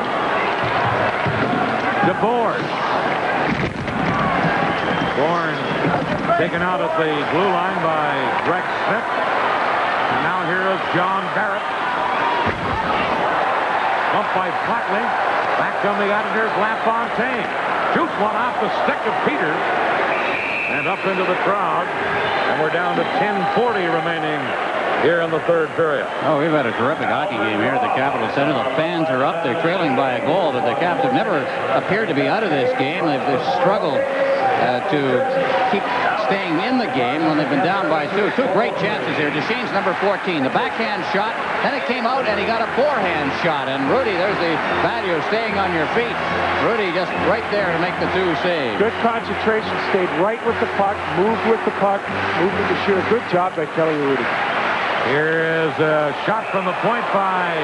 To Bourne. Bourne taken out at the blue line by Greg Smith. And now here is John Barrett. Bumped by Flatley. Back come the Islanders, LaFontaine. Shoots one off the stick of Peeters. And up into the crowd. And we're down to 10:40 remaining here in the third period.
Oh, we've had a terrific hockey game here at the Capitol Center. The fans are up. They're trailing by a goal, but the Caps have never appeared to be out of this game. They've struggled to keep staying in the game when they've been down by two. Two great chances here. Duchesne's number 14. The backhand shot, then it came out, and he got a forehand shot. And Hrudey, there's the value of staying on your feet. Hrudey just right there to make the two saves.
Good concentration, stayed right with the puck, moved with the puck, moved with the shoot. Good job by Kelly Hrudey.
Here is a shot from the point by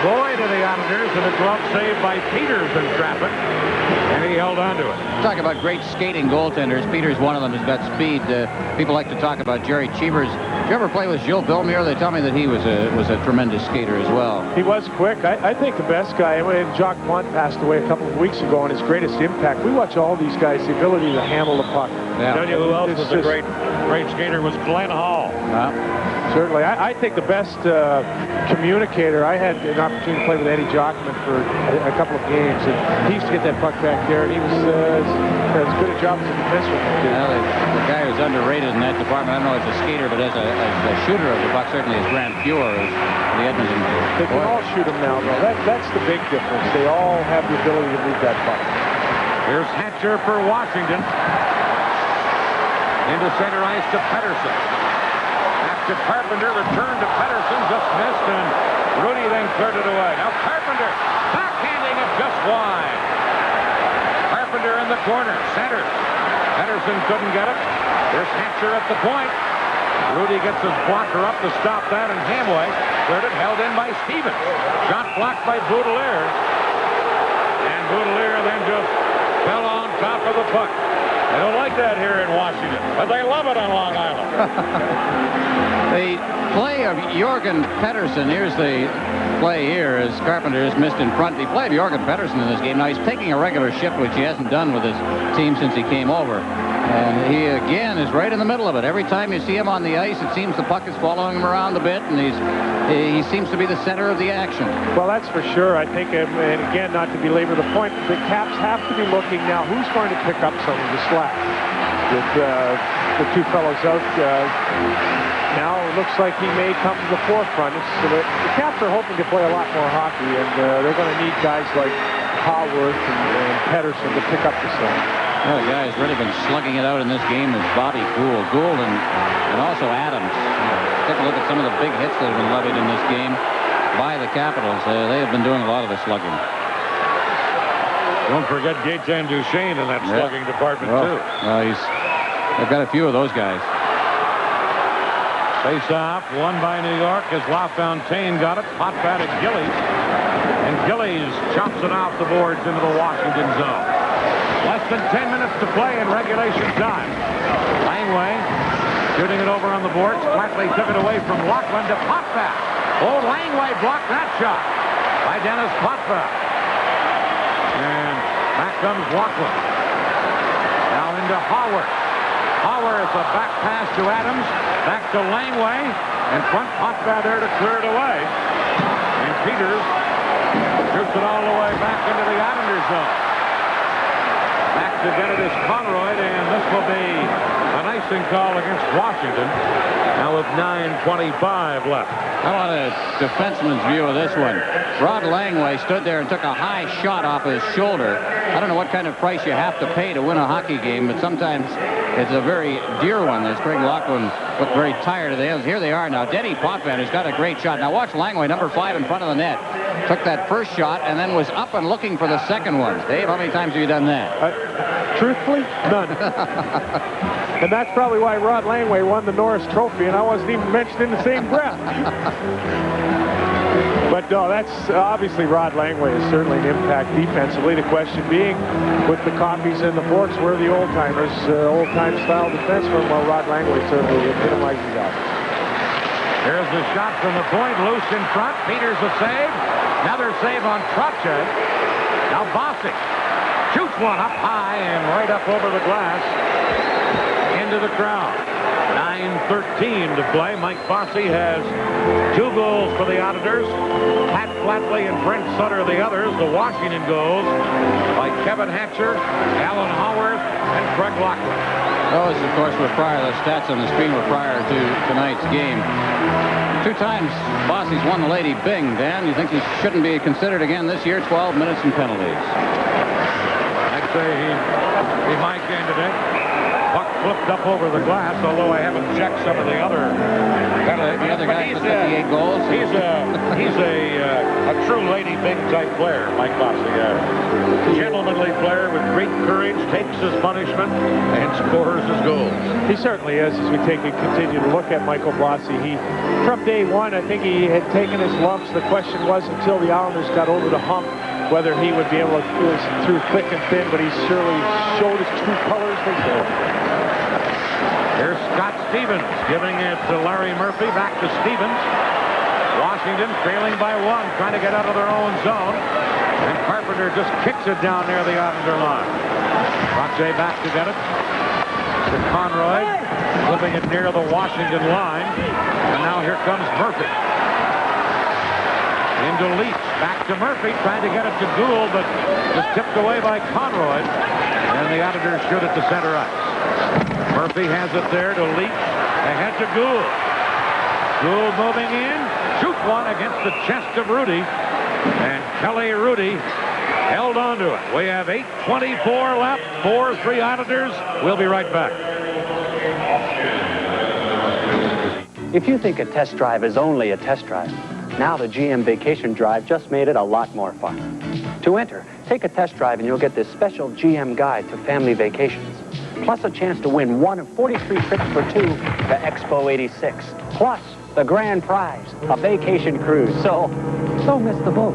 Boyd to the Islanders, and a glove save by Peeters in traffic, and he held on to it.
Talk about great skating goaltenders. Peeters, one of them, has got speed. People like to talk about Jerry Cheever's Did you ever play with Gilles Villemure? They tell me that he was a tremendous skater as well.
He was quick. I think the best guy, when Jacques Plante passed away a couple of weeks ago, and his greatest impact, we watch all these guys, the ability to handle the puck.
Yeah. Tell you who else was a great skater was Glenn Hall.
Certainly. I think the best communicator, I had an opportunity to play with Eddie Jockman for a couple of games, and he used to get that puck back there, and he was as good a job as a defenseman.
Well, the guy who's underrated in that department, I don't know as a skater, but as a shooter of the puck, certainly is Grant Fuhr of the Edmonton.
They can all shoot him now, though. That's the big difference. They all have the ability to move that puck.
Here's Hatcher for Washington. Into center ice to Pettersson. Back to Carpenter. Return to Pettersson. Just missed, and Hrudey then cleared it away. Now Carpenter backhanding it just wide. Carpenter in the corner. Center. Pettersson couldn't get it. There's Hatcher at the point. Hrudey gets his blocker up to stop that, and Hamway cleared it, held in by Stevens. Shot blocked by Boutilier. And Boutilier then just fell on top of the puck. They don't like that here in Washington, but they love it on Long Island.
The play of Jorgen Pettersson, here's the play here as Carpenter is missed in front. The play of Jorgen Pettersson in this game, now he's taking a regular shift, which he hasn't done with his team since he came over. And he, again, is right in the middle of it. Every time you see him on the ice, it seems the puck is following him around a bit, and he seems to be the center of the action.
Well, that's for sure. I think, and again, not to belabor the point, the Caps have to be looking now who's going to pick up some of the slack. With the two fellows out, now it looks like he may come to the forefront. So the Caps are hoping to play a lot more hockey, and they're going to need guys like Haworth and Pettersson to pick up the slack.
Well, the guy who's really been slugging it out in this game is Bobby Gould and also Adams. Take a look at some of the big hits that have been levied in this game by the Capitals. They have been doing a lot of the slugging.
Don't forget Gaetan Duchesne in that slugging department, too.
They've got a few of those guys.
Face off, won by New York as LaFontaine got it. Hot bat at Gillies. And Gillies chops it off the boards into the Washington zone. Less than 10 minutes to play in regulation time. Langway shooting it over on the boards. Flatley took it away from Loughlin to Potvin. Oh, Langway blocked that shot by Denis Potvin. And back comes Loughlin. Now into Howard. Howard, it's a back pass to Adams. Back to Langway. In front, Potvin there to clear it away. And Peeters shoots it all the way back into the Islanders zone. Back to get it is Konroyd, and this will be an icing call against Washington. Now with 9:25 left.
How about a defenseman's view of this one? Rod Langway stood there and took a high shot off his shoulder. I don't know what kind of price you have to pay to win a hockey game, but sometimes it's a very dear one. As Craig Loughlin looked very tired of the Here they are now. Denis Potvin has got a great shot. Now watch Langway, number 5 in front of the net. Took that first shot and then was up and looking for the second one. Dave, how many times have you done that?
Truthfully, none. And that's probably why Rod Langway won the Norris Trophy, and I wasn't even mentioned in the same breath. But no, that's obviously Rod Langway is certainly an impact defensively. The question being, with the Coffees and the Forks, where are the old-timers, old-time style defensemen? Well, Rod Langway certainly epitomizes that.
There's the shot from the point, loose in front. Peeters a save. Another save on Trottier. Now Bossy shoots one up high and right up over the glass into the crowd. 9:13 to play. Mike Bossy has 2 goals for the Auditors. Pat Flatley and Brent Sutter the others. The Washington goals by Kevin Hatcher, Alan Haworth, and Craig Loughlin.
Those, of course, were prior. The stats on the screen were prior to tonight's game. 2 times Bossy's won the Lady Byng. Dan, you think he shouldn't be considered again this year? 12 minutes and penalties.
I'd say he's my candidate. Puck flipped up over the glass, although I haven't checked some of the other penalties.
The other guys with 58 goals.
He's a true Lady Byng type player, Mike Bossy. A gentlemanly player with great courage, takes his punishment, and scores his goals.
He certainly is. As we continue to look at Michael Bossy, from day one, I think he had taken his lumps. The question was, until the Islanders got over the hump, whether he would be able to pull through thick and thin, but he surely showed his true colors.
Here's Scott Stevens giving it to Larry Murphy. Back to Stevens. Washington trailing by 1, trying to get out of their own zone. And Carpenter just kicks it down near the Islander line. Trottier back to get it. To Konroyd, flipping it near the Washington line. And now here comes Murphy. Into Leach, back to Murphy, trying to get it to Gould, but just tipped away by Konroyd. And the Islanders shoot it to center ice. Murphy has it there to Leach, ahead to Gould. Gould moving in, shoot one against the chest of Hrudey. And Kelly Hrudey held on to it. We have 8:24 left, 4-3 Islanders. We'll be right back.
If you think a test drive is only a test drive, now the GM Vacation Drive just made it a lot more fun. To enter, take a test drive and you'll get this special GM guide to family vacations. Plus a chance to win one of 43 trips for 2 to Expo 86. Plus the grand prize, a vacation cruise. So don't miss the boat.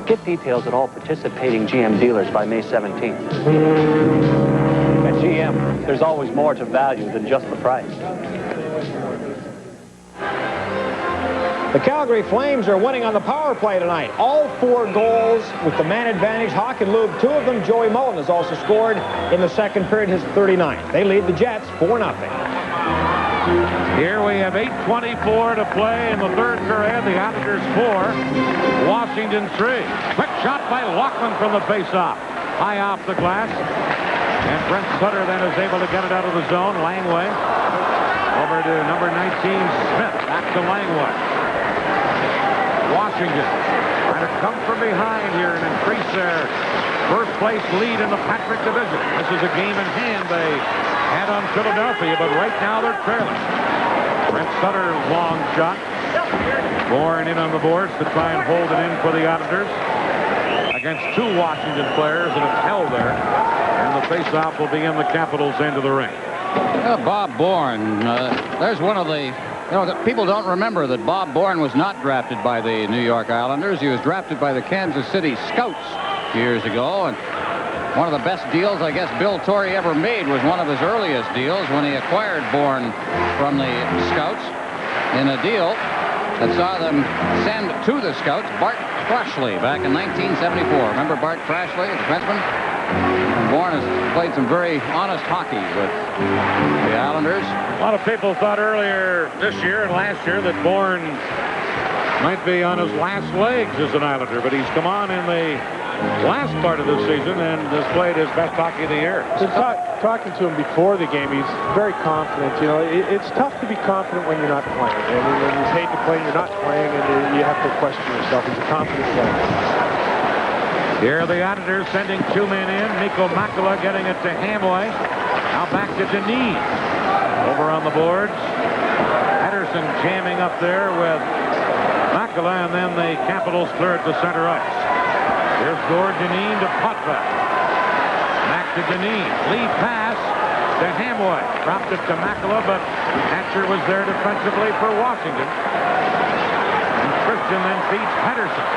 Get details at all participating GM dealers by May 17th. At GM, there's always more to value than just the price.
The Calgary Flames are winning on the power play tonight. All 4 goals with the man advantage. Hawk and Lube, 2 of them. Joey Mullen has also scored in the second period, his 39th. They lead the Jets 4-0.
Here we have 8:24 to play in the third period. The Islanders 4, Washington 3. Quick shot by Laughlin from the faceoff. High off the glass. And Brent Sutter then is able to get it out of the zone. Langway over to number 19, Smith. Back to Langway. Washington trying to come from behind here and increase their first place lead in the Patrick Division. This is a game in hand they had on Philadelphia, but right now they're trailing. Brent Sutter, long shot. Bourne in on the boards to try and hold it in for the Islanders against 2 Washington players, and it's held there. And the faceoff will be in the Capitals' end of the ring.
Bob Bourne, there's one of the... people don't remember that Bob Bourne was not drafted by the New York Islanders. He was drafted by the Kansas City Scouts years ago. And one of the best deals, I guess, Bill Torrey ever made was one of his earliest deals when he acquired Bourne from the Scouts in a deal that saw them send to the Scouts Bart Crashley back in 1974. Remember Bart Crashley, the defenseman? And Bourne has played some very honest hockey with the Islanders.
A lot of people thought earlier this year and last year that Bourne might be on his last legs as an Islander, but he's come on in the last part of the season and has played his best hockey of the year.
So talking to him before the game, he's very confident. You know, it's tough to be confident when you're not playing. And you hate to play, you're not playing, and you have to question yourself. He's a confident player.
Here are the Islanders sending 2 men in. Mikko Makela getting it to Hamway. Now back to Dineen. Over on the boards. Pettersson jamming up there with Makela, and then the Capitals clear it to center ice. Here's Gord Dineen to Potvin. Back to Dineen. Lead pass to Hamway. Dropped it to Makela, but Hatcher was there defensively for Washington. And Christian then feeds Pettersson.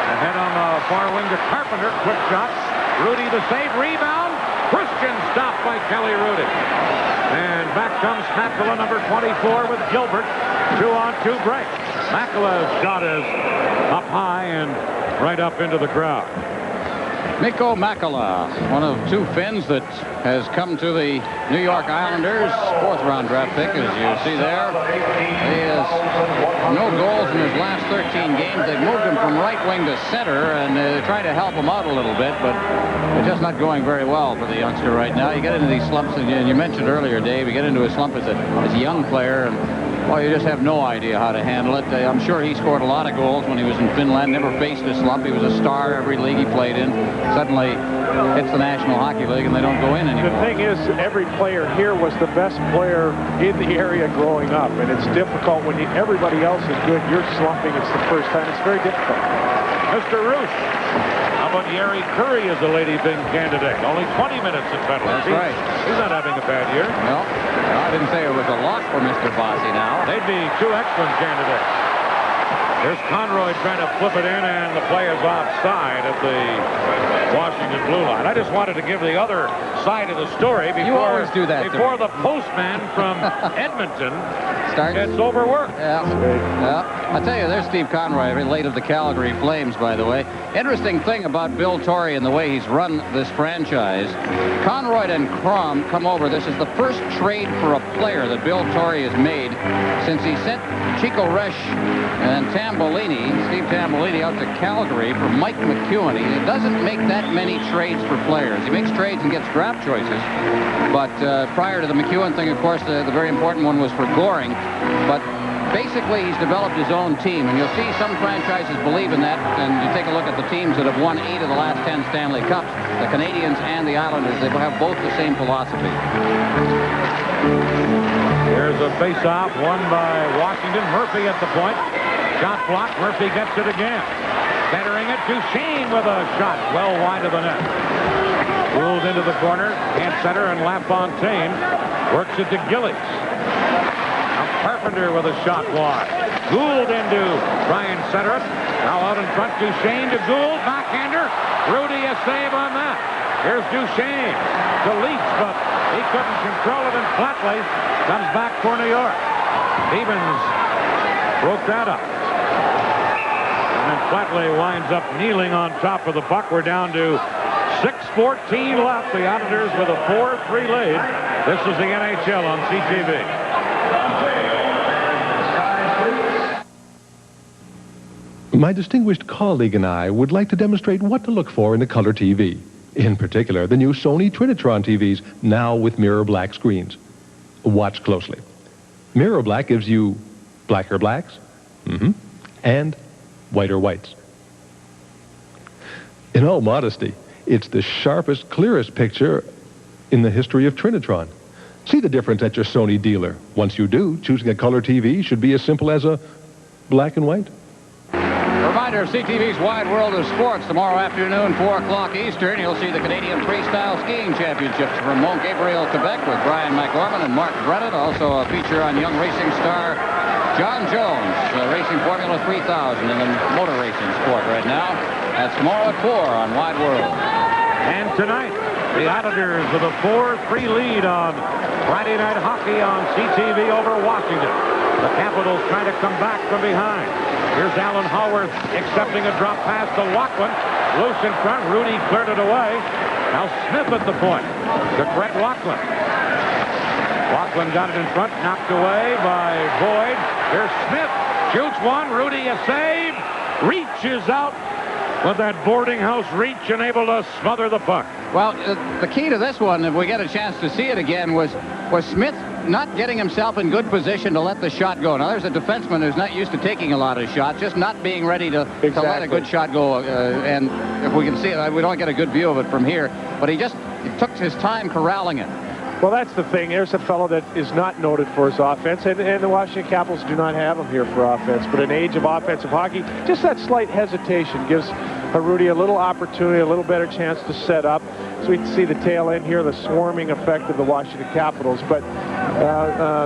Ahead on the far wing to Carpenter. Quick shot. Hrudey the save. Rebound. Christian stopped by Kelly Hrudey. And back comes Makela, number 24, with Gilbert. 2-on-2 break. Makela's shot is up high and right up into the crowd.
Mikko Makela, one of 2 Finns that has come to the New York Islanders. 4th-round draft pick, as you see there. He has no goals in his last 13 games. They've moved him from right wing to center, and they're trying to help him out a little bit, but it's just not going very well for the youngster right now. You get into these slumps, and you mentioned earlier, Dave, you get into a slump as a young player, and well, you just have no idea how to handle it. I'm sure he scored a lot of goals when he was in Finland, never faced a slump. He was a star every league he played in. Suddenly hits the National Hockey League and they don't go in anymore.
The thing is, every player here was the best player in the area growing up, and it's difficult when everybody else is good. You're slumping. It's the first time. It's very difficult.
Mr. Roosh. How about Yeri Curry as a Lady Byng candidate? Only 20 minutes in Penalties.
That's right.
He's not having a bad year.
No, I didn't say it was a lot for Mr. Bossy now.
They'd be 2 excellent candidates. There's Konroyd trying to flip it in, and the play is offside at the Washington blue line. I just wanted to give the other side of the story before,
You always do that to
before
me.
the postman from Edmonton
Starts.
gets overworked.
Yeah. I'll tell you, there's Steve Konroyd, late of the Calgary Flames, by the way. Interesting thing about Bill Torrey and the way he's run this franchise. Konroyd and Kromm come over. This is the first trade for a player that Bill Torrey has made since he sent Chico Resch and Steve Tambolini out to Calgary for Mike McEwen. He doesn't make that many trades for players. He makes trades and gets draft choices. But prior to the McEwen thing, of course, the very important one was for Goring. But basically, he's developed his own team, and you'll see some franchises believe in that. And you take a look at the teams that have won 8 of the last 10 Stanley Cups, the Canadians and the Islanders. They have both the same philosophy.
Here's a face-off won by Washington. Murphy at the point. Shot blocked. Murphy gets it again. Centering it. Duchesne with a shot well wide of the net. Ruled into the corner. Can't center, and LaFontaine works it to Gillies. Carpenter with a shot wide. Gould into Bryan Sutter. Now out in front, Duchesne to Gould. Backhander. Hrudey a save on that. Here's Duchesne to Leach, but he couldn't control it, and Flatley comes back for New York. Stevens broke that up. And then Flatley winds up kneeling on top of the puck. We're down to 6:14 left. The Islanders with a 4-3 lead. This is the NHL on CTV.
My distinguished colleague and I would like to demonstrate what to look for in a color TV. In particular, the new Sony Trinitron TVs, now with mirror black screens. Watch closely. Mirror black gives you blacker blacks, and whiter whites. In all modesty, it's the sharpest, clearest picture in the history of Trinitron. See the difference at your Sony dealer. Once you do, choosing a color TV should be as simple as a black and white.
Reminder of CTV's Wide World of Sports. Tomorrow afternoon, 4 o'clock Eastern, you'll see the Canadian Freestyle Skiing Championships from Mont Gabriel, Quebec, with Brian McGorman and Mark Brennan. Also a feature on young racing star John Jones, racing Formula 3000 in the motor racing sport right now. That's tomorrow at 4 on Wide World.
And tonight, the Islanders with a 4-3 lead on Friday Night Hockey on CTV over Washington. The Capitals trying to come back from behind. Here's Alan Howarth accepting a drop pass to Lachlan. Loose in front. Hrudey cleared it away. Now Smith at the point to Brett Lachlan. Lachlan got it in front. Knocked away by Boyd. Here's Smith. Shoots one. Hrudey a save. Reaches out with that boarding house reach and able to smother the puck.
Well, the key to this one, if we get a chance to see it again, was Smith not getting himself in good position to let the shot go. Now, there's a defenseman who's not used to taking a lot of shots, just not being ready to let a good shot go. And if we can see it, we don't get a good view of it from here, but he took his time corralling it.
Well, that's the thing. There's a fellow that is not noted for his offense, and the Washington Capitals do not have him here for offense. But in age of offensive hockey, just that slight hesitation gives Hrudey a little opportunity, a little better chance to set up. So we can see the tail end here, the swarming effect of the Washington Capitals. But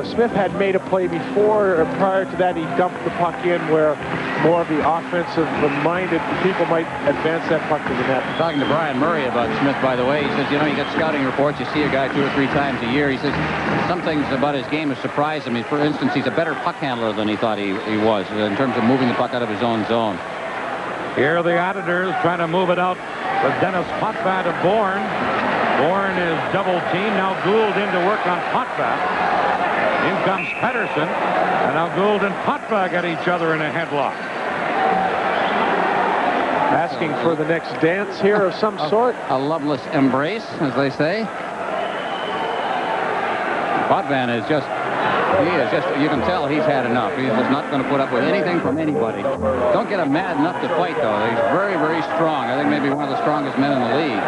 Smith had made a play before, or prior to that, he dumped the puck in where more of the offensive-minded people might advance that puck to the net.
Talking to Brian Murray about Smith, by the way, he says, you know, you get scouting reports, you see a guy 2 or 3 times a year. He says some things about his game have surprised him. For instance, he's a better puck handler than he thought he was in terms of moving the puck out of his own zone.
Here are the Islanders trying to move it out with Denis Potvin to Bourne. Bourne is double teamed. Now Gould in to work on Potvin. In comes Pettersson. And now Gould and Potvin get each other in a headlock.
Asking for the next dance here of some sort.
A loveless embrace, as they say. Potvin is just, you can tell he's had enough. He's just not going to put up with anything from anybody. Don't get him mad enough to fight, though. He's very, very strong. I think maybe one of the strongest men in the league.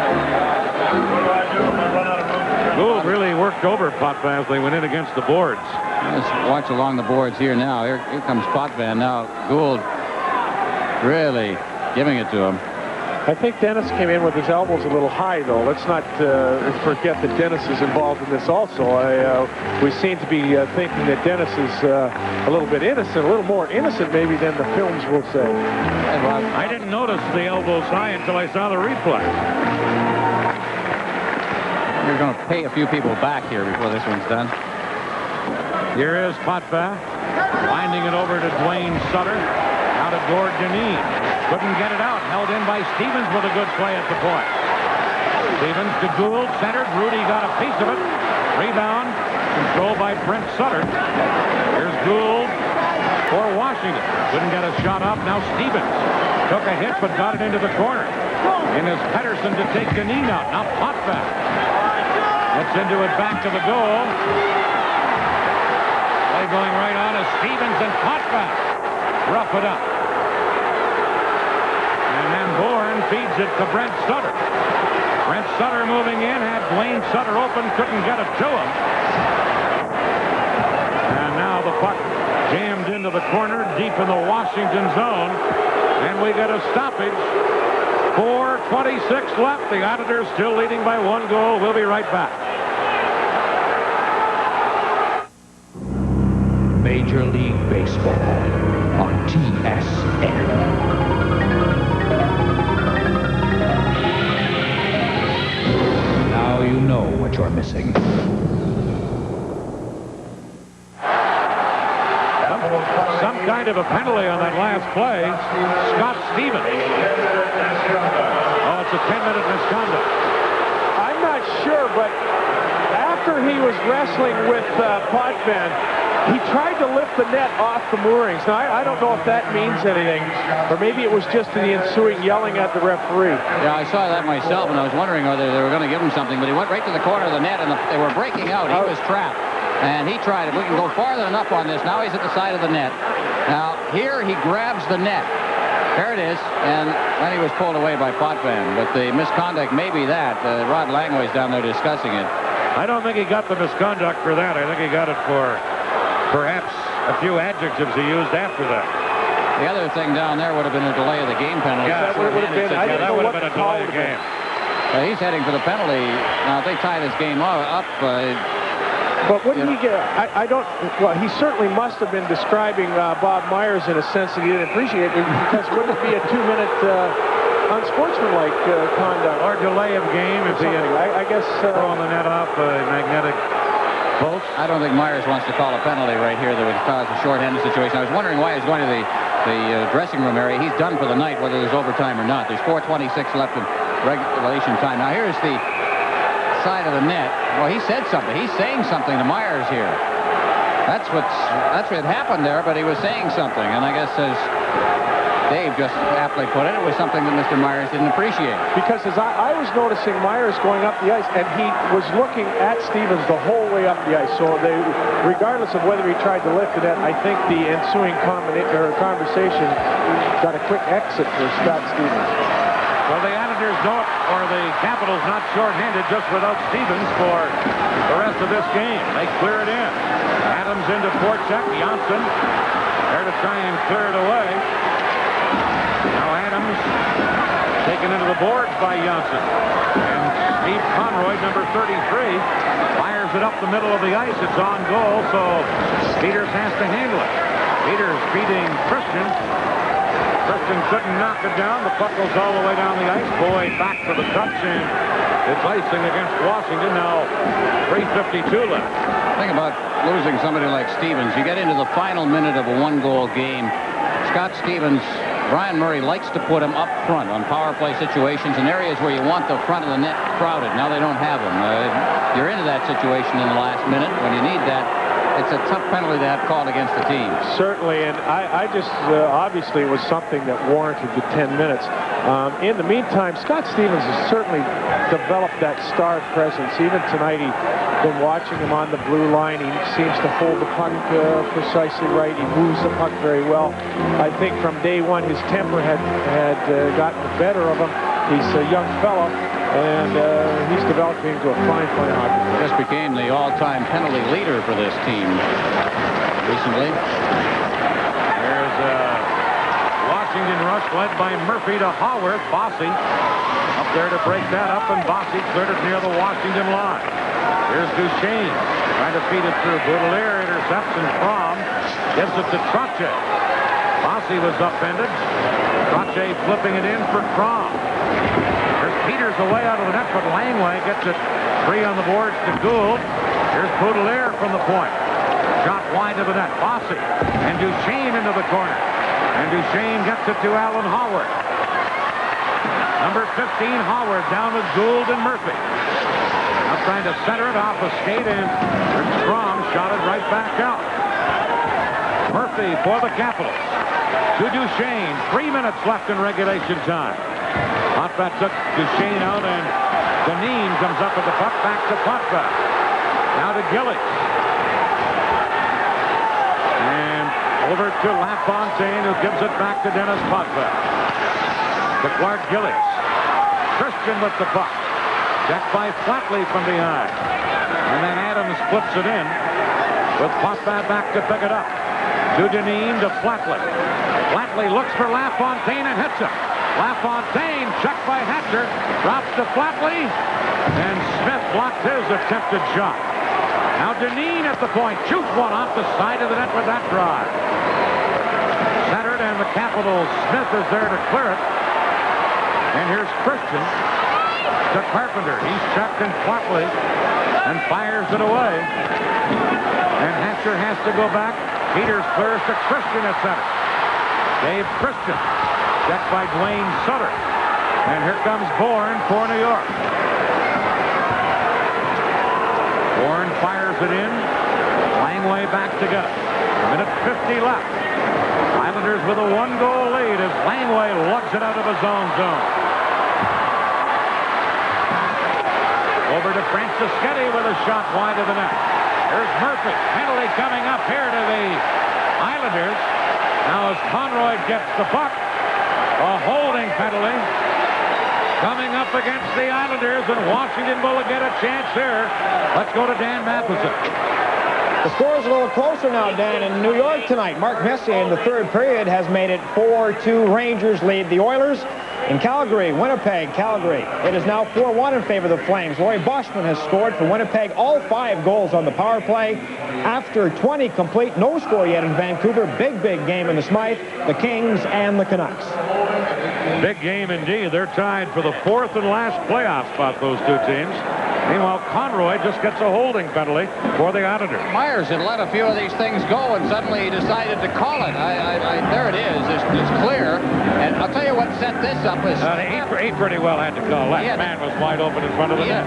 Gould really worked over Potvin as they went in against the boards.
Let's watch along the boards here now. Here comes Potvin. Now Gould really giving it to him.
I think Denis came in with his elbows a little high, though. Let's not forget that Denis is involved in this also. We seem to be thinking that Denis is a little bit innocent, a little more innocent maybe than the films will say.
I didn't notice the elbows high until I saw the replay.
You're going to pay a few people back here before this one's done.
Here is Potvin, winding it over to Duane Sutter. Now to Gord Dineen. Couldn't get it out. Held in by Stevens with a good play at the point. Stevens to Gould, centered. Hrudey got a piece of it. Rebound, controlled by Brent Sutter. Here's Gould for Washington. Couldn't get a shot up. Now Stevens took a hit but got it into the corner. In is Pettersson to take Dineen out. Now Potvin gets into it back to the goal. Play going right on is Stevens and Potvin. Rough it up. And then Bourne feeds it to Brent Sutter. Brent Sutter moving in, had Duane Sutter open, couldn't get it to him. And now the puck jammed into the corner, deep in the Washington zone. And we get a stoppage. 4:26 left. The Islanders still leading by 1 goal. We'll be right back.
Major League Baseball on TSN. Now you know what you're missing.
Some kind of a penalty on that last play. Scott Stevens. Oh, it's a 10-minute misconduct.
I'm not sure, but after he was wrestling with Potvin, he tried to lift the net off the moorings. Now, I don't know if that means anything, or maybe it was just the ensuing yelling at the referee.
Yeah, I saw that myself, and I was wondering whether they were going to give him something, but he went right to the corner of the net, and they were breaking out. He was trapped, and he tried it. We can go farther than up on this. Now he's at the side of the net. Now, here he grabs the net. There it is, and then he was pulled away by Potvin. But the misconduct may be that. Rod Langway's down there discussing it.
I don't think he got the misconduct for that. I think he got it for perhaps a few adjectives he used after that.
The other thing down there would have been a delay of the game penalty.
Yeah, that would have been. That would have been a delay of the game.
He's heading for the penalty. Now, if they tie this game up,
but wouldn't he get? I don't. Well, he certainly must have been describing Bob Myers in a sense that he didn't appreciate it, because wouldn't it be a 2-minute unsportsmanlike conduct
or delay of game if he had,
I guess,
throwing the net off magnetic bolts?
I don't think Myers wants to call a penalty right here that would cause a short-handed situation. I was wondering why he's going to the dressing room area. He's done for the night, whether there's overtime or not. There's 4:26 left in regulation time. Now here's the side of the net. Well, he said something. He's saying something to Myers here. That's what had happened there, but he was saying something, and I guess as Dave just aptly put it, it was something that Mr. Myers didn't appreciate.
Because as I was noticing Myers going up the ice, and he was looking at Stevens the whole way up the ice. So regardless of whether he tried to lift the net, I think the ensuing conversation got a quick exit for Scott Stevens.
Well, the Islanders don't, or the Capitals not short-handed just without Stevens for the rest of this game. They clear it in. Adams into Voracek. Jonsson there to try and clear it away. Now Adams taken into the boards by Jonsson. And Steve Konroyd, number 33, fires it up the middle of the ice. It's on goal, so Peeters has to handle it. Peeters beating Christian. Christian couldn't knock it down. The puck goes all the way down the ice. Boyd back for the touch, and it's icing against Washington. Now 3:52 left.
The thing about losing somebody like Stevens, you get into the final minute of a one-goal game. Scott Stevens, Brian Murray likes to put him up front on power play situations in areas where you want the front of the net crowded. Now they don't have him. You're into that situation in the last minute. When you need that, it's a tough penalty to have called against the team.
Certainly, and I just obviously it was something that warranted the 10 minutes. In the meantime, Scott Stevens has certainly developed that star presence. Even tonight, he's been watching him on the blue line. He seems to hold the puck precisely right. He moves the puck very well. I think from day one, his temper had gotten the better of him. He's a young fellow, and he's developing into a fine hockey player.
Just became the all-time penalty leader for this team recently.
There's Washington rush led by Murphy to Haworth. Bossy up there to break that up, and Bossy cleared it near the Washington line. Here's Duchesne trying to feed it through. Boutilier intercepts, and Kromm gives it to Trottier. Bossy was upended. Trottier flipping it in for Kromm. Here's Peeters away out of the net, but Langway gets it free on the boards to Gould. Here's Boutilier from the point. Shot wide of the net. Bossy and Duchesne into the corner. And Duchesne gets it to Alan Howard. Number 15, Howard, down with Gould and Murphy. Now trying to center it off a skate, and Kromm shot it right back out. Murphy for the Capitals. To Duchesne. 3 minutes left in regulation time. Potvin took Duchesne out, and Dineen comes up with the puck back to Potvin. Now to Gillies. And over to LaFontaine, who gives it back to Denis Potvin. To Clark Gillies. Christian with the puck. Checked by Flatley from behind. And then Adams flips it in with Potvin back to pick it up. To Dineen, to Flatley. Flatley looks for LaFontaine and hits him. LaFontaine, checked by Hatcher, drops to Flatley, and Smith blocked his attempted shot. Now Dineen at the point, shoots one off the side of the net with that drive. Centered, and the Capitals, Smith is there to clear it. And here's Christian to Carpenter. He's checked in Flatley and fires it away. And Hatcher has to go back. Peeters clears to Christian at center. Dave Christian, checked by Duane Sutter. And here comes Bourne for New York. Bourne fires it in. Langway back to get it. A minute 50 left. Islanders with a 1-goal lead as Langway lugs it out of his own zone. Over to Francischetti with a shot wide of the net. There's Murphy. Penalty coming up here to the Islanders. Now as Konroyd gets the puck, a holding penalty coming up against the Islanders, and Washington will get a chance here. Let's go to Dan Matheson.
The score is a little closer now, Dan, in New York tonight. Mark Messier in the third period has made it 4-2. Rangers lead the Oilers. In Calgary, Winnipeg, Calgary. It is now 4-1 in favor of the Flames. Roy Boschman has scored for Winnipeg, all 5 goals on the power play. After 20 complete, no score yet in Vancouver. Big game in the Smythe, the Kings and the Canucks.
Big game indeed. They're tied for the 4th and last playoff spot, those two teams. Meanwhile, Konroyd just gets a holding penalty for the Islanders.
Myers had let a few of these things go, and suddenly he decided to call it. There it is. It's clear. And I'll tell you what set this up is...
He pretty well had to call that. Man was wide open in front of the net.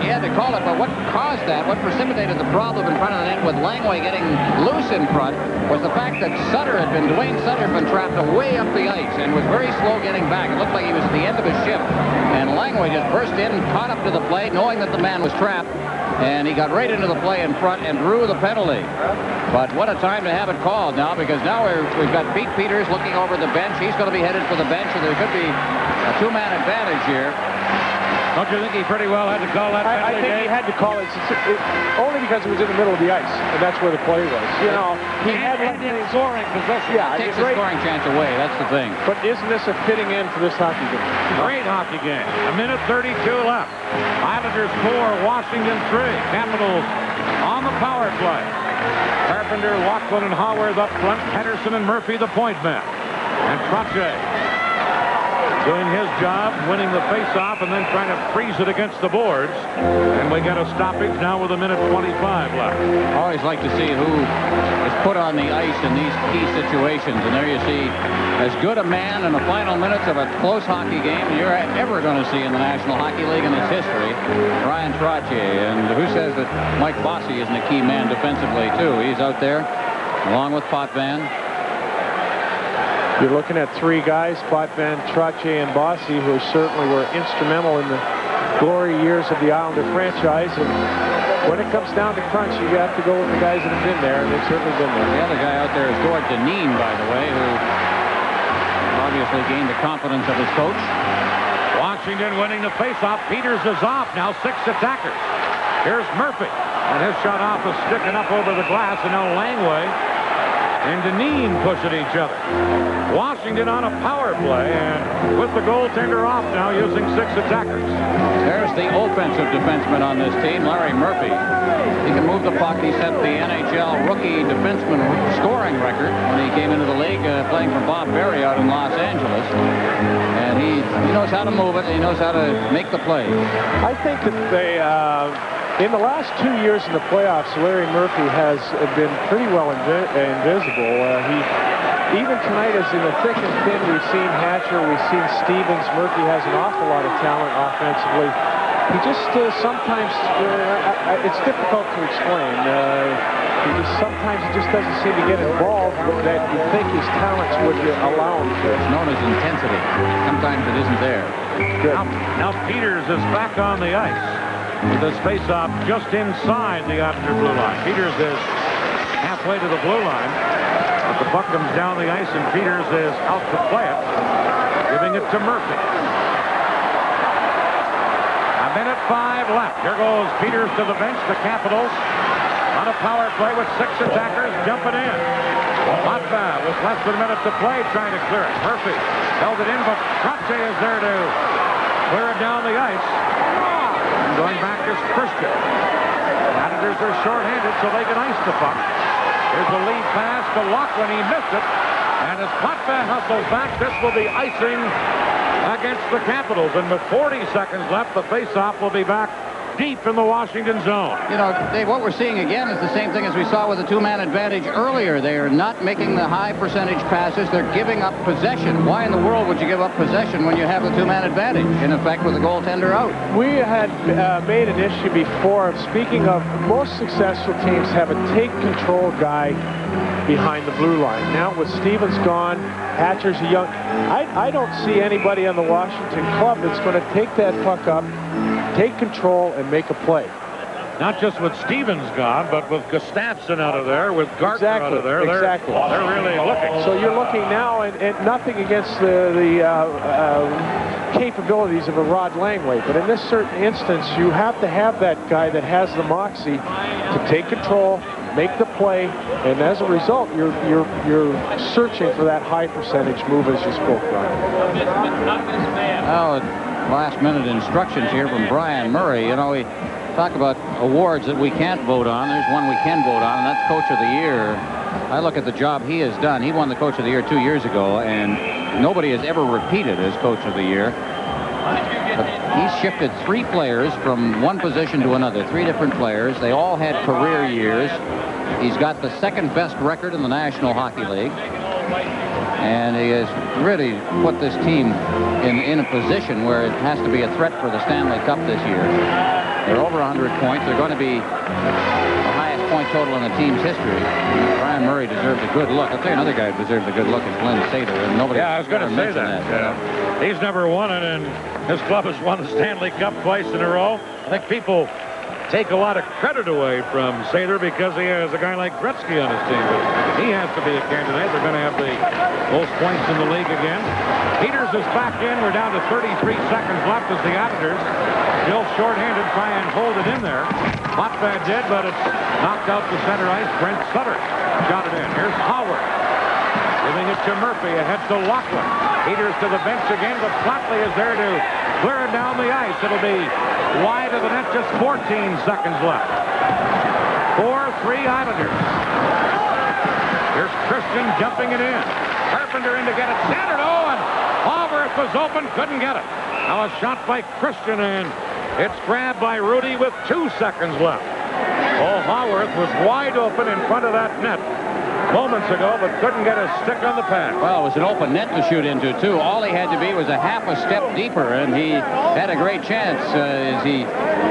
He had to call it, but what caused that, what precipitated the problem in front of the net with Langway getting loose in front, was the fact that Duane Sutter had been trapped way up the ice and was very slow getting back. It looked like he was at the end of his shift. And Langway just burst in and caught up to the plate, knowing that the man was trapped, and he got right into the play in front and drew the penalty. But what a time to have it called now, because now we've got Pete Peeters looking over the bench. He's going to be headed for the bench, so there could be a 2-man advantage here.
Don't you think he pretty well had to call that penalty?
I think he had to call it only because it was in the middle of the ice, and that's where the play was. You know, he had in
scoring possession.
Yeah, it takes the scoring chance away. That's the thing.
But isn't this a fitting end for this hockey game?
Great hockey game. A minute 32 left. Islanders 4, Washington 3. Capitals on the power play. Carpenter, Laughlin, and Howard up front. Henderson and Murphy the point men. And Trottier doing his job, winning the face-off, and then trying to freeze it against the boards. And we get a stoppage now with a minute 25 left.
Always like to see who is put on the ice in these key situations. And there you see as good a man in the final minutes of a close hockey game you're ever going to see in the National Hockey League in its history. Bryan Trottier. And who says that Mike Bossy isn't a key man defensively, too? He's out there along with Potvin.
You're looking at 3 guys, Potvin, Trottier, and Bossy, who certainly were instrumental in the glory years of the Islander franchise. And when it comes down to crunch, you have to go with the guys that have been there, and they've certainly been there.
The other guy out there is Gord Dineen, by the way, who obviously gained the confidence of his coach.
Washington winning the faceoff. Peeters is off. Now 6 attackers. Here's Murphy. And his shot off is sticking up over the glass, and now Langway and Dineen push at each other. Washington on a power play, and with the goaltender off now, using 6 attackers.
There's the offensive defenseman on this team, Larry Murphy. He can move the puck. He set the NHL rookie defenseman scoring record when he came into the league playing for Bob Berry out in Los Angeles. And he knows how to move it. He knows how to make the play.
I think that they, in the last 2 years in the playoffs, Larry Murphy has been pretty well invisible. Even tonight, as in the thick and thin, we've seen Hatcher, we've seen Stevens. Murphy has an awful lot of talent offensively. He just sometimes, it's difficult to explain. Sometimes he just doesn't seem to get involved that you think his talents would allow him to.
It's known as intensity. Sometimes it isn't there.
Now Peeters is back on the ice with this face-off just inside the Otter blue line. Peeters is halfway to the blue line. But the puck comes down the ice, and Peeters is out to play it, giving it to Murphy. 1:05 left. Here goes Peeters to the bench. The Capitals on a power play with 6 attackers jumping in. Potvin with less than a minute to play, trying to clear it. Murphy held it in, but Trottier is there to clear it down the ice. And going back is Christian. Managers are shorthanded, so they can ice the puck. Here's the lead pass to Laughlin. He missed it. And as Potvin hustles back, this will be icing against the Capitals. And with 40 seconds left, the face-off will be back deep in the Washington zone.
You know, Dave, what we're seeing again is the same thing as we saw with the 2-man advantage earlier. They are not making the high percentage passes. They're giving up possession. Why in the world would you give up possession when you have the 2-man advantage, in effect, with the goaltender out?
We had made an issue before of, speaking of, most successful teams have a take-control guy behind the blue line. Now with Stevens gone, Hatcher's a young... I don't see anybody on the Washington club that's going to take that puck up, take control, and make a play.
Not just with Stevens gone, but with Gustafsson out of there, with Gartner out of there.
Exactly.
They're really looking.
So you're looking now, and nothing against the capabilities of a Rod Langway, but in this certain instance, you have to have that guy that has the moxie to take control, make the play, and as a result, you're searching for that high percentage move as you spoke, Ryan.
Oh, last-minute instructions here from Brian Murray. You know, we talk about awards that we can't vote on. There's one we can vote on, and that's Coach of the Year. I look at the job he has done. He won the Coach of the Year 2 years ago, and nobody has ever repeated as Coach of the Year. But he's shifted 3 players from one position to another, 3 different players. They all had career years. He's got the second-best record in the National Hockey League. And he has really put this team in a position where it has to be a threat for the Stanley Cup this year. They're over 100 points. They're going to be the highest point total in the team's history. Brian Murray deserves a good look. I'll tell you another guy who deserves a good look is Glenn Sather. And nobody.
Yeah, I was going to say that. Yeah. He's never won it, and his club has won the Stanley Cup twice in a row. I think people take a lot of credit away from Sather because he has a guy like Gretzky on his team. But he has to be a candidate. They're going to have the most points in the league again. Peeters is back in. We're down to 33 seconds left as the Islanders, still shorthanded, try and hold it in there. Potvin did, but it's knocked out to center ice. Brent Sutter got it in. Here's Howard giving it to Murphy. Ahead to Laughlin. Peeters to the bench again, but Flatley is there to clear it down the ice. It'll be wide of the net, just 14 seconds left. 4-3 Islanders. Here's Christian jumping it in. Carpenter in to get it. Centered. Oh, and Haworth was open, couldn't get it. Now a shot by Christian, and it's grabbed by Hrudey with 2 seconds left. Oh, Haworth was wide open in front of that net moments ago, but couldn't get a stick on the pass.
Well, it was an open net to shoot into, too. All he had to be was a half a step deeper, and he had a great chance as he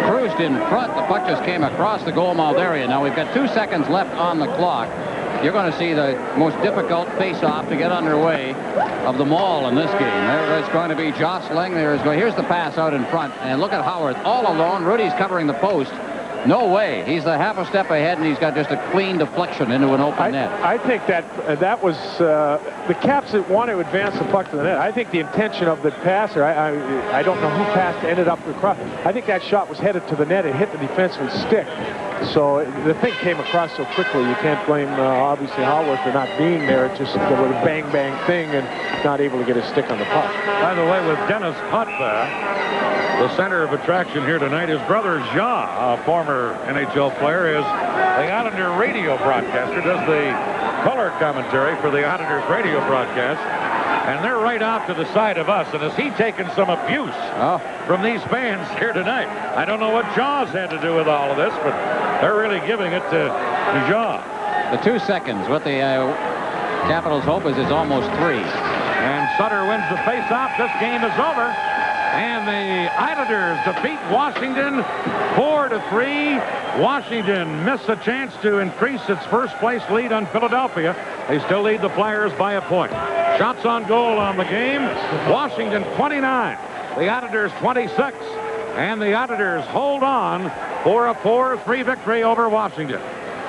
cruised in front. The puck just came across the goal mouth area. Now we've got 2 seconds left on the clock. You're going to see the most difficult face-off to get underway of them all in this game. There's going to be jostling. Here's the pass out in front, and look at Howard all alone. Hrudey's covering the post. No way. He's a half a step ahead, and he's got just a clean deflection into an open net.
I think that was the Caps that want to advance the puck to the net. I think the intention of the passer, I don't know who passed, ended up across. I think that shot was headed to the net. It hit the defenseman's stick. So the thing came across so quickly, you can't blame, obviously, Howard for not being there. It just there was a bang-bang thing and not able to get his stick on the puck.
By the way, with Denis Potvin, the center of attraction here tonight, his brother Jean, a former NHL player, is the Islander radio broadcaster, does the color commentary for the Islanders radio broadcast. And they're right off to the side of us. And has he taken some abuse from these fans here tonight? I don't know what Jaws had to do with all of this, but they're really giving it to Jaws.
The 2 seconds. What the Capitals hope is it's almost 3.
And Sutter wins the face-off. This game is over. And the Islanders defeat Washington 4-3. Washington missed a chance to increase its first-place lead on Philadelphia. They still lead the Flyers by a point. Shots on goal on the game. Washington 29. The Islanders 26. And the Islanders hold on for a 4-3 victory over Washington.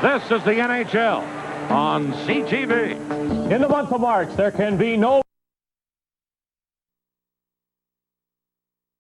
This is the NHL on CTV.
In the month of March, there can be no